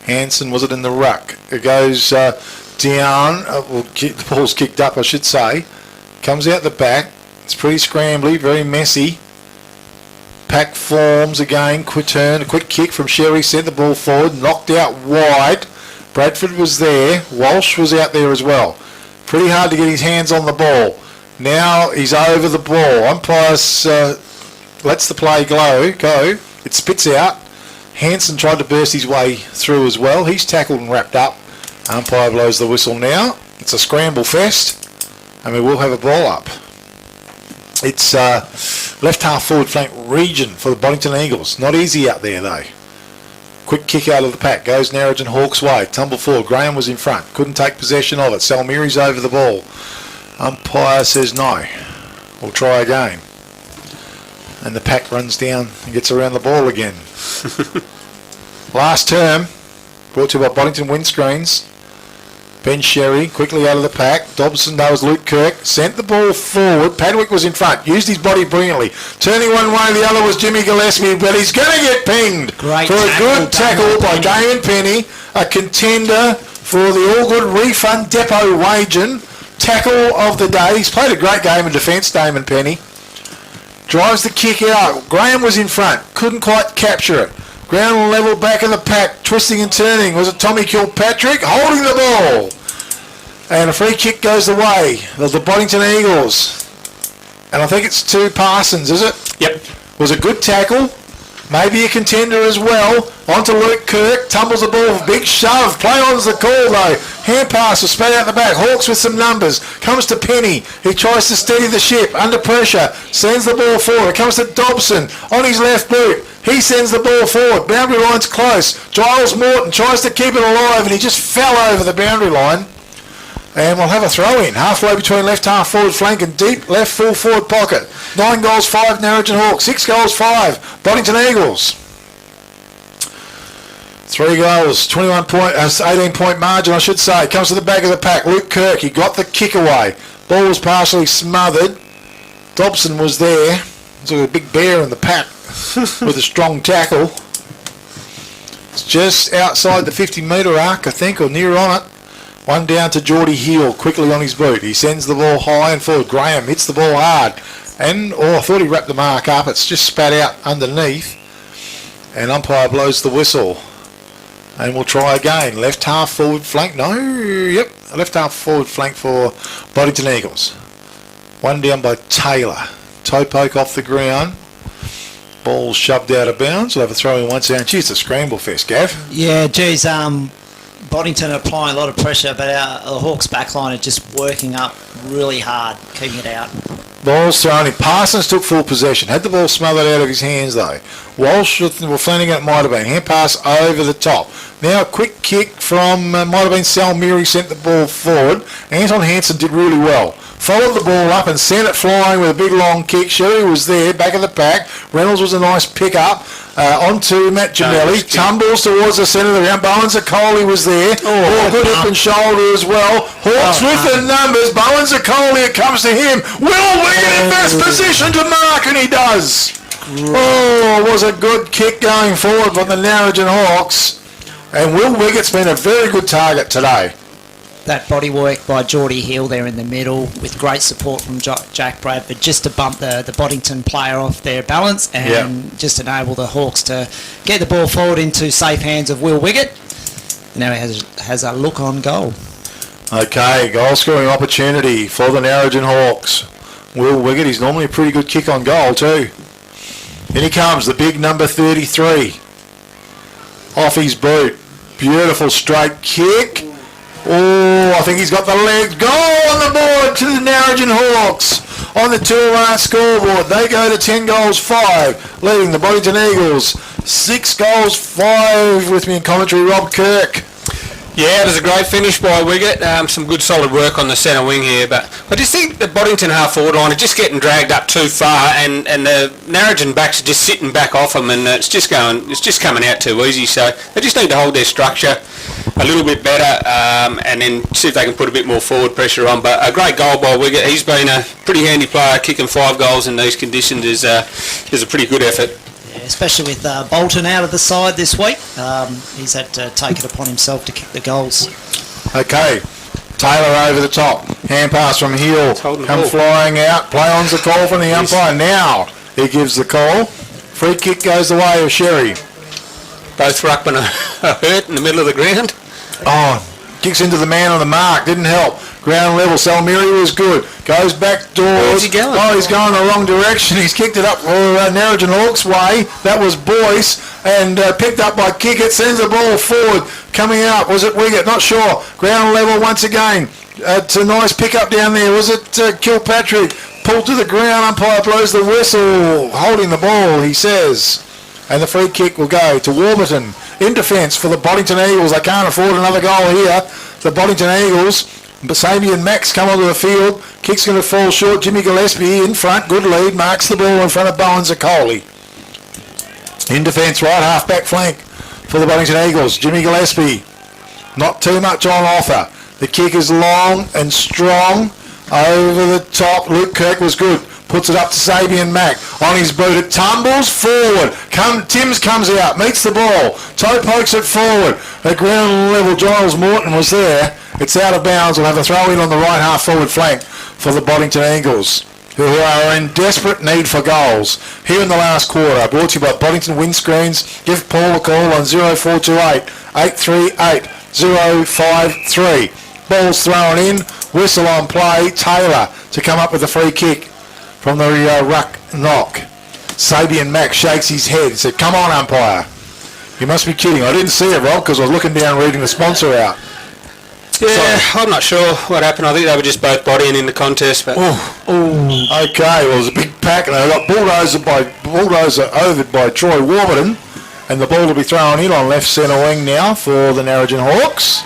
Hansen, was it in the ruck? It goes down. The ball's kicked up, I should say. Comes out the back. It's pretty scrambly, very messy. Pack forms again. Quick turn, a quick kick from Sherry. Sent the ball forward. Knocked out wide. Bradford was there. Walsh was out there as well. Pretty hard to get his hands on the ball. Now he's over the ball. Umpire lets the play go. It spits out. Hansen tried to burst his way through as well. He's tackled and wrapped up. Umpire blows the whistle now. It's a scramble fest, and we will have a ball up. It's left half forward flank region for the Boddington Eagles. Not easy out there though. Quick kick out of the pack. Goes Narrogin Hawks' way. Tumble forward. Graham was in front. Couldn't take possession of it. Salmiri's over the ball. Umpire says no. We'll try again. And the pack runs down and gets around the ball again. Last term. Brought to you by Boddington Windscreens. Ben Sherry quickly out of the pack. Dobson, that was Luke Kirk. Sent the ball forward. Padwick was in front. Used his body brilliantly. Turning one way, the other was Jimmy Gillespie, but he's going to get pinged. Great for a good tackle by Damon Penny. A contender for the All Good Refund Depot Wagen. Tackle of the day. He's played a great game in defence, Damon Penny. Drives the kick out. Graham was in front. Couldn't quite capture it. Ground level back of the pack. Twisting and turning. Was it Tommy Kilpatrick? Holding the ball. And a free kick goes the way of the Boddington Eagles. And I think it's to Parsons, is it? Yep. Was a good tackle. Maybe a contender as well. On to Luke Kirk. Tumbles the ball. Big shove. Play on's the call though. Hand pass was spat out the back. Hawks with some numbers. Comes to Penny. He tries to steady the ship. Under pressure. Sends the ball forward. It comes to Dobson. On his left boot. He sends the ball forward. Boundary line's close. Giles Morton tries to keep it alive and he just fell over the boundary line. And we'll have a throw in. Halfway between left half forward flank and deep left full forward pocket. 9 goals, 5 Narrogin Hawks. 6 goals, 5 Boddington Eagles. 3 goals, 18 point margin I should say. Comes to the back of the pack. Luke Kirk, he got the kick away. Ball was partially smothered. Dobson was there. There's a big bear in the pack with a strong tackle. It's just outside the 50 metre arc I think, or near on it. One down to Geordie Hill, quickly on his boot. He sends the ball high and forward. Graham hits the ball hard. And, I thought he wrapped the mark up. It's just spat out underneath. And umpire blows the whistle. And we'll try again. Left half forward flank. No, yep. Left half forward flank for Boddington Eagles. One down by Taylor. Toe poke off the ground. Ball shoved out of bounds. We'll have a throw in once down. Geez, it's a scramble fest, Gav. Yeah, geez, Boddington are applying a lot of pressure, but the Hawks backline are just working up really hard, keeping it out. Ball's thrown in. Parsons took full possession. Had the ball smothered out of his hands though. Walsh or Flanagan it might have been. Hand pass over the top. Now a quick kick from, might have been Salmiri sent the ball forward. Anton Hansen did really well. Followed the ball up and sent it flying with a big long kick. Sherry was there, back of the pack. Reynolds was a nice pick-up. Onto Matt Gemelli. Tumbles towards the centre of the ground. Bowen-Zakoli was there. Good hip and shoulder as well. Hawks with the numbers. Bowen-Zakoli, it comes to him. Will Wiggett in best position to mark, and he does. Oh, it was a good kick going forward from the Narrogin Hawks. And Will Wiggett's been a very good target today. That body work by Geordie Hill there in the middle with great support from Jack Bradford just to bump the Boddington player off their balance and just enable the Hawks to get the ball forward into safe hands of Will Wiggett. Now he has a look on goal. Okay, goal scoring opportunity for the Narrogin Hawks. Will Wiggett, he's normally a pretty good kick on goal too. In he comes, the big number 33. Off his boot. Beautiful straight kick. Oh, I think he's got the legs. Goal on the board to the Narrogin Hawks on the 2-1 scoreboard. They go to 10 goals, 5, leading the Boddington Eagles. 6 goals, 5 with me in commentary, Rob Kirk. Yeah, it was a great finish by Wiggett. Some good solid work on the centre wing here, but I just think the Boddington half forward line are just getting dragged up too far, and the Narrogin backs are just sitting back off them, and it's just coming out too easy. So they just need to hold their structure a little bit better, and then see if they can put a bit more forward pressure on. But a great goal by Wiggett. He's been a pretty handy player. Kicking 5 goals in these conditions is a pretty good effort. Especially with Bolton out of the side this week. He's had to take it upon himself to kick the goals. Okay, Taylor over the top. Hand pass from Hill. Holding the Come ball. flying out. Play on's the call from the umpire. Now he gives the call. Free kick goes the way of Sherry. Both ruckmen are hurt in the middle of the ground. Oh, kicks into the man on the mark. Didn't help. Ground level. Salmiri was good. Goes back doors. Where's he going? Oh, he's going the wrong direction. He's kicked it up Narrogin Hawks way. That was Boyce. And picked up by Kickett. Sends the ball forward. Coming out. Was it Wiggett? Not sure. Ground level once again. It's a nice pick up down there. Was it Kilpatrick? Pulled to the ground. Umpire blows the whistle. Holding the ball, he says. And the free kick will go to Warburton. In defence for the Boddington Eagles. They can't afford another goal here. The Boddington Eagles. Basabi and Max come onto the field. Kick's going to fall short. Jimmy Gillespie in front. Good lead. Marks the ball in front of Bowen Zakoli. In defence, right half back flank for the Boddington Eagles. Jimmy Gillespie. Not too much on offer. The kick is long and strong. Over the top. Luke Kirk was good. Puts it up to Sabian Mack. On his boot, it tumbles forward. Timms comes out, meets the ball. Toe pokes it forward. At ground level, Giles Morton was there. It's out of bounds. We'll have a throw in on the right half forward flank for the Boddington Eagles, who are in desperate need for goals. Here in the last quarter, brought to you by Boddington Windscreens. Give Paul a call on 0428 838 053. Ball's thrown in. Whistle on play. Taylor to come up with a free kick from the ruck knock. Sabian Mack shakes his head. He said, come on, umpire. You must be kidding. I didn't see it, Rob, because I was looking down reading the sponsor out. Yeah, I'm not sure what happened. I think they were just both bodying in the contest. But Okay, well, it was a big pack, and they got bulldozer over by Troy Warburton, and the ball will be thrown in on left centre wing now for the Narrogin Hawks.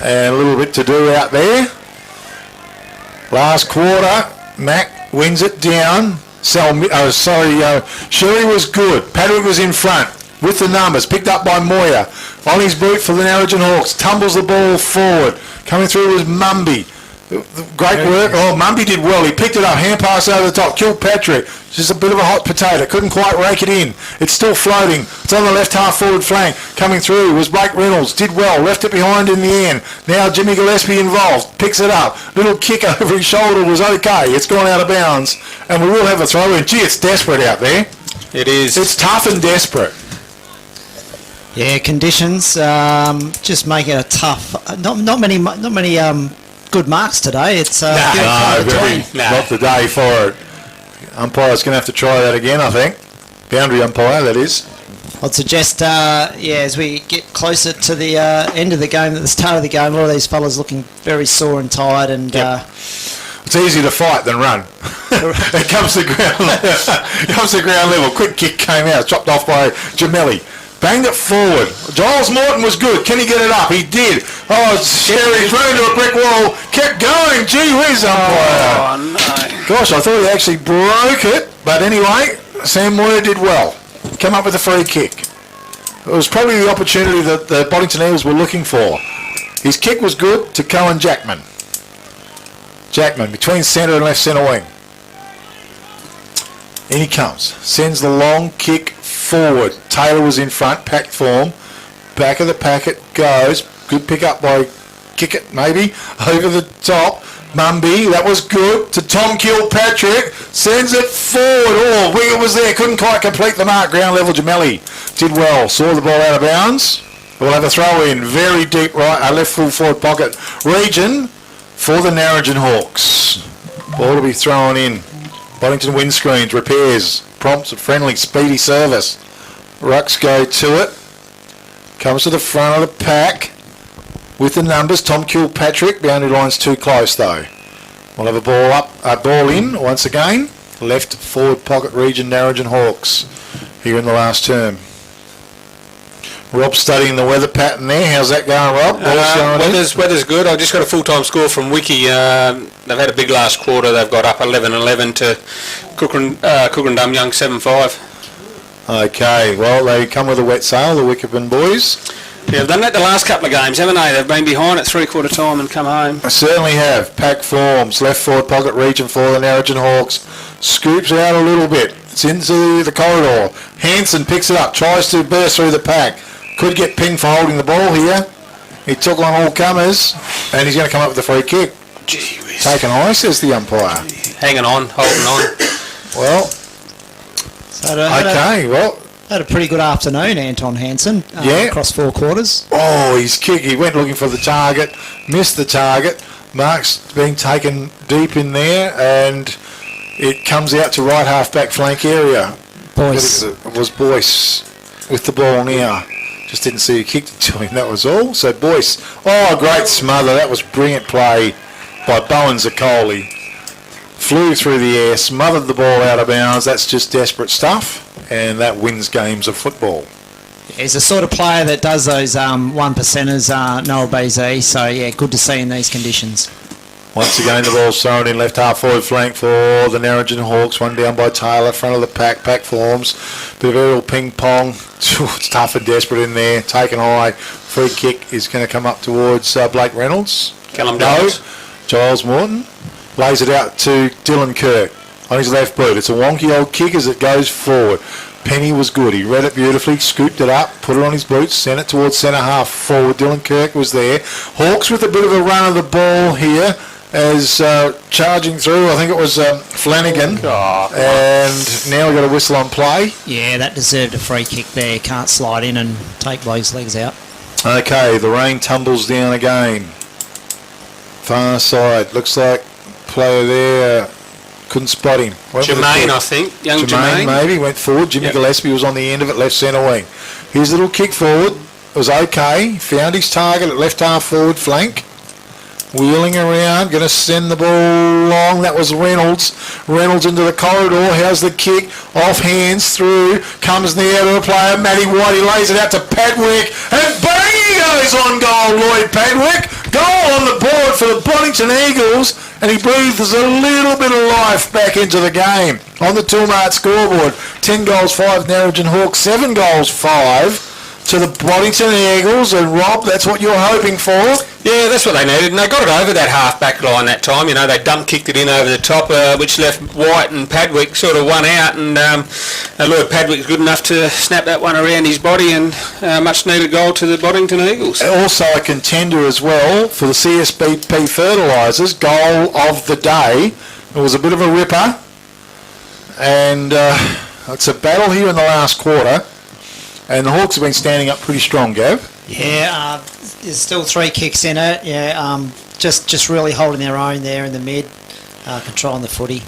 And a little bit to do out there. Last quarter, Mack wins it down. Sherry was good. Patrick was in front with the numbers. Picked up by Moyer. On his boot for the Narrogin Hawks. Tumbles the ball forward. Coming through was Mumby. Great work. Oh, Mumby did well. He picked it up. Hand pass over the top. Kilpatrick. Just a bit of a hot potato. Couldn't quite rake it in. It's still floating. It's on the left half forward flank. Coming through was Blake Reynolds. Did well. Left it behind in the end. Now Jimmy Gillespie involved. Picks it up. Little kick over his shoulder was okay. It's gone out of bounds. And we will have a throw in. Gee, it's desperate out there. it is. It's tough and desperate. Yeah, conditions just make it a tough. Not many good marks today. It's Not the day for it. Umpire's going to have to try that again, I think. Boundary umpire, that is. I'd suggest, as we get closer to the end of the game, at the start of the game, a lot of these fellas looking very sore and tired, and It's easier to fight than run. It comes to ground level. Quick kick came out, chopped off by Jamelli. Banged it forward. Giles Morton was good. Can he get it up? He did. Oh, Sherry's run into a brick wall. Kept going. Gee whiz, umpire. Oh, no. Gosh, I thought he actually broke it. But anyway, Sam Moyer did well. Came up with a free kick. It was probably the opportunity that the Boddington Eagles were looking for. His kick was good to Cohen Jackman. Jackman between centre and left centre wing. In he comes. Sends the long kick forward. Taylor was in front, packed form. Back of the packet goes. Good pick up by Kickett, maybe. Over the top. Mumby, that was good. To Tom Kilpatrick. Sends it forward. Oh, Wiggett was there. Couldn't quite complete the mark. Ground level, Jamelli did well. Saw the ball out of bounds. We'll have a throw in. Very deep right, left full forward pocket region for the Narrogin Hawks. Ball to be thrown in. Boddington windscreens, repairs, prompts a friendly, speedy service. Rucks go to it. Comes to the front of the pack with the numbers. Tom Kilpatrick. Boundary line's too close though. We'll have a ball in once again. Left forward pocket region, Narrogin Hawks here in the last term. Rob's studying the weather pattern there. How's that going, Rob? Ball's going in. Weather's good. I just got a full-time score from Wiki. They've had a big last quarter. They've got up 11-11 to Cookerandum Young 7-5. Okay, well, they come with a wet sail, the Wickerman boys. Yeah, they've done that the last couple of games, haven't they? They've been behind at three-quarter time and come home. I certainly have. Pack forms, left forward pocket region for the Narrogin Hawks. Scoops out a little bit. It's into the corridor. Hanson picks it up, tries to burst through the pack. Could get pinged for holding the ball here. He took on all comers, and he's going to come up with a free kick. Gee whiz. Take an eye, says the umpire. Hanging on, holding on. Well, So had a pretty good afternoon, Anton Hansen. Yeah. Across 4 quarters. oh, his kick. He went looking for the target, missed the target. Mark's being taken deep in there, and it comes out to right half-back flank area. Boyce. It was Boyce with the ball now. Just didn't see who kicked it to him, that was all. So Boyce, great smother. That was brilliant play by Bowen Zaccoli. Flew through the air, smothered the ball out of bounds. That's just desperate stuff, and that wins games of football. He's the sort of player that does those 1%ers, Noah BZ, so yeah, good to see in these conditions. Once again, the ball's thrown in left half forward flank for the Narrogin Hawks. One down by Taylor, front of the pack. Pack forms. Bit of aerial ping pong. It's tough and desperate in there. Taken high. Free kick is going to come up towards Blake Reynolds. Callum Giles. Giles Morton. Lays it out to Dylan Kirk on his left boot. It's a wonky old kick as it goes forward. Penny was good. He read it beautifully, scooped it up, put it on his boots, sent it towards centre half forward. Dylan Kirk was there. Hawks with a bit of a run of the ball here as charging through. I think it was Flanagan. And now we've got a whistle on play. Yeah, that deserved a free kick there. Can't slide in and take those legs out. Okay, the rain tumbles down again. Far side. Looks like player there couldn't spot him. Jermaine, I think. Young Jermaine. Maybe went forward. Jimmy Gillespie was on the end of it, left centre wing. His little kick forward was okay. Found his target at left half forward flank. Wheeling around, going to send the ball long. That was Reynolds. Reynolds into the corridor. How's the kick? Off hands through. Comes near to a player. Matty White. He lays it out to Padwick. And bang! He goes on goal, Lloyd Padwick. Goal on the board for the Boddington Eagles. And he breathes a little bit of life back into the game. On the Toolmart scoreboard. 10 goals, 5 Narrogin Hawks. 7 goals, 5 to the Boddington Eagles. And Rob, that's what you're hoping for? Yeah, that's what they needed, and they got it over that half-back line that time. You know, they dump-kicked it in over the top, which left White and Padwick sort of one out, and Lloyd Padwick's good enough to snap that one around his body, and much-needed goal to the Boddington Eagles. Also a contender as well for the CSBP Fertilisers, goal of the day. It was a bit of a ripper, and it's a battle here in the last quarter, and the Hawks have been standing up pretty strong, Gav. Yeah, there's still 3 kicks in it. Yeah, just really holding their own there in the mid, controlling the footy.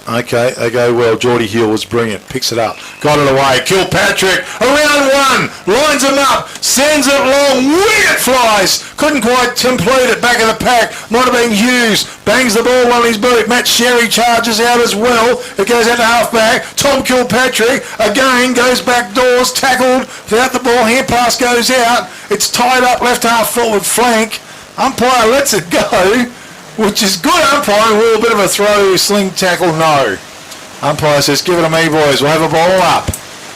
Okay, they go well. Geordie Hill was brilliant. Picks it up. Got it away. Kilpatrick. Around one. Lines him up. Sends it long. Wing it flies. Couldn't quite complete it. Back of the pack. Might have been Hughes. Bangs the ball on his boot. Matt Sherry charges out as well. It goes out to half-back. Tom Kilpatrick again goes back doors. Tackled without the ball. Hand pass goes out. It's tied up left half forward flank. Umpire lets it go, which is good umpiring. With a bit of a throw, sling tackle, no. Umpire says, give it to me, boys. We'll have a ball up.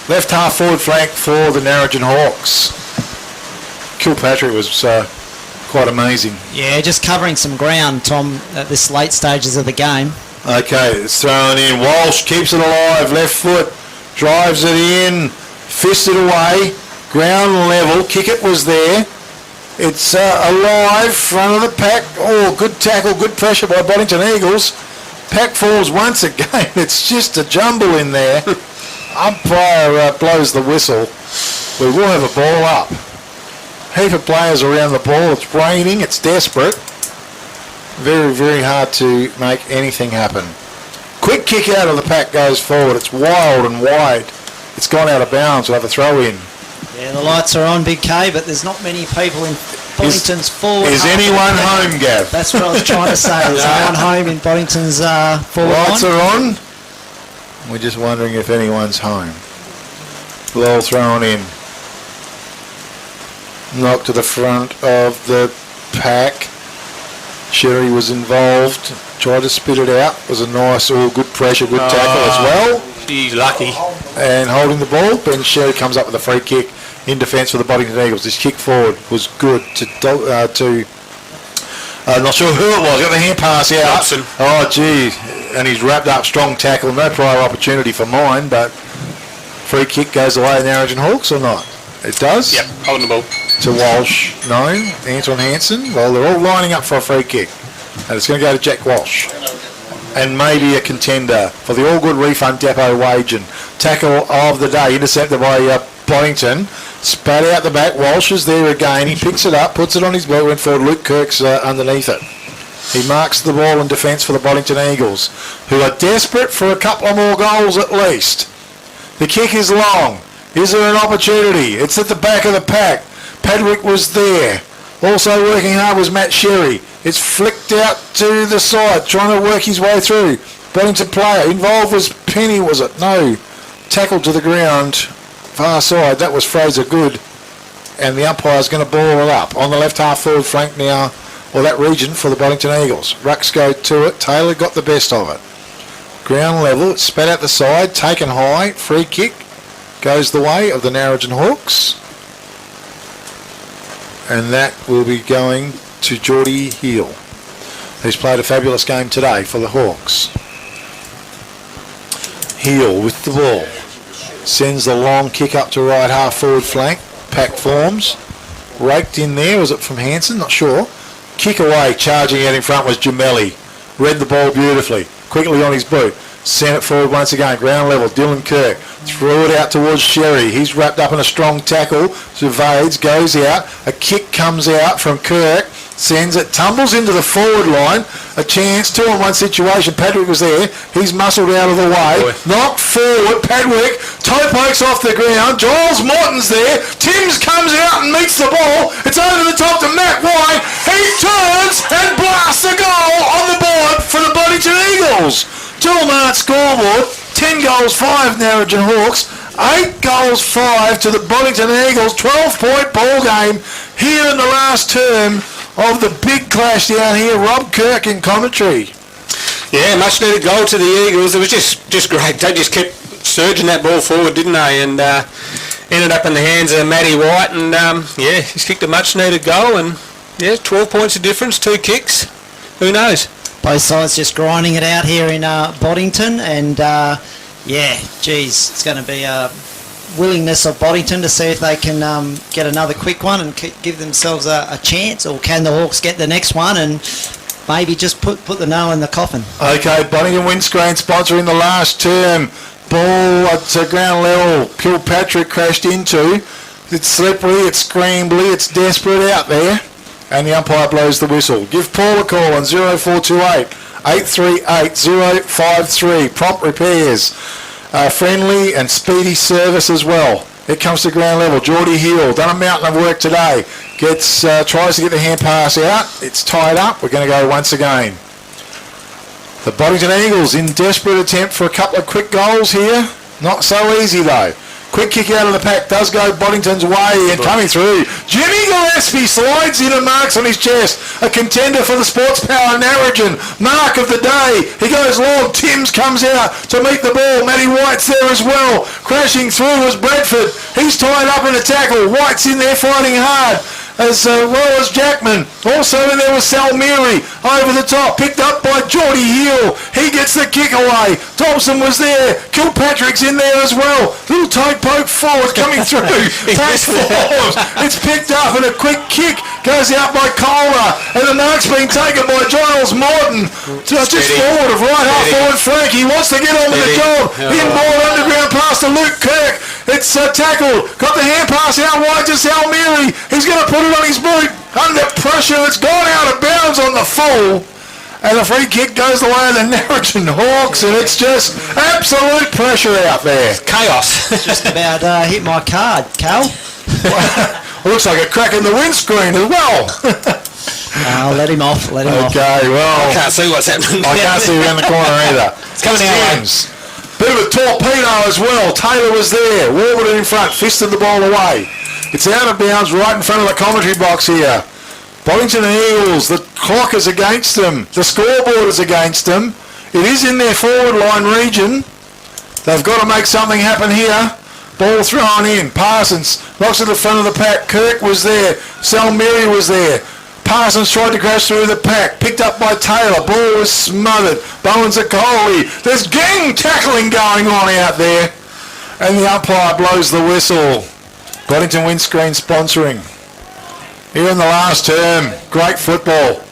Left half forward flank for the Narrogin Hawks. Kilpatrick was quite amazing. Yeah, just covering some ground, Tom, at this late stages of the game. Okay, it's thrown in. Walsh keeps it alive. Left foot. Drives it in. Fists it away. Ground level. Kick it was there. It's alive, front of the pack. Oh, good tackle, good pressure by Boddington Eagles. Pack falls once again. It's just a jumble in there. Umpire blows the whistle. We will have a ball up. Heap of players around the ball. It's raining. It's desperate. Very, very hard to make anything happen. Quick kick out of the pack goes forward. It's wild and wide. It's gone out of bounds. We'll have a throw in. Yeah, the lights are on, Big K, but there's not many people in Boddington's forward. Is anyone home, Gav? That's what I was trying to say. Is anyone home in Boddington's forward Lights line? are on. We're just wondering if anyone's home. Ball thrown in. knocked to the front of the pack. Sherry was involved, tried to spit it out. It was a nice, good pressure, good tackle as well. She's lucky. And holding the ball, Ben Sherry comes up with a free kick in defence for the Boddington Eagles. This kick forward was good not sure who it was. Got the hand pass out. Dobson. Oh, gee. And he's wrapped up, strong tackle. No prior opportunity for mine, but free kick goes away in Narrogin Hawks or not? It does? Yep, holding the ball. To Walsh. No. Anton Hansen. Well, they're all lining up for a free kick. And it's going to go to Jack Walsh. And maybe a contender for the all-good refund depot wage and tackle of the day. Intercepted by Boddington. Spat out the back. Walsh is there again. He picks it up, puts it on his belt, went forward. Luke Kirk's underneath it. He marks the ball in defence for the Boddington Eagles, who are desperate for a couple of more goals at least. The kick is long. Is there an opportunity? It's at the back of the pack. Padwick was there. Also working hard was Matt Sherry. It's flicked out to the side, trying to work his way through. Boddington player. Involved was Penny, was it? No. Tackled to the ground. Far side. That was Fraser Good. And the umpire's going to ball it up. On the left half forward flank now, or that region for the Boddington Eagles. Rucks go to it. Taylor got the best of it. Ground level. It's spat out the side. Taken high. Free kick. Goes the way of the Narrogin Hawks. And that will be going to Geordie Heel, who's played a fabulous game today for the Hawks. Heel with the ball. Sends the long kick up to right half forward flank. Pack forms. Raked in there. Was it from Hansen? Not sure. Kick away. Charging out in front was Gemelli. Read the ball beautifully. Quickly on his boot. Sent it forward once again. Ground level. Dylan Kirk. Threw it out towards Sherry. He's wrapped up in a strong tackle. Evades. Goes out. A kick comes out from Kirk. Sends it. Tumbles into the forward line. A chance. 2-on-1 situation. Padwick was there. He's muscled out of the way. Knocked forward. Padwick. Toe pokes off the ground. Giles Morton's there. Timms comes out and meets the ball. It's over the top to Matt White. He turns and blasts a goal on the board for the Boddington Eagles. Tullamart scoreboard, 10 goals, 5 Narrogin Hawks, 8 goals, 5 to the Boddington Eagles, 12-point ball game here in the last term of the big clash down here. Rob Kirk in commentary. Yeah, much needed goal to the Eagles. It was just great. They just kept surging that ball forward, didn't they? And ended up in the hands of Matty White, and he's kicked a much needed goal, and 12 points of difference, 2 kicks. Who knows? Both sides just grinding it out here in Boddington, and it's going to be a willingness of Boddington to see if they can get another quick one and give themselves a chance, or can the Hawks get the next one and maybe just put the nail in the coffin. Okay, Boddington windscreen sponsor in the last term. Ball at ground level. Kilpatrick crashed into. It's slippery, it's scrambly, it's desperate out there. And the umpire blows the whistle. Give Paul a call on 0428 838 053. Prompt repairs. Friendly and speedy service as well. It comes to ground level. Geordie Hill done a mountain of work today. Tries to get the hand pass out. It's tied up. We're going to go once again. The Boddington Eagles in desperate attempt for a couple of quick goals here. Not so easy though. Quick kick out of the pack does go Boddington's way, and coming through, Jimmy Gillespie slides in and marks on his chest. A contender for the Sports Power Narrogin. Mark of the day. He goes long. Timms comes out to meet the ball. Matty White's there as well. Crashing through was Bradford. He's tied up in a tackle. White's in there fighting hard, as well as Jackman. Also in there was Salmiri over the top, picked up by Geordie Hill. He gets the kick away. Thompson was there. Kilpatrick's in there as well. Little toe poke forward coming through. Pass forward. It's picked up and a quick kick goes out by Kohler, and the mark's been taken by Giles Morton. Just forward of right half forward flank. He wants to get on with the job. Inboard underground pass to Luke Kirk. It's tackled. Got the hand pass out wide to Salmiri. He's going to put it on his boot. Under pressure. It's gone out of bounds on the full. And the free kick goes the way of the Narrogin Hawks, and it's just absolute pressure out there. Chaos. Just about hit my card, Cal. Looks like a crack in the windscreen as well. Let him off. Okay, well. I can't see what's happening. I can't see around the corner either. It's coming out. Bit of a torpedo as well. Taylor was there. Warburton in front. Fisted the ball away. It's out of bounds right in front of the commentary box here. Boddington and Eagles, the clock is against them. The scoreboard is against them. It is in their forward line region. They've got to make something happen here. Ball thrown in. Parsons knocks at the front of the pack. Kirk was there. Salmiri was there. Parsons tried to crash through the pack. Picked up by Taylor. Ball was smothered. Bowens a Coley. There's gang tackling going on out there. And the umpire blows the whistle. Boddington windscreen sponsoring. Here in the last term, great football.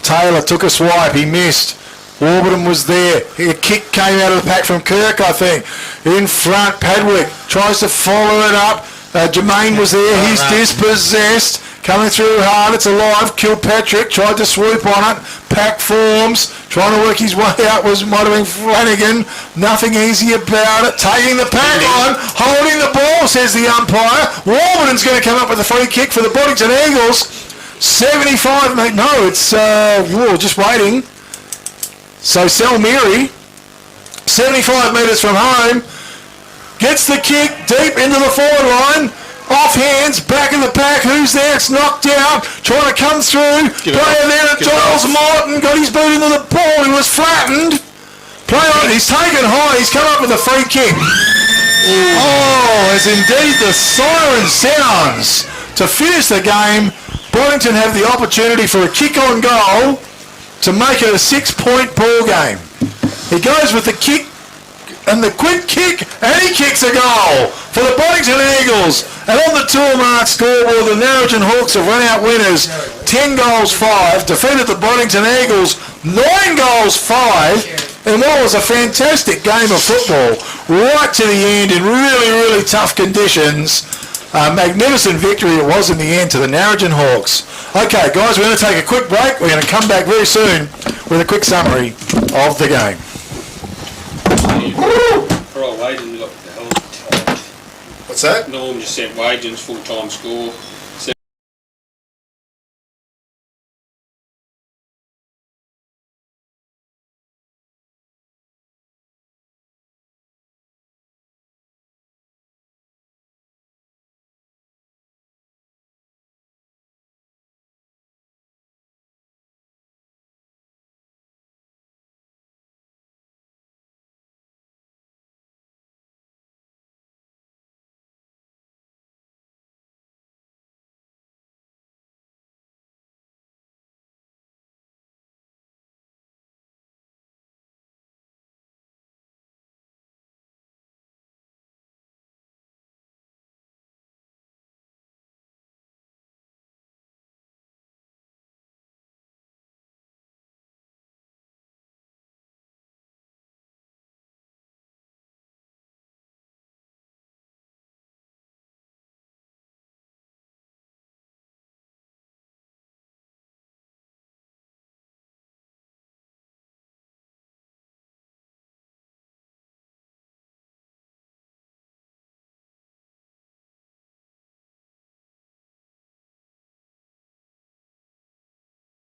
Taylor took a swipe, he missed. Warburton was there. A kick came out of the pack from Kirk, I think. In front, Padwick tries to follow it up. Jermaine was there, he's dispossessed. Coming through hard, it's alive. Kilpatrick tried to swoop on it. Pack forms, trying to work his way out might have been Flanagan. Nothing easy about it. Taking the pack on, holding the ball, says the umpire. Warburton's going to come up with a free kick for the Boddington Eagles. 75, mate. No, it's just waiting. So Salmiri, 75 metres from home, gets the kick deep into the forward line. Off hands, back in the pack. Who's there? It's knocked out. Trying to come through. Player there at Giles Martin. Got his boot into the ball. He was flattened. Play on. He's taken high. He's come up with a free kick. Oh, as indeed the siren sounds. To finish the game, Boddington have the opportunity for a kick on goal to make it a 6-point ball game. He goes with the kick and the quick kick, and he kicks a goal for the Boddington Eagles. And on the tour-mark scoreboard, the Narrogin Hawks have run out winners 10 goals 5, defeated the Boddington Eagles 9 goals 5, in what was a fantastic game of football right to the end in really, really tough conditions. A magnificent victory it was in the end to the Narrogin Hawks. Okay, guys, we're going to take a quick break. We're going to come back very soon with a quick summary of the game. For our Wagens, we got the hell of a time. What's that? Norm just said Wagens full-time score.